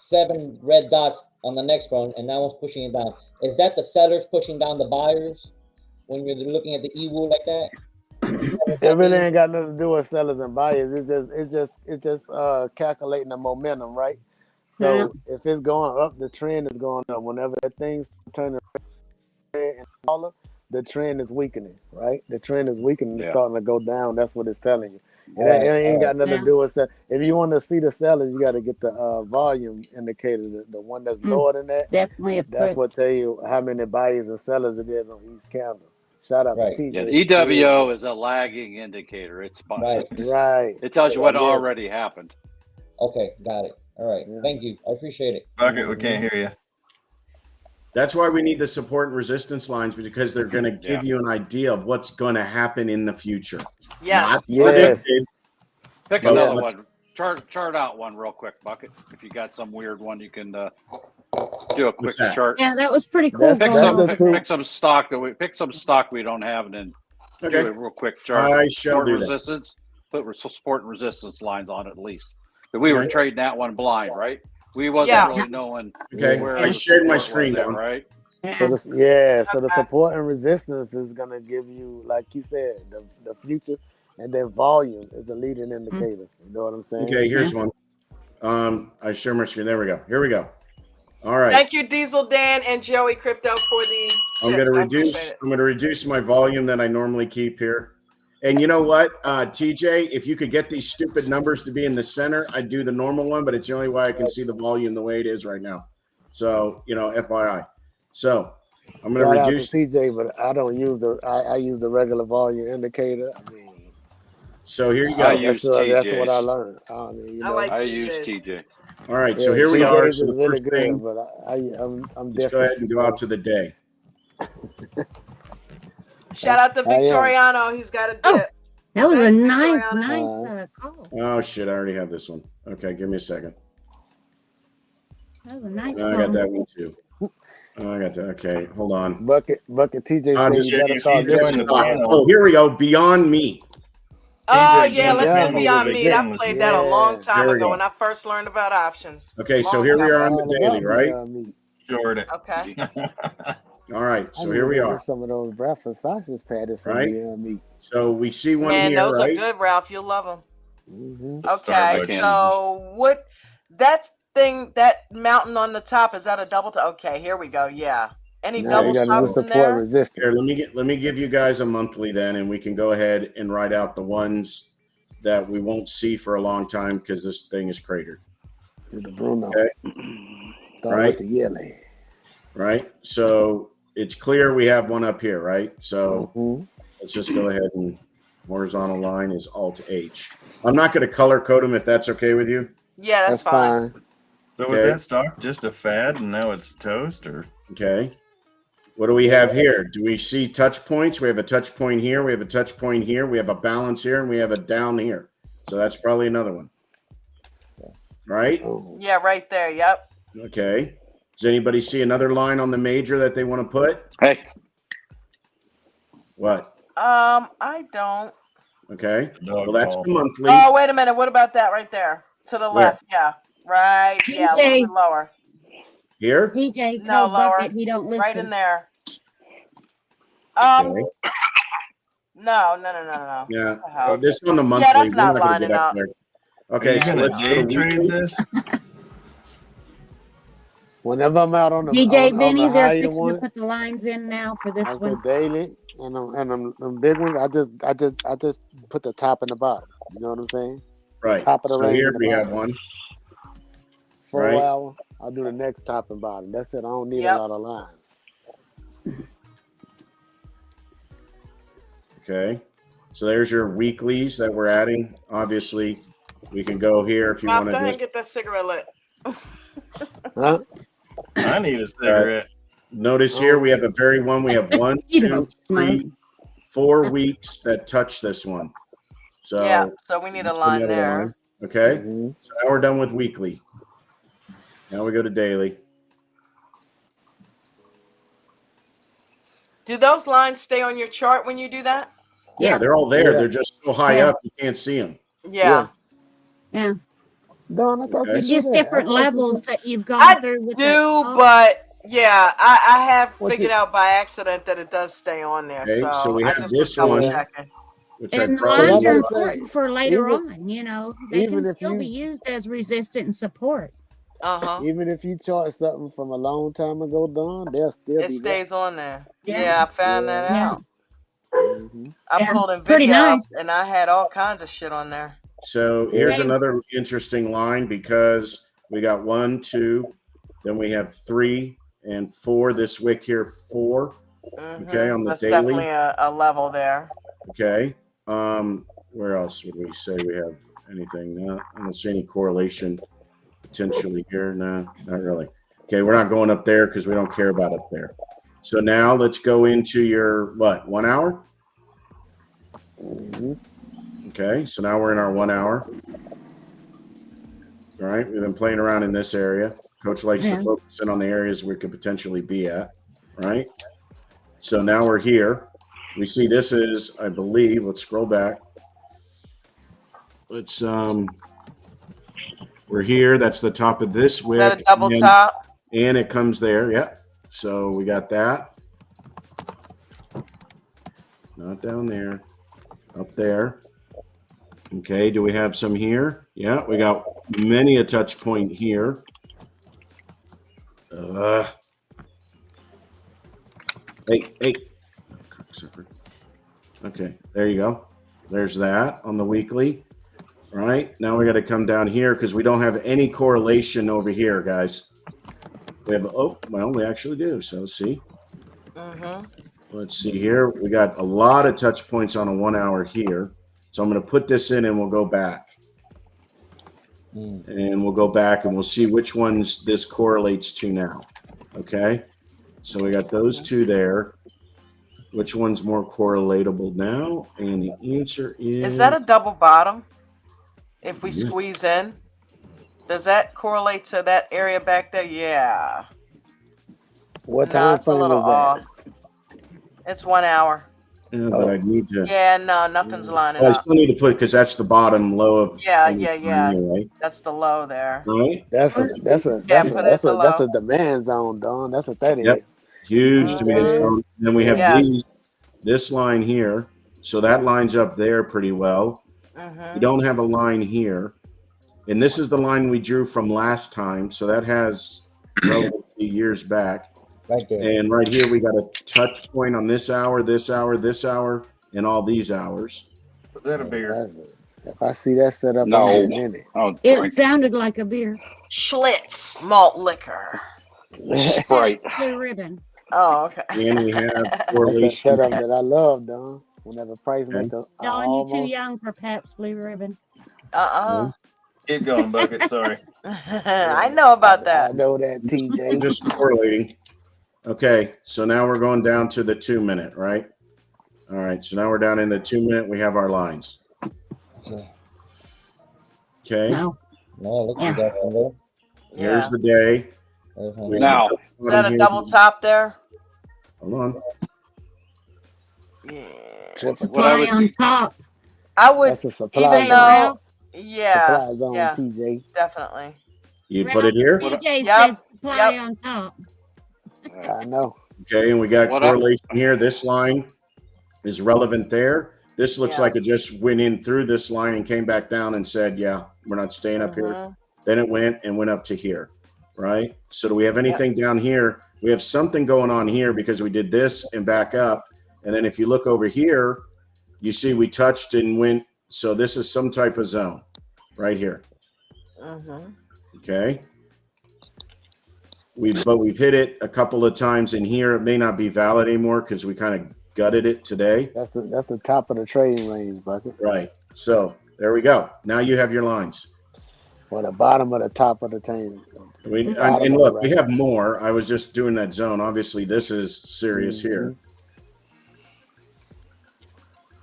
7 red dots on the next one, and that one's pushing it down. Is that the sellers pushing down the buyers when you're looking at the evil like that? It really ain't got nothing to do with sellers and buyers. It's just calculating the momentum, right? So if it's going up, the trend is going up. Whenever that thing's turning red and taller, the trend is weakening, right? The trend is weakening. It's Yeah. starting to go down. That's what it's telling you. It Alright, ain't got alright. nothing to do with sell. If you want to see the sellers, you got to get the volume indicator, the one that's lower than that. Definitely a That's push. what tell you how many buyers and sellers it is on each candle. Shout out Right. to TJ. Yeah, the EWO is a lagging indicator. It's Right. Right. It tells you what Yes. already happened. Okay, got it. All right. Yeah. Thank you. I appreciate it. Bucket, we can't hear you. That's why we need the support and resistance lines, because they're going to give you an idea of what's going to happen in the future. Yes. Not Yes. predicted. Pick Well, another let's- one. Chart out one real quick, Bucket. If you got some weird one, you can do a quick What's that? chart. Yeah, that was pretty cool. That's- Pick that's some the two. pick some stock we don't have, and then do Okay. a real quick chart. I shall Support do and that. resistance. Put support and resistance lines on it at least. But we were Okay. trading that one blind, right? We wasn't Yeah. really knowing Okay. where I the shared my support was screen there, down. right? So so the support and resistance is gonna give you, like you said, the future, and then volume is a leading indicator. You know what I'm saying? Okay, here's one. I share my screen. There we go. Here we go. All right. Thank you, Diesel Dan and Joey Crypto, for the I'm going tips. to I reduce. appreciate it. I'm going to reduce my volume that I normally keep here. And you know what, TJ, if you could get these stupid numbers to be in the center, I'd do the normal one, but it's the only way I can see the volume the way it is right now. So, FYI. So I'm going Shout to out to reduce. TJ, but I don't use I use the regular volume indicator. I mean, So here you go. I that's use what I TJs. learned. I mean, I like I TJs. use TJ. All right. yeah, So here we TJs are. is So the really first good, thing, but I'm let's different. go ahead and go out to the day. Shout out to I am. Victoriano. He's got a dip. Oh, that was a Thank you, nice Victoriano. call. Oh, shit. I already have this one. Okay. Give me a second. That was a nice I call. got that one too. I got that. Okay. Hold on. Bucket TJ I'm said just- you better start TJ drinking the the water. panel. Oh, here we go. Beyond Me. Oh, TJ, yeah, let's yeah, do Beyond was Meat. I again, played that a long time There we ago go. when I first learned about options. Okay, so Long here we time are ago. on the All daily, about right? Beyond Meat. Short it. Okay. All right, I so need here to we go are. get some of those breakfast sausage patties from Right. Beyond Meat. So we see one Man, here, those right? are good, Ralph. You'll love them. Mm-hmm. Okay, Starbucks. so that mountain on the top, is that a double top? Okay, here we go. Yeah. Any Now double you got to do tops in support there? resistance. Here, let me give you guys a monthly then, and we can go ahead and write out the ones that we won't see for a long time because this thing is cratered. Do the Bruno. Okay. Start Right. with the yellow. Right? So it's clear we have one up here, right? So Mhm. let's just go ahead and horizontal line is Alt H. I'm not going to color code them if that's okay with you. Yeah, that's That's fine. fine. So was Okay. that stock just a fad and now it's toast, or Okay. What do we have here? Do we see touch points? We have a touch point here. We have a touch point here. We have a balance here, and we have a down here. So that's probably another one. Right? Oh. Yeah, right there. Yep. Okay. Does anybody see another line on the major that they want to put? Hey, What? I don't. Okay. dog Well, that's call? the monthly. Oh, wait a minute. What about that right there? To the Where? left. Yeah. Right. Yeah, a little bit DJ's lower. Here? DJ No, told lower. Bucket he don't Right in listen. there. Okay. No. Yeah. the hell? This on the monthly. Yeah, that's We're not gonna lining get up. there. Are Okay, you so gonna let's go to day trade weekly. this? Whenever I'm out on the DJ on Benny, the they're higher fixing to one, put the lines in now for this on the one. daily, and them big ones, I just put the top and the bottom. You know what I'm saying? Right. Top of the So range here and the we have bottom. one. 4 Right. hour, I'll do the next top and bottom. That's it. I don't need Yep. a lot of lines. Okay. So there's your weeklies that we're adding. Obviously, we can go here if you Mom, want go to ahead just and get that cigarette lit. Huh? I need a cigarette. notice here we have a very one. We have 1, You 2, don't 3, 4 weeks that touch this one. So Yeah, so we need a that's line another there. line. Okay. Mhm. So now we're done with weekly. Now we go to daily. Do those lines stay on your chart when you do that? Yeah, they're all there. Yeah. They're just so high Yeah. up you can't see them. Yeah. Yeah. Don, I thought Okay. you It's did just that. different I thought you levels did- that you've gone I through with do, that stock. but yeah, I have What figured you- out by accident that it does stay on there. Okay, so So we I have just this was double one. checking. Which I And the probably lines are I'm gonna say, important for later even- on, you know. They even can if still be you- used as resistant and support. Uh-huh. Even if you chart something from a long time ago, Don, they'll still It be stays on there. Yeah. Yeah, I found that Yeah. out. there. Mhm. I Yeah, pulled pretty NVIDIA nice. up and I had all kinds of shit on there. So here's Okay. another interesting line because we got 1, 2, then we have 3 and 4. This wick here, 4. Okay, on the That's daily. definitely a level there. Okay. Where else would we say we have anything? No, I don't see any correlation potentially here. No, not really. Okay, we're not going up there because we don't care about up there. So now let's go into your what, 1 hour? Okay, so now we're in our 1 hour. All right, we've been playing around in this area. Coach likes to focus in on the areas we could potentially be at, right? So now we're here. We see this is, I believe, let's scroll back. Let's we're here. That's the top of this wick. Is that a double top? And it comes there. Yeah. So we got that. Not down there. Up there. Okay. Do we have some here? Yeah. We got many a touch point here. Hey. Okay. There you go. There's that on the weekly. All right. Now we got to come down here because we don't have any correlation over here, guys. We have, we actually do. So see. Let's see here. We got a lot of touch points on a 1 hour here. So I'm going to put this in and we'll go back. And we'll go back and we'll see which ones this correlates to now. Okay. So we got those two there. Which one's more correlatable now? And the answer is... Is that a double bottom? If we squeeze in, does that correlate to that area back there? Yeah. What time frame is that? Off. It's 1 hour. Yeah, but I need to... Yeah, no, nothing's lining I up. still need to put, because that's the bottom low of... Yeah. Right? That's the low there. Right? That's a demand zone, Don. That's what that is. Yep. Huge demand zone. Then we have this line here. So that lines up there pretty well. We don't have a line here. And this is the line we drew from last time. So that has relatively years back. Right there. And right here, we got a touch point on this hour, this hour, this hour, and all these hours. Was that a beer? If I see that set up, No. I'm in it. It sounded like a beer. Schlitz malt liquor. Sprite. Blue ribbon. Oh, okay. And we have That's the correlation. setup that I love, Don. Whenever price make the Dawn, you too young for Pabst Blue Ribbon. Keep going, Bucket. Sorry. I know about that. I know that, TJ. Just correlating. Okay, so now we're going down to the 2 minute, right? All right, so now we're down in the 2 minute. We have our lines. Okay. No. Look at that one there. Here's the day. Now, is that a double top there? Hold on. Yeah. Supply on top. I would. That's a supply Even zone. though, yeah, Supply zone, TJ. definitely. You put it here? TJ said supply on top. I know. Okay, and we got correlation here. This line is relevant there. This looks like it just went in through this line and came back down and said, yeah, we're not staying up here. Then it went up to here, right? So do we have anything down here? We have something going on here because we did this and back up. And then if you look over here, you see we touched and went. So this is some type of zone right here. Okay. But we've hit it a couple of times in here. It may not be valid anymore because we kind of gutted it today. That's the top of the trading range, Bucket. Right. So there we go. Now you have your lines. Or the bottom of the top of the tank. And look, we have more. I was just doing that zone. Obviously, this is serious here.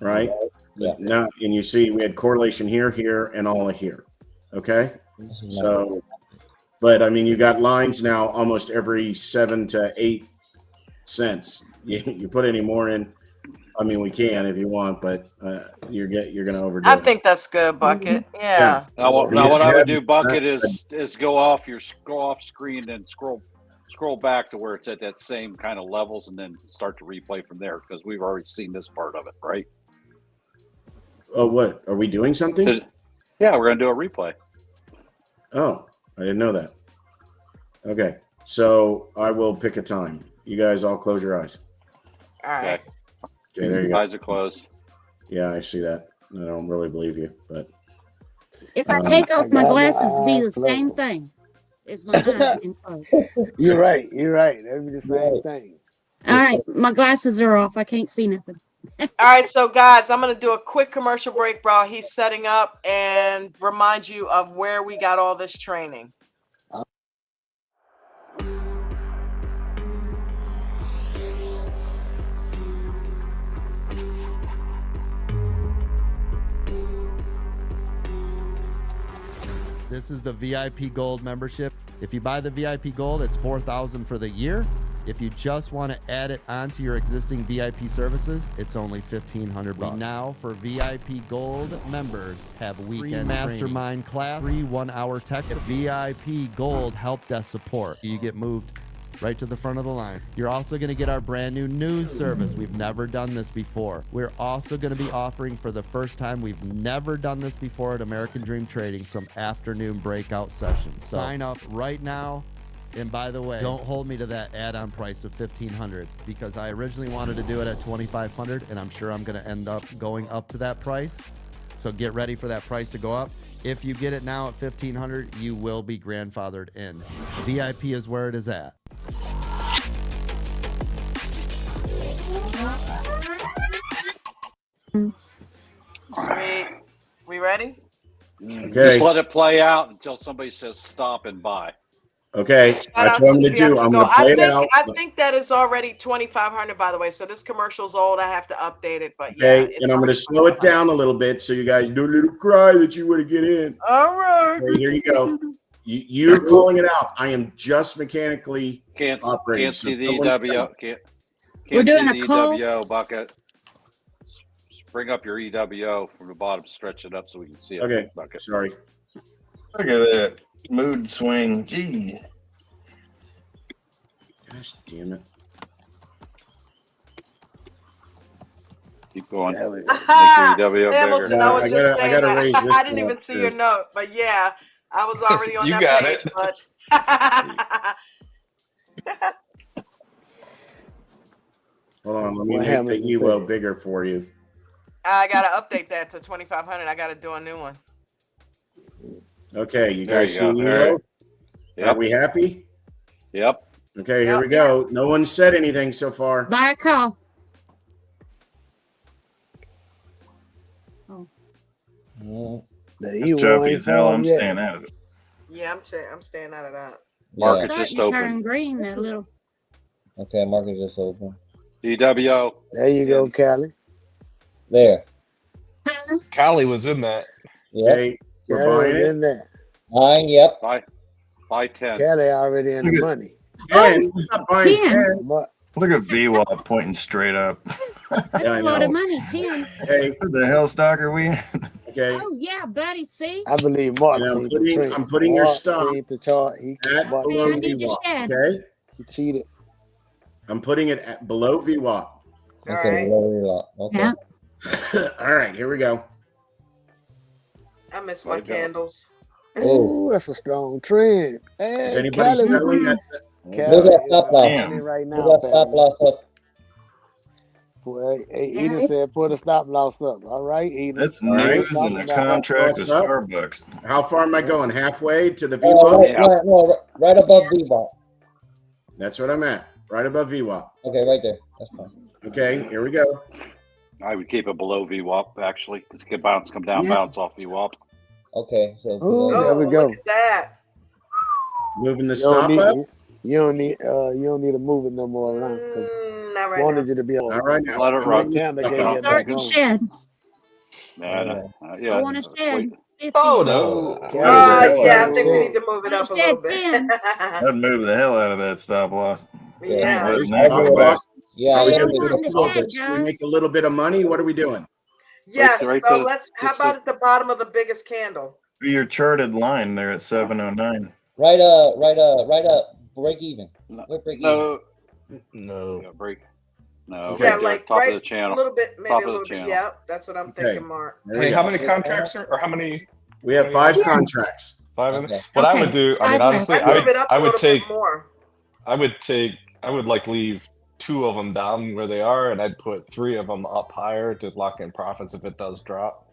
Right? Yeah. Now, and you see we had correlation here, here, and all of here. Okay? So, but I mean, you got lines now almost every 7 to 8 cents. You put any more in, I mean, we can if you want, but you're going to overdo it. I think that's good, Bucket. Yeah. Now what I would do, Bucket, is go off screen and scroll back to where it's at that same kind of levels, and then start to replay from there because we've already seen this part of it, right? Oh, what? Are we doing something? Yeah, we're going to do a replay. Oh, I didn't know that. Okay, so I will pick a time. You guys all close your eyes. All right. Okay, there you go. Eyes are closed. Yeah, I see that. I don't really believe you, but if I take off my glasses, it'd be the same thing. It's my eyes being closed. You're right. It'd be the same thing. All right, my glasses are off. I can't see nothing. All right, so guys, I'm going to do a quick commercial break while he's setting up and remind you of where we got all this training. This is the VIP Gold membership. If you buy the VIP Gold, it's $4,000 for the year. If you just want to add it onto your existing VIP services, it's only $1,500. We now, for VIP Gold members, have weekend mastermind class, free 1-hour text, VIP Gold help desk support. You get moved right to the front of the line. You're also going to get our brand new news service. We've never done this before. We're also going to be offering, for the first time, we've never done this before at American Dream Trading, some afternoon breakout sessions. So sign up right now. And by the way, don't hold me to that add-on price of $1,500, because I originally wanted to do it at $2,500, and I'm sure I'm going to end up going up to that price. So get ready for that price to go up. If you get it now at $1,500, you will be grandfathered in. VIP is where it is at. Sweet. We ready? Okay. Just let it play out until somebody says stop and buy. Okay, that's what I'm going to do. I'm going to play it out. I think that is already $2,500, by the way. So this commercial's old. I have to update it, but Okay, yeah. and I'm going to slow it down a little bit so you guys do a little cry that you want to get in. All right. Okay, here you go. You're calling it out. I am just mechanically operating. Can't see the someone's EWO. coming. Can't doing see a the call? EWO bucket. Bring up your EWO from the bottom, stretch it up so we can see it. Okay, Bucket. sorry. Look at that mood swing. Gee. Gosh damn it. Keep going. There we go. Make your EWO Hamilton, bigger. I was just saying gotta that. raise this I didn't one even up, see too. your note, but yeah, I was already on You that got page, it. but Hold on, let me What make happens the is EWO that- bigger for you. I gotta update that to $2,500. I gotta do a new one. Okay, you There guys you see go. the There. EWO? Are Yep. we happy? Yep. Okay, here Yep. we go. No one said anything so far. Buy a call. Mm, The It's E1 choppy as hell. I'm form yet. staying out of it. Yeah, I'm staying out of that. Market yeah. Starting just to opened. turn green. That little. Okay, market just open. EWO. There you go, Callie. There. Callie was in that. Yep. Okay, we're Callie buying was it. in there. 9. Yep. Buy 10. Callie already in the Look at- money. 10. I'm not buying 10. 10. But Look at VWAP pointing straight up. That's Yeah, I a lot know. of money. 10. Okay, What the hell stock are we in? okay. Oh yeah, buddy. See. I believe Mark And I'm seen the putting- trend. I'm putting your Mark stop seen the chart. He At bought below I need to VWAP. shed. Okay, he cheated. I'm putting it at below VWAP. All Okay. right. Lower lot. Okay. Yeah. All right, here we go. I miss my Let it go. candles. Oh. Ooh, that's a strong trend. Hey, Is anybody Callie, selling that? Move Callie that is stop in loss. the money right Move now, that stop family. loss up. Well, hey, Eden said put a stop loss up. All right, Eden. That's All right. news and a contract with Stop. Starbucks. How far am I going? Halfway to the Oh, VWAP? right above VBOT. That's what I'm at. Right above VWAP. Okay, right there. That's fine. Okay, here we go. I would keep it below VWAP actually, because it could come down, Yeah. bounce off VWAP. Okay, so Ooh, there Oh, we go. look at that. Moving the You don't stop need up. you don't need to move it no more around because Not right wanted now. you to be on. All right, now. Let it I'm run. moving the Canada stop gave up. you that Starting to wrong. shed. Yeah. I want to shed. 50. Oh no. Callie, Yeah, I Callie think we said- need to move it I up a said little bit. 10. I'd move the hell out of that stop loss. Yeah. Letting Stop that go back. loss. yeah, Are we let gonna me put Starting a to stop? shed, So we guys. make a little bit of money. What are we doing? Yes. Right So to- let's. How just about at the bottom of the biggest candle? Your charted line there at 709. right up, break even. No. We're break even. No. No. Yeah, break. No. Yeah, right there, like top right of the channel. a little bit, maybe Top a of the little bit. channel. Yeah, that's what I'm Okay. thinking, Mark. There we Hey, go. how many contracts are, or how many? We have 5 Yeah. contracts. 5 of them? Okay. What I Okay. would do, I mean, I'd honestly, I'd move it up I a would little take, bit more. I would like leave 2 of them down where they are, and I'd put 3 of them up higher to lock in profits if it does drop.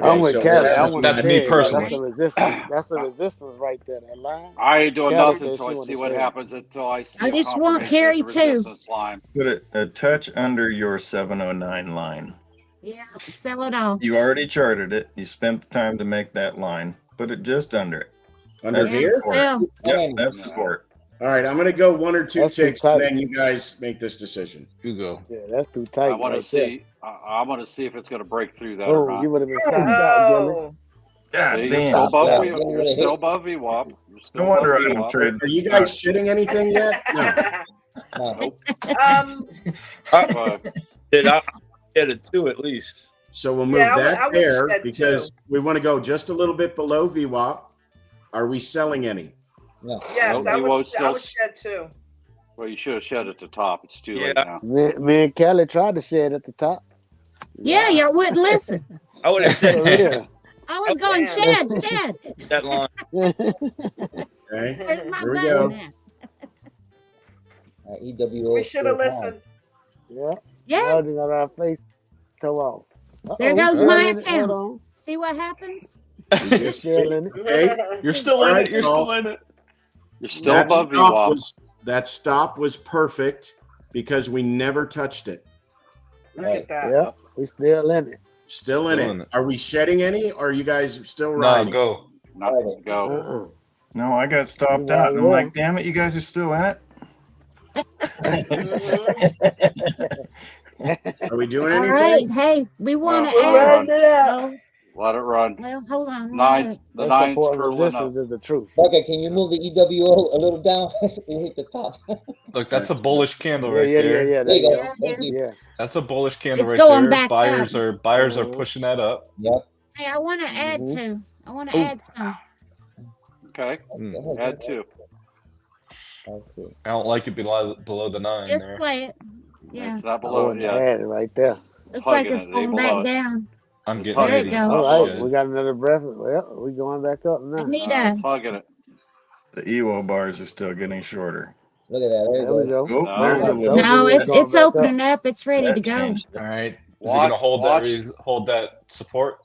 I'm with so Kelly. that's I want that's to me share. personally. That's a resistance. That's a resistance right there. That line. I ain't doing Kelly nothing says until she I want see to what share. happens, until I see I a just want confirmation carry of the two. resistance line. Put it a touch under your 709 line. Yeah, sell it all. You already charted it. You spent the time to make that line. Put it just under it. Under That's here? support. Sell. Yep, that's support. All right, I'm going to go one or two That's too ticks, and tight. then you guys make this decision. You go. Yeah, that's too I tight want to right there. see. I want to see if it's going to break through that or Oh, not. you would have been stopped out, Gilly. Oh, God See, you're damn. still above. Stop You're that. still above VWAP. You're still No wonder above I don't VWAP. trade Are this you stock. guys shitting anything yet? No. No. But I get it too, at least. So we'll move Yeah, I that would there shed because too. we want to go just a little bit below VWAP. Are we selling any? No. yes, Nope, I you would. won't I still- would shed too. well, you should have shed at the top. It's too late Yeah. now. Me and Kelly tried to shed at the top. Yeah, y'all wouldn't listen. I would have For said real. I was going Damn. shed. that line. Okay. Where's my Here we button go. at? EWO. We should have listened. Yeah. Yeah, Already got our face toe off. there Uh-oh, goes still my in it. account. Hold See what happens? We just Still in it. Okay. You're still All in right, it. You're Paul. still in it. You're still That above stop VWAP. that stop was perfect because we never touched it. Look at that. Yeah, we still in it. Still in Still in it. it. Are we shedding any or are you guys still No, riding? go. Nothing. Go. Uh-uh. No, I got stopped You out. might And I'm well. like, damn it, you guys are still in it? Are we doing All anything? right. Hey, we want to Well, We're add. running it out. Oh, Let it run. well, hold on. Nines. The That nines support curling up. resistance is the truth. Okay, can you move the EWO a little down? You hit the top. Look, that's a bullish candle Yeah, right yeah, there. yeah, yeah. There you go. Yeah, Thank yes. you. Yeah. That's a bullish candle It's right going there. back Buyers up. are Mhm. pushing that up. Yep. Hey, I want to add Mhm. two. I want to Ooh. add some. Okay. Mm. Add two. Okay. I don't like it below the 9 Just there. play it. Yeah. It's not I below it wouldn't yet. add it right there. Looks like Hugging it's it, going below back it. down. I'm It's getting hugging ready it. to There it All goes. right, shed. we got another breath. Well, we going back up I now. need a. It's hugging it. The EWO bars are still getting shorter. Look at that. There There we you go. go. Oh, No. there's I a told little. you No, we was it's going back up. opening up. It's ready to That go. changed it. All right. Is it Watch- going to hold watch- that support?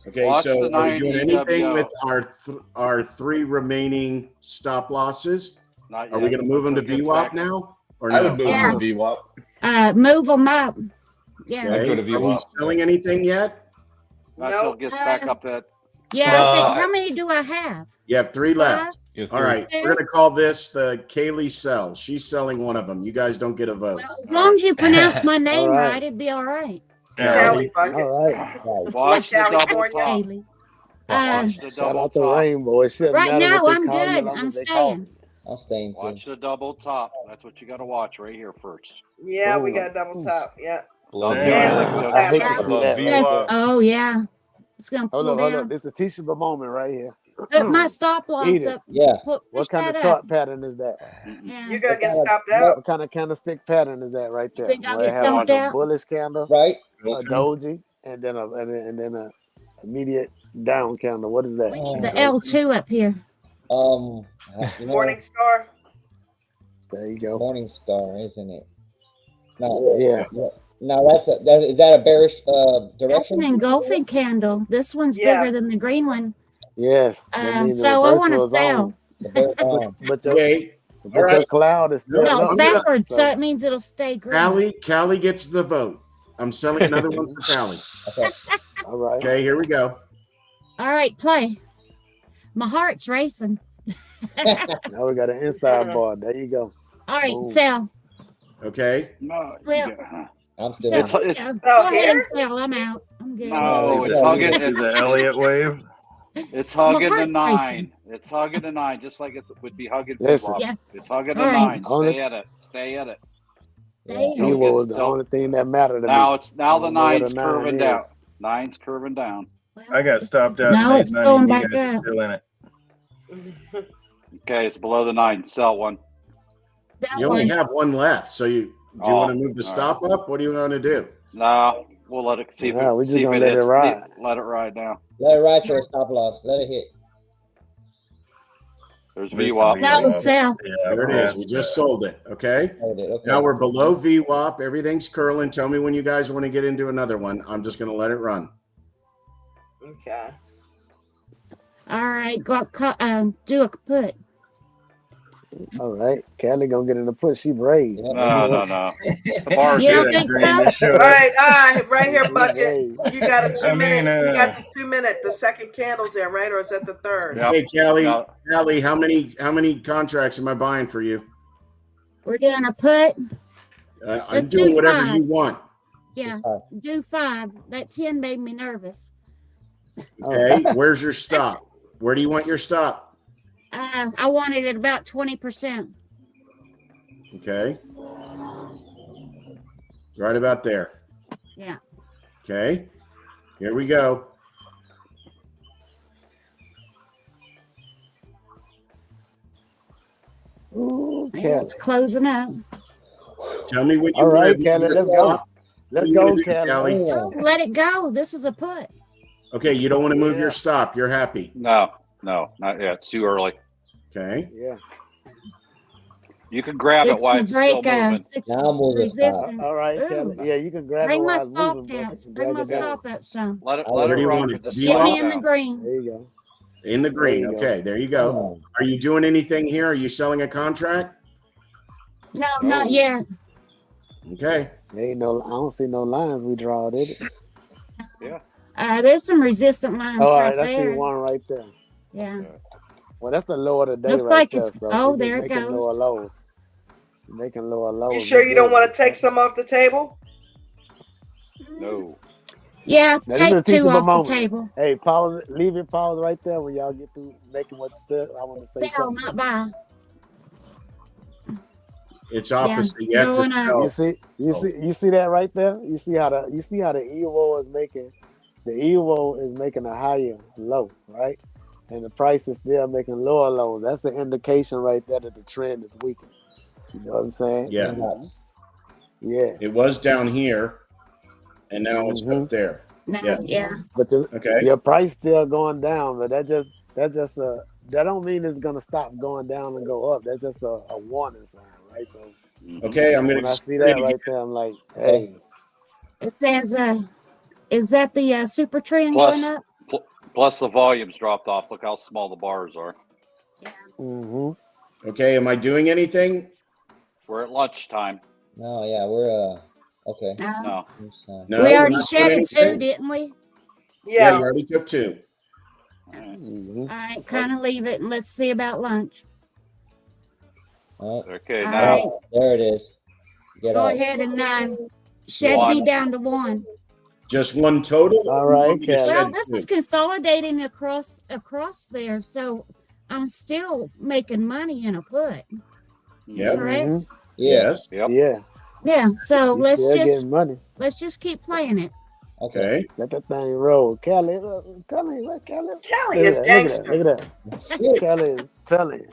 Okay, Watch so the are we 9 doing anything EWO. with our three remaining stop losses? Not Are yet. we going to move them to Until it gets VWAP back. now or I no? would move Yeah. them to VWAP. Move them up. Yeah. I'd Okay. go to Are we VWAP. selling anything yet? Not till it gets back up that. Yeah. I think, how many do I have? You have 3 left. You have All three. right, we're going to call this the Kaylee sell. She's selling one of them. You guys don't get a vote. Well, as long as you pronounce my name right. right, it'd be all right. Cali bucket. All right. Watch the double California. top. Kaylee. Watch the Shout double out to top. Rainbow. It shouldn't Right matter now, what they I'm call you, good. as long I'm as they call staying. I'm staying too. Watch the double top. That's what you got to watch right here first. Yeah, we Ooh. got double top. Yeah. Below Yeah. And VWAP. look what's I hate to happening. see Above that. Yes. VWAP. Oh, yeah. It's going to Hold pull up, hold up. down. This is a teachable moment right here. Put my stop loss Eat it. up. Yeah. Push What kind that of up. chart pattern is that? Yeah. You're gonna get What kind of- stopped out. What kind of candlestick pattern is that right there? think I'll Where get it has stomped a out? bullish candle, Right? a doji, and then a immediate down candle. What is that? We need the L2 up here. You know, Morning star. There you go. Morning Star, isn't it? No. Yeah. Now is that a bearish That's direction? an engulfing candle. This one's Yes. bigger than the green one. Yes. That means the So I want to reversal is sell. on. The bearish arm. But your, Okay. but your right. cloud is still No, it's I'm gonna- backwards, so it means it'll stay green. Callie gets the vote. I'm selling another one for Callie. Okay. All right. Okay, here we go. All right, play. My heart's racing. Now we got an inside bar. There you go. All right, Boom. sell. Okay. No. Well, I'm still. sell. It's- Yeah, So go ahead and here? sell. I'm out. I'm good. No, it's Yeah. hugging. See the Elliott wave. It's hugging the heart's 9. racing. It's hugging the 9, just like it would be hugging Listen. VWAP. Yeah. It's hugging the All right. 9. Only- Stay at it. Stay at it. Stay Yeah. He Don't was get- the only thing that mattered to Now me. it's now I the don't know what a 9's nine curving is. down. 9's curving down. I got stopped out. No, and it's none going of you back guys are up. still in it. Okay, it's below the 9. Sell one. that You only one. have one left. So do you want to move the all stop up? What do you want to do? No, we'll let it see if No, it, we just see if gonna it let it hits. ride. Let it ride now. Let it ride for a stop loss. Let it hit. There's Mr. VWAP. No, VWAP. sell. Yeah, There it is. We just sold it. Okay. Hold it. Okay. Now we're below VWAP. Everything's curling. Tell me when you guys want to get into another one. I'm just going to let it run. Okay. All right, do a put. All right, Kelly gonna get in the put. She brave. No. The bar You don't good. think Green, so? they showed All up. right, right here, She Bucket. brave. You got a 2 I minute. mean, You got the 2 minute. The second candle's there, right? Or is that the third? Yep. Hey, Callie, No. Callie, how many contracts am I buying for you? We're doing a put. I'm Let's doing do whatever 5. you want. Yeah, do 5. That 10 made me nervous. Okay, where's your stop? Where do you want your stop? I wanted it about 20%. Okay, right about there. Yeah. Okay, here we go. Ooh, Yeah, Kelly. it's closing up. Tell me when you All right, want to Kelly, move your let's go. stop. Let's What do you go, wanna do, Kelly. Oh, let it go. This is a put. Okay, you don't want to move Yeah. your stop. You're happy. No, not yet. It's too early. Okay. Yeah. You can grab it It's while gonna it's still break moving. 6 Now move it. resistance. All right, Ooh. Kelly. Yeah, you can grab it Bring my while it's stop moving, down. but Bring drag my it down. stop up some. Let it Where do you run want with it? the Do you Get stop me in the down. green. There you go. In the green. There you go. Okay, there you go. Are you doing anything here? Are you selling a contract? No, not yet. Okay. There ain't no. I don't see no lines we draw, did it? Yeah. There's some resistant lines Oh, all right right, I see there. one right there. Yeah. Well, that's the low of the day Looks right like there. it's. So Oh, it's just there it making goes. lower lows. Making lower lows. You sure We you don't good. want to take some off the table? No. Yeah, Now, this is a take 2 teachable off the moment. table. Hey, pause it. Leave it pause right there when y'all get through making what step. I want to say Sell, something. not buy. It's opposite. Yeah, You have to going up. You sell. see, you see that right there. You see how the Evo is making. The Evo is making a higher low, right? And the price is still making lower lows. That's an indication right there that the trend is weakening. You know what I'm saying? Yeah. Yeah. It was down here, and now it's up there. No, Yeah. yeah. But Okay. your price still going down, but that don't mean it's gonna stop going down and go up. That's just a warning sign, right? So Okay, I'm going when to I see that right there, I'm like, hey, It says, is that the super trend Plus, going up? plus the volume's dropped off. Look how small the bars are. Okay, am I doing anything? We're at lunchtime. No, yeah, we're okay. No. No, We we're already not doing shedded 2, anything? didn't we? Yeah, you already took 2. All right, kind of leave it and let's see about lunch. Okay, All now right. There it is. Get Go out. ahead and shed me 1. down to 1. Just 1 total? All right, You want me to Kelly. Well, shed this 2? is consolidating across there, so I'm still making money in a put. Yep. Correct? Yes. Yep. Yeah. Yeah. So You let's still just getting money. keep playing it. Okay. Let that thing roll. Kelly, tell me what Kelly. Kelly is gangster. Look at that. Kelly is telling you.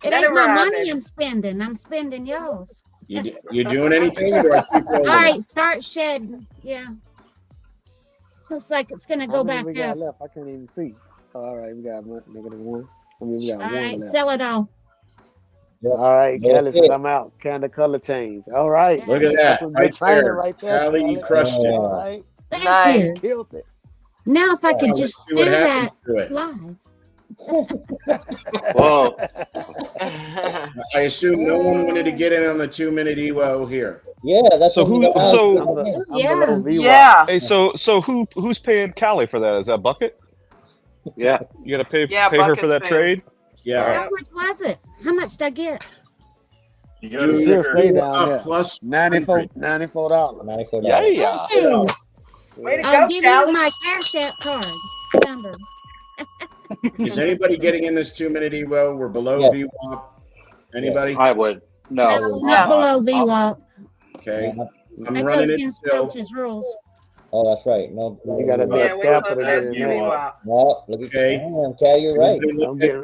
It Let ain't it my ride, money baby. I'm spending. I'm spending yours. You doing anything, or do I keep rolling? All right, start shedding. Yeah. Looks like it's gonna How go many back we got up. left? I can't even see. Oh, all right, we got -1. I mean, we got All 1 right, left. sell it all. All right, That's Kelly said it. I'm out. Kind of color change. All right. Look at That's that. some Right good training there. right there. Callie, you Kelly. crushed it. All right. Thank Nice. you. Killed it. Now, if I could Now let's just see do what happens that to it. live. Whoa. I assume no one wanted to get in on the 2-minute EWO here. Yeah, that's So what we who? got. So I'm below Yeah. VWAP. Yeah. hey, so who's paying Callie for that? Is that Bucket? Yeah. You got to Yeah, pay her for Bucket's that paying. trade. Yeah. How much was it? How much did I get? You got a It should sticker. stay down there. Plus $94. $94. Yeah. Hey, Way to I'll go, give you Callie. my Cash App card number. Is anybody getting in this 2-minute EWO? We're below Yeah. VWAP. Anybody? I would. No. No, not below VWAP. Okay. I'm That running goes it against still. coach's rules. Oh, that's right. No, You got to do a Yeah, wait till scalper to get past in the there. VWAP. no, look at Okay. Cal, you're right.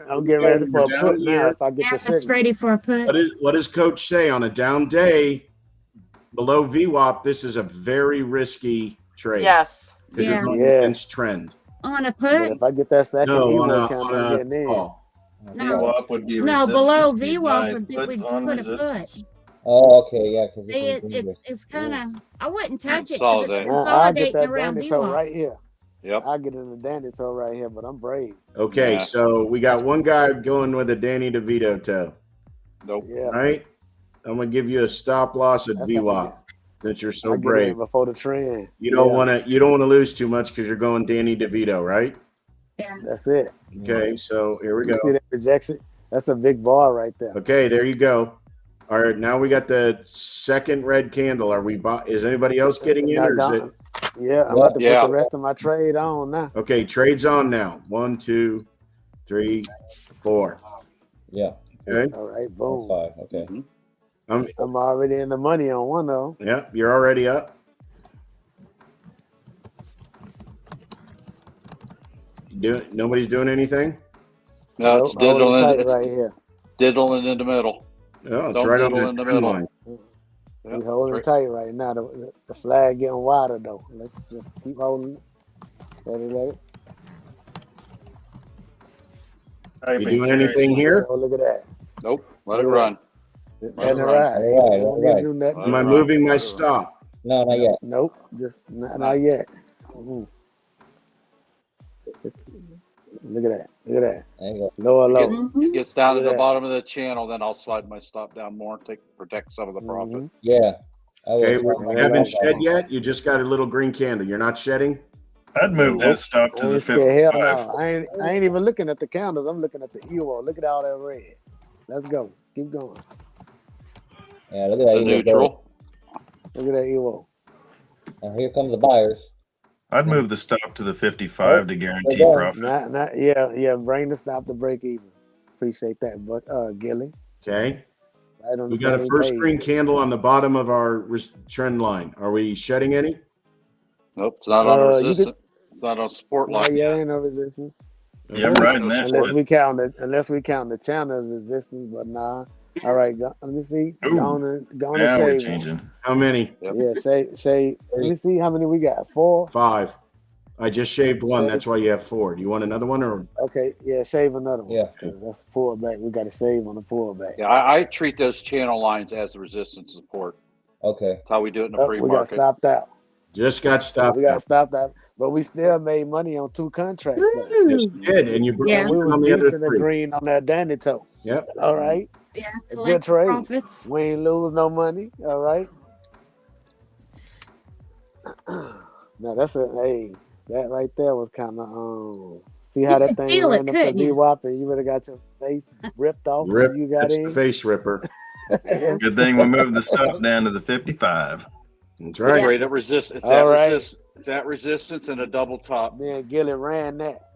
I'm getting ready for a Down put now. here. If I get Yeah, the it's signal. ready for a put. What does Coach say on a down day below VWAP? This is a very risky trade. Yes. Because Yeah. you're going Yeah. against trend. On a But put? if I get that second No, Evo count, I'm on getting a in. call. No. VWAP would be No, resistance. below These VWAP knives would be puts we'd on put a resistance. Oh, okay, yeah. Because See, it's kind of. I wouldn't touch it because it's Consolidate. I'll get consolidating that around Danny toe VWAP. right here. Yep. I get in the Danny toe right here, but I'm brave. Okay, Yeah. so we got one guy going with a Danny DeVito toe. Nope. Yeah, Right? I'm gonna give you a stop loss at That's how we VWAP since you're so I get brave. in before the trend. You don't want to lose too much because you're going Danny DeVito, right? That's it. Okay, so here we You see go. that rejection? That's a big bar right there. Okay, there you go. All right, now we got the second red candle. Are we? Is anybody else getting in, or is it? Yeah, I'm about to put the rest of my trade on now. Okay, trade's on now. 1, 2, 3, 4. Yeah. Okay. All right, boom. 5. Okay. I'm already in the money on one of them. Yeah, you're already up. Nobody's doing anything? No, it's Holding tight diddling. right here. Diddling in the middle. No, it's Don't right on diddle the in the trend middle. line. We holding tight right now. The flag getting wider though. Let's just keep holding. Let it. You doing anything here? Oh, look at that. Nope. Let it run. Let it ride. Am I moving my stop? No, not yet. Nope. Just not yet. Look at that. Look at that. There you go. Lower low. It gets down to Look at the that. bottom of the channel, then I'll slide my stop down more, protect some of the profit. Yeah. Okay, we haven't shed yet. You just got a little green candle. You're not shedding? I'd move that stop to I the ain't scared. Hell 55. no. I ain't even looking at the candles. I'm looking at the EWO. Look at all that red. Let's go. Keep going. Yeah, look at that. The neutral. Look at that EWO. And here comes the buyers. I'd move the stop to the 55 to guarantee go. profit. Yeah. Bring the stop to break even. Appreciate that, but Gilly. Okay. Right on We the got a same first page. green candle on the bottom of our trend line. Are we shedding any? Nope, it's not on a You resistance. It's not on support No, line. yeah, ain't no resistance. Yeah, I'm riding that. Unless we count the channel as resistance, but nah. All right, let me see. Ooh, Go on and now we're shave one. changing. How many? Yeah, shave. Let me see how many we got. 4. 5. I just shaved one. Shave. That's why you have 4. Do you want another one or? Okay, yeah, shave another one. Yeah. 'Cause that's a pullback. We got to shave on the pullback. Yeah, I treat those channel lines as resistance support. Okay. That's how we do it in the Oh, free we got market. stopped out. Just got stopped. We got out. stopped out, but we still made money on 2 contracts. Though. Yes, you did, and you broke Yeah. We even was on the deep other in the 3. green on that Danny toe. Yep. All right, Yeah, it's collect good trade. profits. We ain't lose no money. All right. Now that's that right there was kind of see how You that could thing feel it, ran up the couldn't you? VWAP and you would have got your face ripped off Rip. when you got That's in. the face ripper. Good thing we moved the stop down to the 55. That's right. Right at resist. It's All at right. It's at resistance and a double top. Me and Gilly ran that.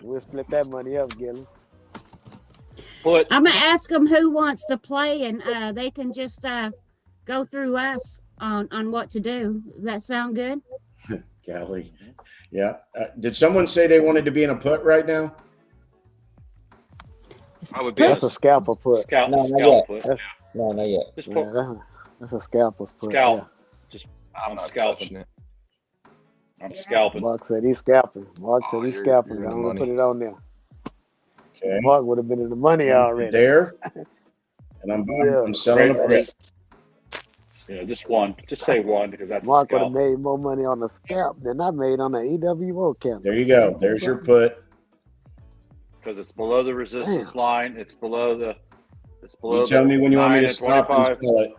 We'll split that money up, Gilly. Put I'm gonna ask them who wants to play, and they can just go through us on what to do. Does that sound good? Golly. Yeah. Did someone say they wanted to be in a put right now? I would be That's a scalper put. scalp. No, not Scalp yet. put. That's, No, not yet. Just yeah, put that's a scalper's put. scalp. Yeah. Just I'm not scalping. touching it. I'm scalping. Mark said he's scalping. Mark said Oh, he's you're scalping. in the I'm gonna money. put it on there. Okay. Mark would have been in the money already. There. And I'm Yeah. selling a put. Yeah, just one. Just say one because that's Mark a would have scalp. made more money on the scalp than I made on the EWO candle. There you go. There's your put. Because it's below the resistance line. It's below the. It's below. You tell me when you want me 9 to and stop and 25. sell it.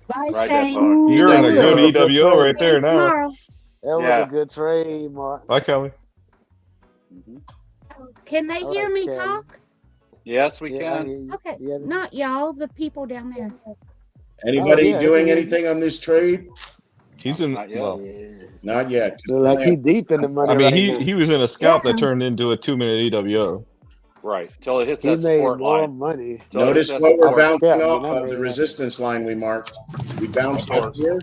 Bye, Right, Shane. that phone. You're in a Yeah, good good EWO trade. right there now. Tomorrow. That was Yeah. a good trade, Mark. Bye, Kelly. Can they All hear right, me Kelly. talk? Yes, we Yeah, I can. hear you. Okay, Yeah. not y'all, the people down there. Anybody yeah, doing yeah. anything on this trade? He's in. Not yet. Well, Yeah. Not yet. Look like he deep in the money I mean, right he now. he was in a scalp that Yeah. turned into a 2-minute EWO. Right. Till it hits He that made support more line. money. Till it Notice hits that what we're support. Scalp, bouncing man, off I of, made the that. resistance line we marked. We bounced up here.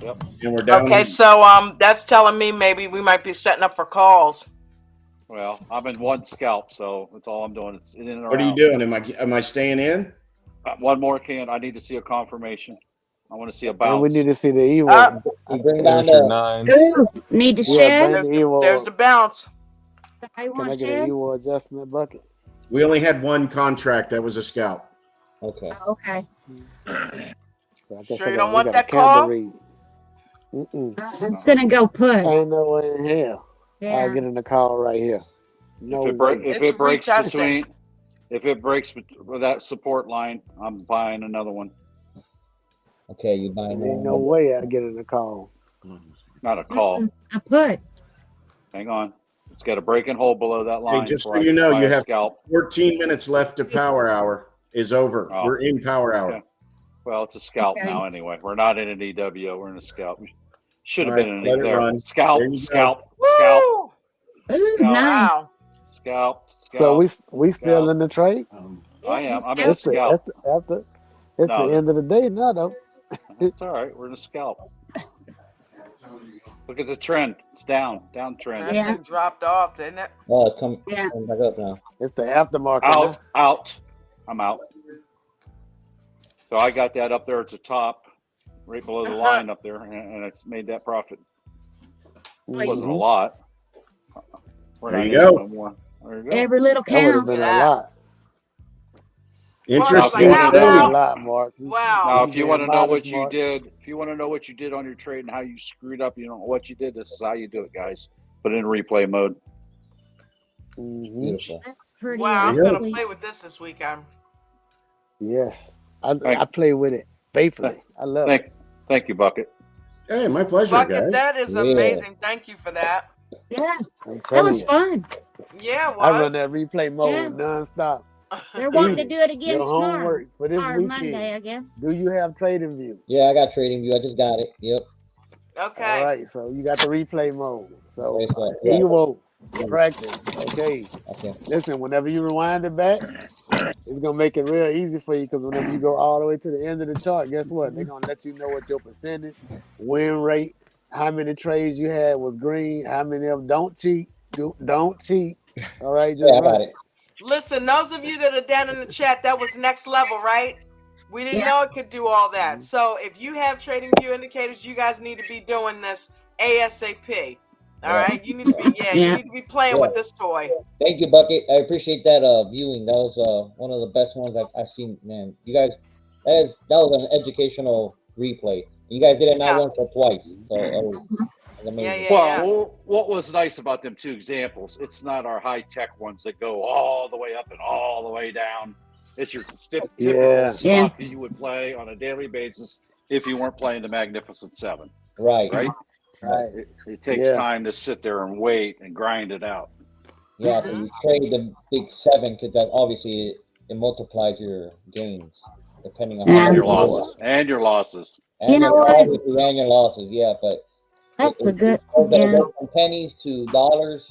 Yep. And we're down. Okay, so that's telling me maybe we might be setting up for calls. Well, I'm in one scalp, so that's all I'm doing. It's in and What are you out. doing? Am I staying in? One more can. I need to see a confirmation. I want to see a And we bounce. need to see the E Ah. word. You bring down There's your the. 9. Need to Yeah, shed? bring the E There's the word. bounce. I Can want I get an shed? E word adjustment bucket? We only had one contract that was a scalp. Okay. Okay. I guess Sure you I don't we want got that a candle call? read. It's gonna go put. Ain't no way in hell Yeah. I get in the car right here. No way. If It's it breaks retesting. with that support line, I'm buying another one. Okay, you buying Ain't no way I get in the car. Not a call. I put. Hang on. It's got a breaking hole below that line. Hey, just so before I you know, buy you a have scalp. 14 minutes left to power hour is over. Oh, We're in power hour. okay. Well, it's a scalp Okay. now anyway. We're not in an EWO. We're in a scalp. Should have All been right, in let an it there. run. Scalp, There you go. scalp, Woo! Ooh, Scalp. nice. Wow. scalp. So we still Scalp. in the trade. I am. I'm in a It's the scalp. it's No, the end of the day now though. That's all right. We're in a scalp. Look at the trend. It's down trend. That Yeah. thing dropped off, didn't it? Oh, it's coming Yeah. back up now. It's the aftermarket now. Out. I'm out. So I got that up there at the top, right below the line up there, and it's made that profit. It wasn't a lot. We're There not you in go. it no more. There you go. Every little That would have count. been Yeah. a lot. Interesting. Mark's like, That would have been a "Ow, lot, Mark. Wow. Now, You if you being want to know modest, what you Mark. did, if you want to know what you did on your trade and how you screwed up, you don't know what you did. This is how you do it, guys. Put it in replay mode. Mhm. Beautiful. That's pretty. Wow, I'm There you gonna sweet. play with this weekend. Yes, I Thank- play with it faithfully. I love it. Thank you, Bucket. Hey, my pleasure, Bucket, guys. that is Yeah. amazing. Thank you for that. Yeah, I'm that telling was you. fun. Yeah, it I run was. that replay mode Yeah. nonstop. They're wanting to Eat do it again Your tomorrow homework for this or weekend. Monday, I guess. Do you have Trading View? Yeah, I got Trading View. I just got it. Yep. Okay. All right, so you got the replay mode. So Okay, so, yeah. Evo practice. Okay, Okay. listen. Whenever you rewind it back, it's gonna make it real easy for you because whenever you go all the way to the end of the chart, guess what? They're gonna let you know what your percentage, win rate, how many trades you had was green, how many of them don't cheat. Don't cheat. All right, just Yeah, I run got it. it. Listen, those of you that are down in the chat, that was next level, right? We didn't know it could do all that. So if you have trading view indicators, you guys need to be doing this ASAP. All Yeah. right, you need to be you need to be playing Yeah. with this toy. Thank you, Bucket. I appreciate that viewing. That was one of the best ones I've seen. Man, you guys, that was an educational replay. You guys did it not Yeah. once but twice. So it was amazing. Yeah. Well, what was nice about them two examples? It's not our high tech ones that go all the way up and all the way down. It's your typical Yeah. stock that you would play on a daily basis if you weren't playing the Magnificent Seven. Right. Right. Right. It takes Yeah. time to sit there and wait and grind it out. Yeah, so you trade the big seven because that obviously it multiplies your gains depending on Yeah. how And your much you do. losses. And your losses. And You know your, what? obviously, and your losses, yeah, but That's a good. From Yeah. pennies to dollars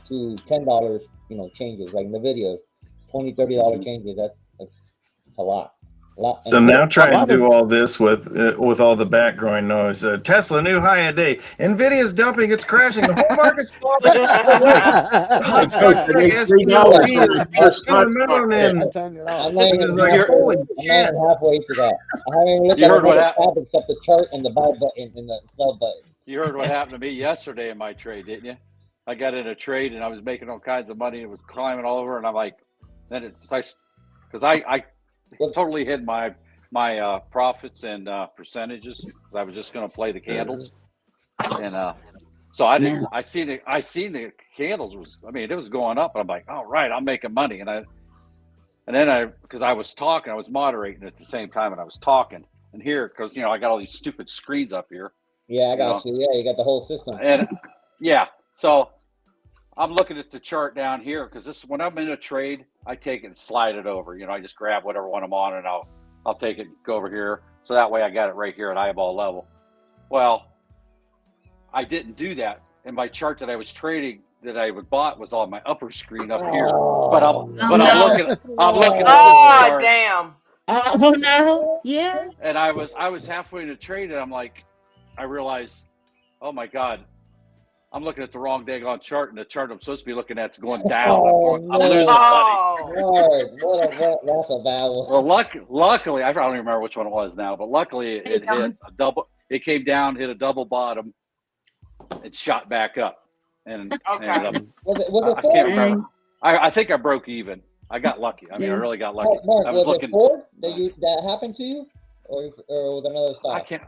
to $10, changes like in the video, $20, $30 changes. That's a lot. So And now try why and do does- all this with all the background noise. Tesla new high a day. Nvidia's dumping. It's crashing. The whole market's falling. Let's go. They made $3 on the first stock spot. I turned it I'm off. not even It's like, halfway, holy I'm not shit. even halfway to that. I haven't even looked You at heard what another happened? tab except the chart and the buy button and the sell button. You heard what happened to me yesterday in my trade, didn't you? I got in a trade and I was making all kinds of money. It was climbing all over, and I'm like, then it's because I totally hid my profits and percentages. I was just going to play the candles, and so I didn't. I seen the candles was. I mean, it was going up, and I'm like, all right, I'm making money, and then because I was talking, I was moderating at the same time, and I was talking, and here because I got all these stupid screens up here. Yeah, I got you. Yeah, you got the whole system. And yeah, so I'm looking at the chart down here because when I'm in a trade, I take it and slide it over. I just grab whatever one I'm on and I'll take it and go over here. So that way I got it right here at eyeball level. Well, I didn't do that. And my chart that I was trading that I bought was on my upper screen up here. But I'm looking at Oh, this chart, damn. Oh no. Yeah. and I was halfway in the trade and I realized, oh my God, I'm looking at the wrong daggone chart, and the chart I'm supposed to be looking at is going down. I'm losing money. Oh. Lord, that's a bad one. Well, luckily, I don't even remember which one it was now, but luckily it hit a double. It came down, hit a double bottom, it shot back up, and Okay. ended up. Was it I Ford? can't remember. I think I broke even. I got lucky. I mean, I really got lucky. Mark, I was was looking. it Ford that happened to you, or was it another stock? I can't.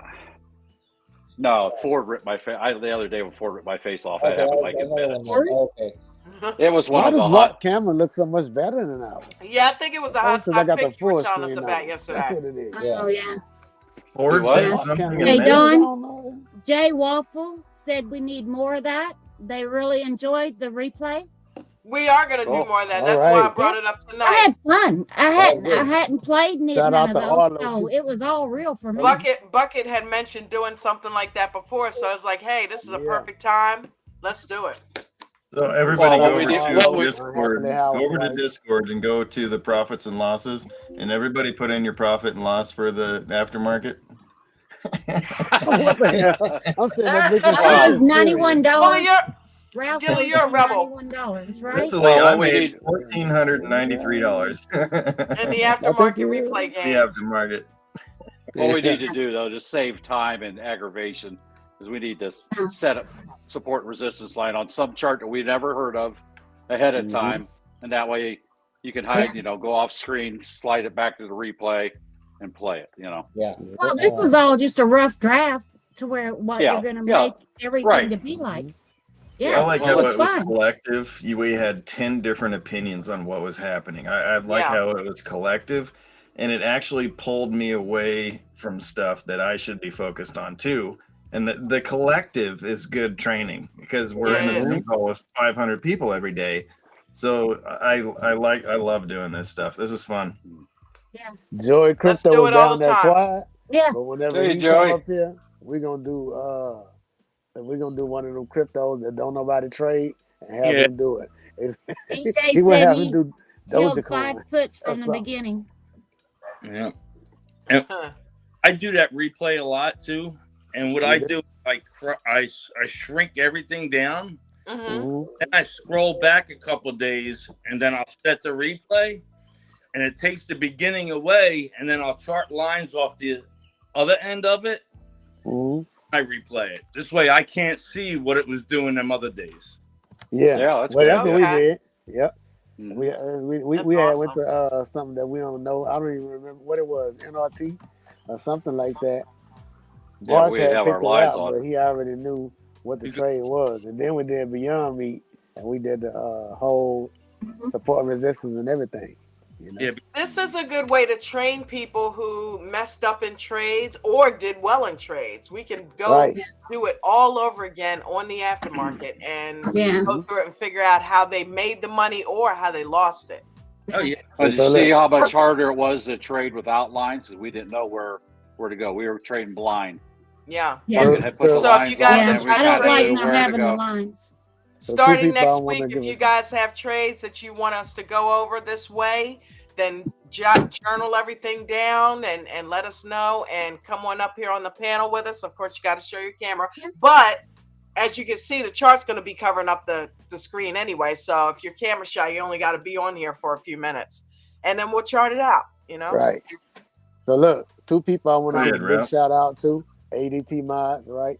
No, Ford ripped my face. The other day when Ford ripped my face off, that happened like in minutes. Okay. It was one Why of the does hot. camera look so much better than ours? Yeah, I think it was a Oh, hot because I spot got the pick you were full telling us screen about on. yesterday. That's what it is. Oh yeah. Ford what? did Hot something camera. in Hey minutes. Don, Jay Waffle said we need more of that. They really enjoyed the replay. We are gonna Cool. do more of that. All That's why I right. brought it up I tonight. had fun. I good. hadn't played Shout none out of to those, Arlo. so it was all real for me. Bucket had mentioned doing something like that before, so I was like, hey, this is a Yeah. perfect time. Let's do it. So everybody Well, go what over we to did- what we- Discord. Unhappily Go over to housewife. Discord and go to the profits and losses, and everybody put in your profit and loss for the aftermarket. What the hell? I'm sitting there thinking That was she's $91. Gilly, Ralph Gilly, was you're a rebel. $91, right? Mentally, Well, I what we made need- $1,493 in the I think aftermarket you- replay the game. aftermarket. What we need to do though to save time and aggravation is we need to set up support and resistance line on some chart that we never heard of ahead of time, and that way you can hide, go off screen, slide it back to the replay, and play it. Yeah. Well, this was all just a rough draft to where what Yeah, you're going to yeah, make everything right. to be like. I Yeah, like well, how let's- it was fun. collective. We had 10 different opinions on what was happening. I like Yeah. how it was collective, and it actually pulled me away from stuff that I should be focused on too. And the collective is good training because we're in a Yeah, it is. Zoom call with 500 people every day. So I love doing this stuff. This is fun. Joey Let's Crypto do was it all down the there time. quiet, Yeah. but whenever Hey, he Joey. come up here, we're gonna do one of them cryptos that don't nobody trade and have Yeah. him do it. DJ He would said have him he do held Dogecoin. 5 puts from That's the something. beginning. Yeah. Huh. I do that replay a lot too. And what You I do? do, I shrink everything down. Mhm. Mhm. Then I scroll back a couple days, and then I'll set the replay, and it takes the beginning away, and then I'll chart lines off the other end of it. Mhm. I replay it. This way, I can't see what it was doing them other days. Yeah. Yeah, that's Well, good. that's what we Okay. did. Yep. Mhm. We That's had went awesome. to something that we don't know. I don't even remember what it was, NRT or something like that. Yeah, Mark we had have picked our it lives out, on. but he already knew what the trade was. And then we did Beyond Meat, and we did the whole support and resistance and everything. You know? Yeah, This is a good way to train people who messed up in trades or did well in trades. We can go Right. do it all over again on the aftermarket and Yeah. go through it and figure out how they made the money or how they lost it. oh yeah. But So you see look- how much harder it was to trade without lines because we didn't know where to go. We were trading blind. Yeah. Yeah. Bucket had put the So if lines you guys on, have and we tried I don't kinda like knew not where to having the go. lines. So two Starting people I next wanna week, give if you a- guys have trades that you want us to go over this way, then journal everything down and let us know and come on up here on the panel with us. Of course, you got to show your camera. But as you can see, the chart's going to be covering up the screen anyway. So if you're camera shy, you only got to be on here for a few minutes. And then we'll chart it out, Right. So look, two people I want Go to ahead, give a big Ralph. shout out to. ADT Mods, right?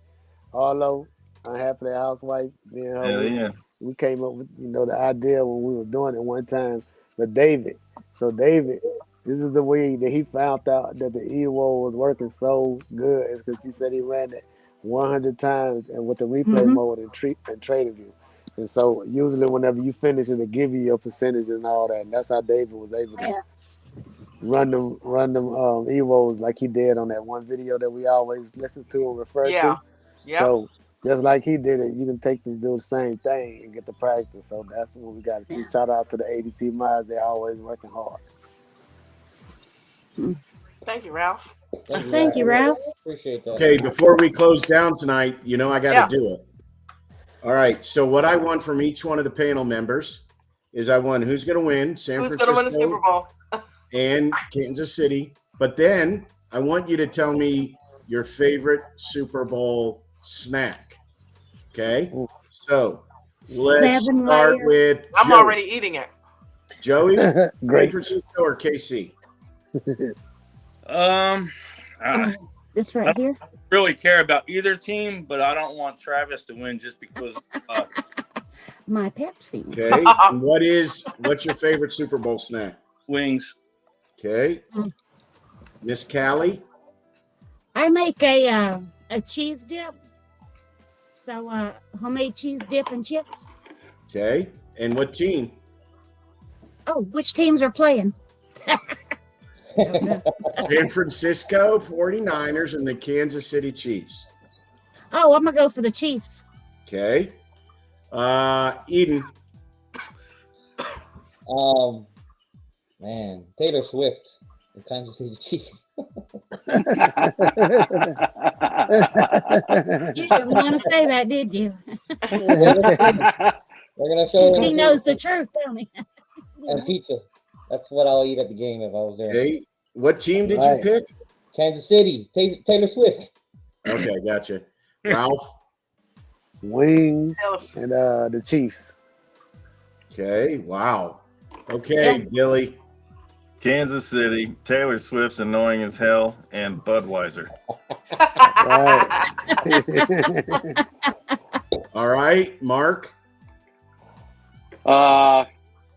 Arlo, Unhappily Housewife, me and her, Hell yeah. we came up with the idea when we were doing it one time. But David, this is the way that he found out that the EWO was working so good is because he said he ran it 100 times and with the replay Mhm. mode and trading view. And so usually whenever you finish it, give you your percentage and all that. And that's how David was able to Yeah. run them EWOs like he did on that one video that we always listen to and refer Yeah. to. Yeah. So just like he did it, you can take them do the same thing and get the practice. So that's what we got to do. Shout out to the ADT Mods. They're always working hard. Thank you, Ralph. Thank you, Ralph. Appreciate that. Okay, before we close down tonight, I got to Yeah. do it. All right. So what I want from each one of the panel members is I want who's going to win, San Who's Francisco going to win the Super Bowl? and Kansas City. But then I want you to tell me your favorite Super Bowl snack. Okay. So let's 7 start layer. with I'm Joey. already eating it. Joey, San Great. Francisco or KC? I This right here. don't really care about either team, but I don't want Travis to win just because My Pepsi. Okay. And what's your favorite Super Bowl snack? wings. Okay. Miss Callie. I make a a cheese dip. So homemade cheese dip and chips. Okay. And what team? Oh, which teams are playing? San Francisco 49ers and the Kansas City Chiefs. Oh, I'm gonna go for the Chiefs. Okay. Eden. Man, Taylor Swift, the Kansas City Chiefs. You didn't want to say that, did you? We're gonna show. He knows the truth, don't he? And pizza. That's what I'll eat at the game if I was there. Okay. What team did you pick? Kansas City. Taylor Swift. Okay, gotcha. Ralph. Wings and the Chiefs. Okay. Wow. Okay, Gilly. Kansas City, Taylor Swift's annoying as hell, and Budweiser. All right, Mark.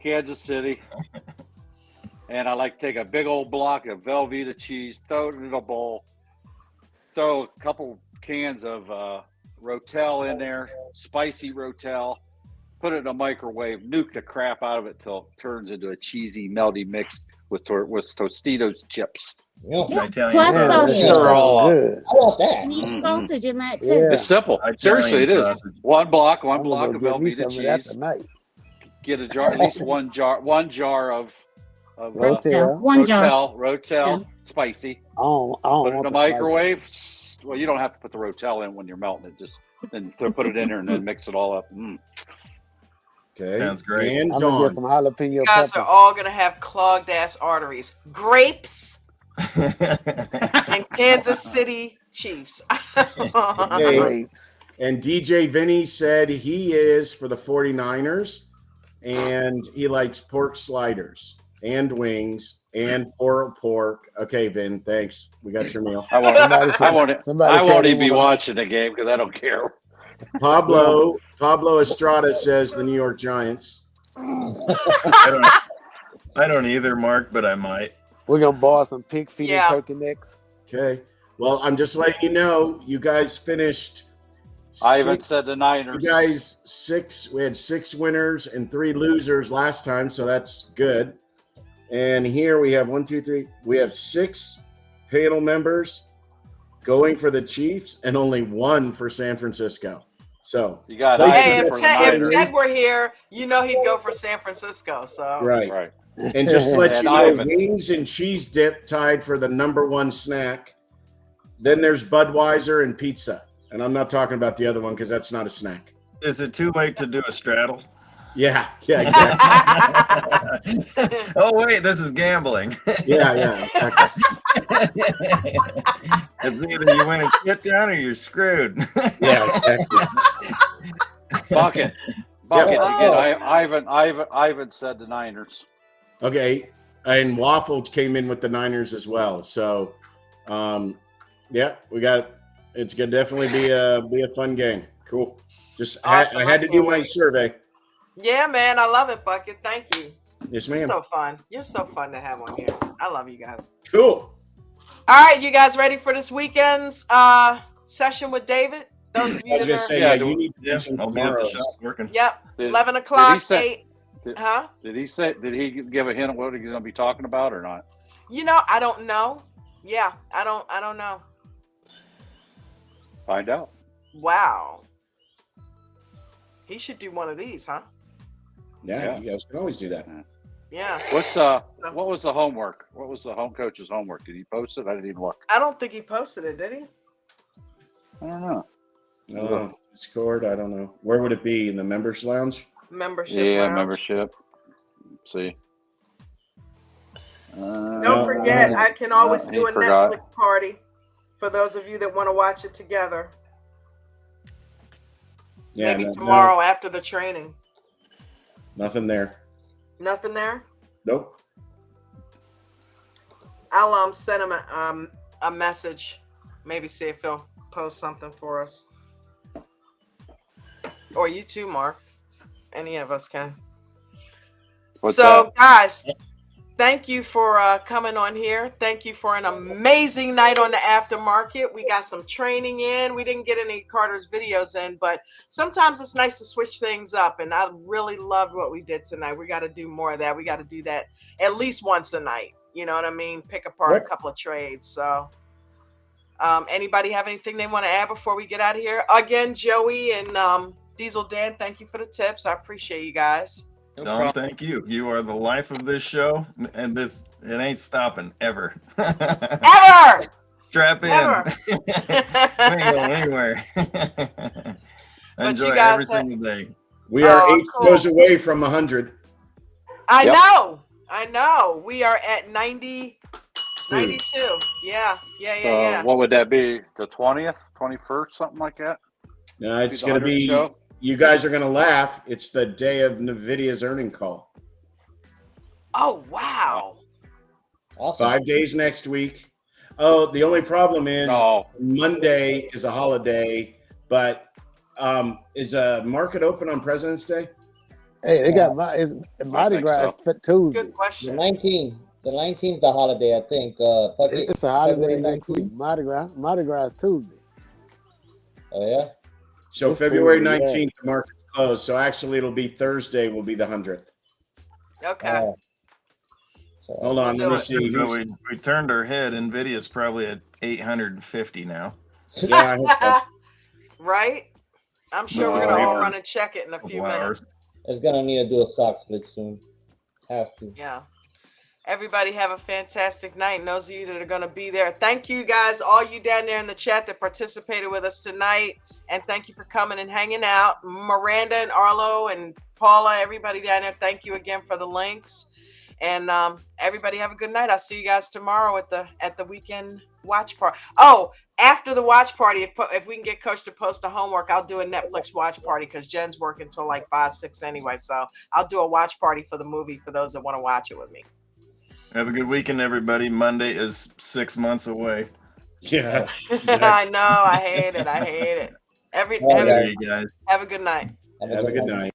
Kansas City. And I like to take a big old block of Velveeta cheese, throw it in a bowl, throw a couple cans of Rotel in there, spicy Rotel, put it in a microwave, nuke the crap out of it till it turns into a cheesy, melty mix with Tostitos chips. Yeah. Plus sausage. Stir all up. I want that. You need sausage in that too. Yeah. It's simple. Seriously, it is. One block of Velveeta Of that cheese. tonight. Get a jar, at least one jar of Rotel. Rotel, spicy. I don't Put it in want the microwave. Well, you don't have to put the Rotel in when you're melting it. Just then put it in there and then mix it all up. Okay. Sounds great. And I'm gonna Dawn. get some jalapeno You guys peppers. are all gonna have clogged ass arteries. Grapes and Kansas City Chiefs. Okay. Grapes. And DJ Vinny said he is for the 49ers and he likes pork sliders and wings and pork. Okay, Vin, thanks. We got your meal. I won't even be watching the game because I don't care. Pablo Estrada says the New York Giants. I don't either, Mark, but I might. We're gonna borrow some pig feet Yeah. and turkey necks. Okay. Well, I'm just letting you know, you guys finished. Ivan said the Niners. You guys we had 6 winners and 3 losers last time, so that's good. And here we have 1, 2, 3. We have 6 panel members going for the Chiefs and only 1 for San Francisco. So You got Hey, Ivan if for the Ted, Niners. were here, you know he'd go for San Francisco. So right. And just to let you And know, Ivan. wings and cheese dip tied for the #1 snack. Then there's Budweiser and pizza. And I'm not talking about the other one because that's not a snack. Is it too late to do a straddle? Yeah, exactly. Oh, wait, this is gambling. yeah, exactly. It's either you win a sit down or you're screwed. Yeah, exactly. Bucket. Ivan said the Niners. Okay, and Waffle came in with the Niners as well. So, yeah, it's gonna definitely be a fun game. Cool. Just Awesome. I had to do my survey. yeah, man, I love it, Bucket. Thank you. Yes, You're ma'am. so fun. You're so fun to have on here. I love you guys. Cool. All right, you guys ready for this weekend's session with David? Those of I you was that gonna are, say, Yeah, you need to Yeah, do some I'll be at the tomorrows. shop working. yep, Did- 11 did he o'clock, say- 8. Did, Huh? did he give a hint of what he's going to be talking about or not? You know, I don't know. Yeah, I don't know. Find out. Wow. He should do one of these, huh? Yeah, you guys can always do that. Yeah. What was the homework? What was the home coach's homework? Did he post it? I didn't even look. I don't think he posted it, did he? I don't know. Discord, I don't know. Where would it be? In the members lounge? Membership. Yeah, lounge. membership. Let's see. Don't forget, I can always do a forgot. Netflix party for those of you that want to watch it together. Yeah, Maybe tomorrow after the training. Nothing there. Nothing there? Nope. I'll send him a message. Maybe see if he'll post something for us. Or you too, Mark. Any of us can. What's So, that? guys, thank you for coming on here. Thank you for an amazing night on the aftermarket. We got some training in. We didn't get any Carter's videos in, but sometimes it's nice to switch things up. And I really loved what we did tonight. We got to do more of that. We got to do that at least once a night. You know what I mean? Pick apart a couple of trades. So anybody have anything they want to add before we get out of here? Again, Joey and Diesel Dan, thank you for the tips. I appreciate you guys. Don, thank you. You are the life of this show, and it ain't stopping ever. Ever! Strap in. Ever. We ain't going anywhere. Enjoy every single day. We are 8 shows away from 100. I know. We are at 92. Yeah. What would that be? The 20th, 21st, something like that? No, it's going to be. Show? You guys are going to laugh. It's the day of NVIDIA's earning call. Oh, wow. Awesome. 5 days next week. Oh, the only problem is Monday is a holiday, but is a market open on President's Day? Hey, they got Mardi Gras for Tuesday. Good question. The 19th, the holiday, I think. It's a holiday next week. Mardi Gras is Tuesday. Oh, yeah? So It's February Tuesday, 19th, the market's closed. So actually, it'll be Thursday will be the 100th. Okay. Hold on, let me see. We turned our head. NVIDIA's probably at 850 now. Yeah, I hope so. Right? I'm sure we're going to all run and check it in a few minutes. It's going to need to do a stock split soon. Have to. Yeah. Everybody have a fantastic night. And those of you that are going to be there, thank you guys, all you down there in the chat that participated with us tonight. And thank you for coming and hanging out. Miranda and Arlo and Paula, everybody down there, thank you again for the links. And everybody have a good night. I'll see you guys tomorrow at the weekend watch party. Oh, after the watch party, if we can get Coach to post the homework, I'll do a Netflix watch party because Jen's working until like 5, 6 anyway. So I'll do a watch party for the movie for those that want to watch it with me. Have a good weekend, everybody. Monday is 6 months away. Yeah. I know. I hate it. Every you guys. Have a good night. Have a good night.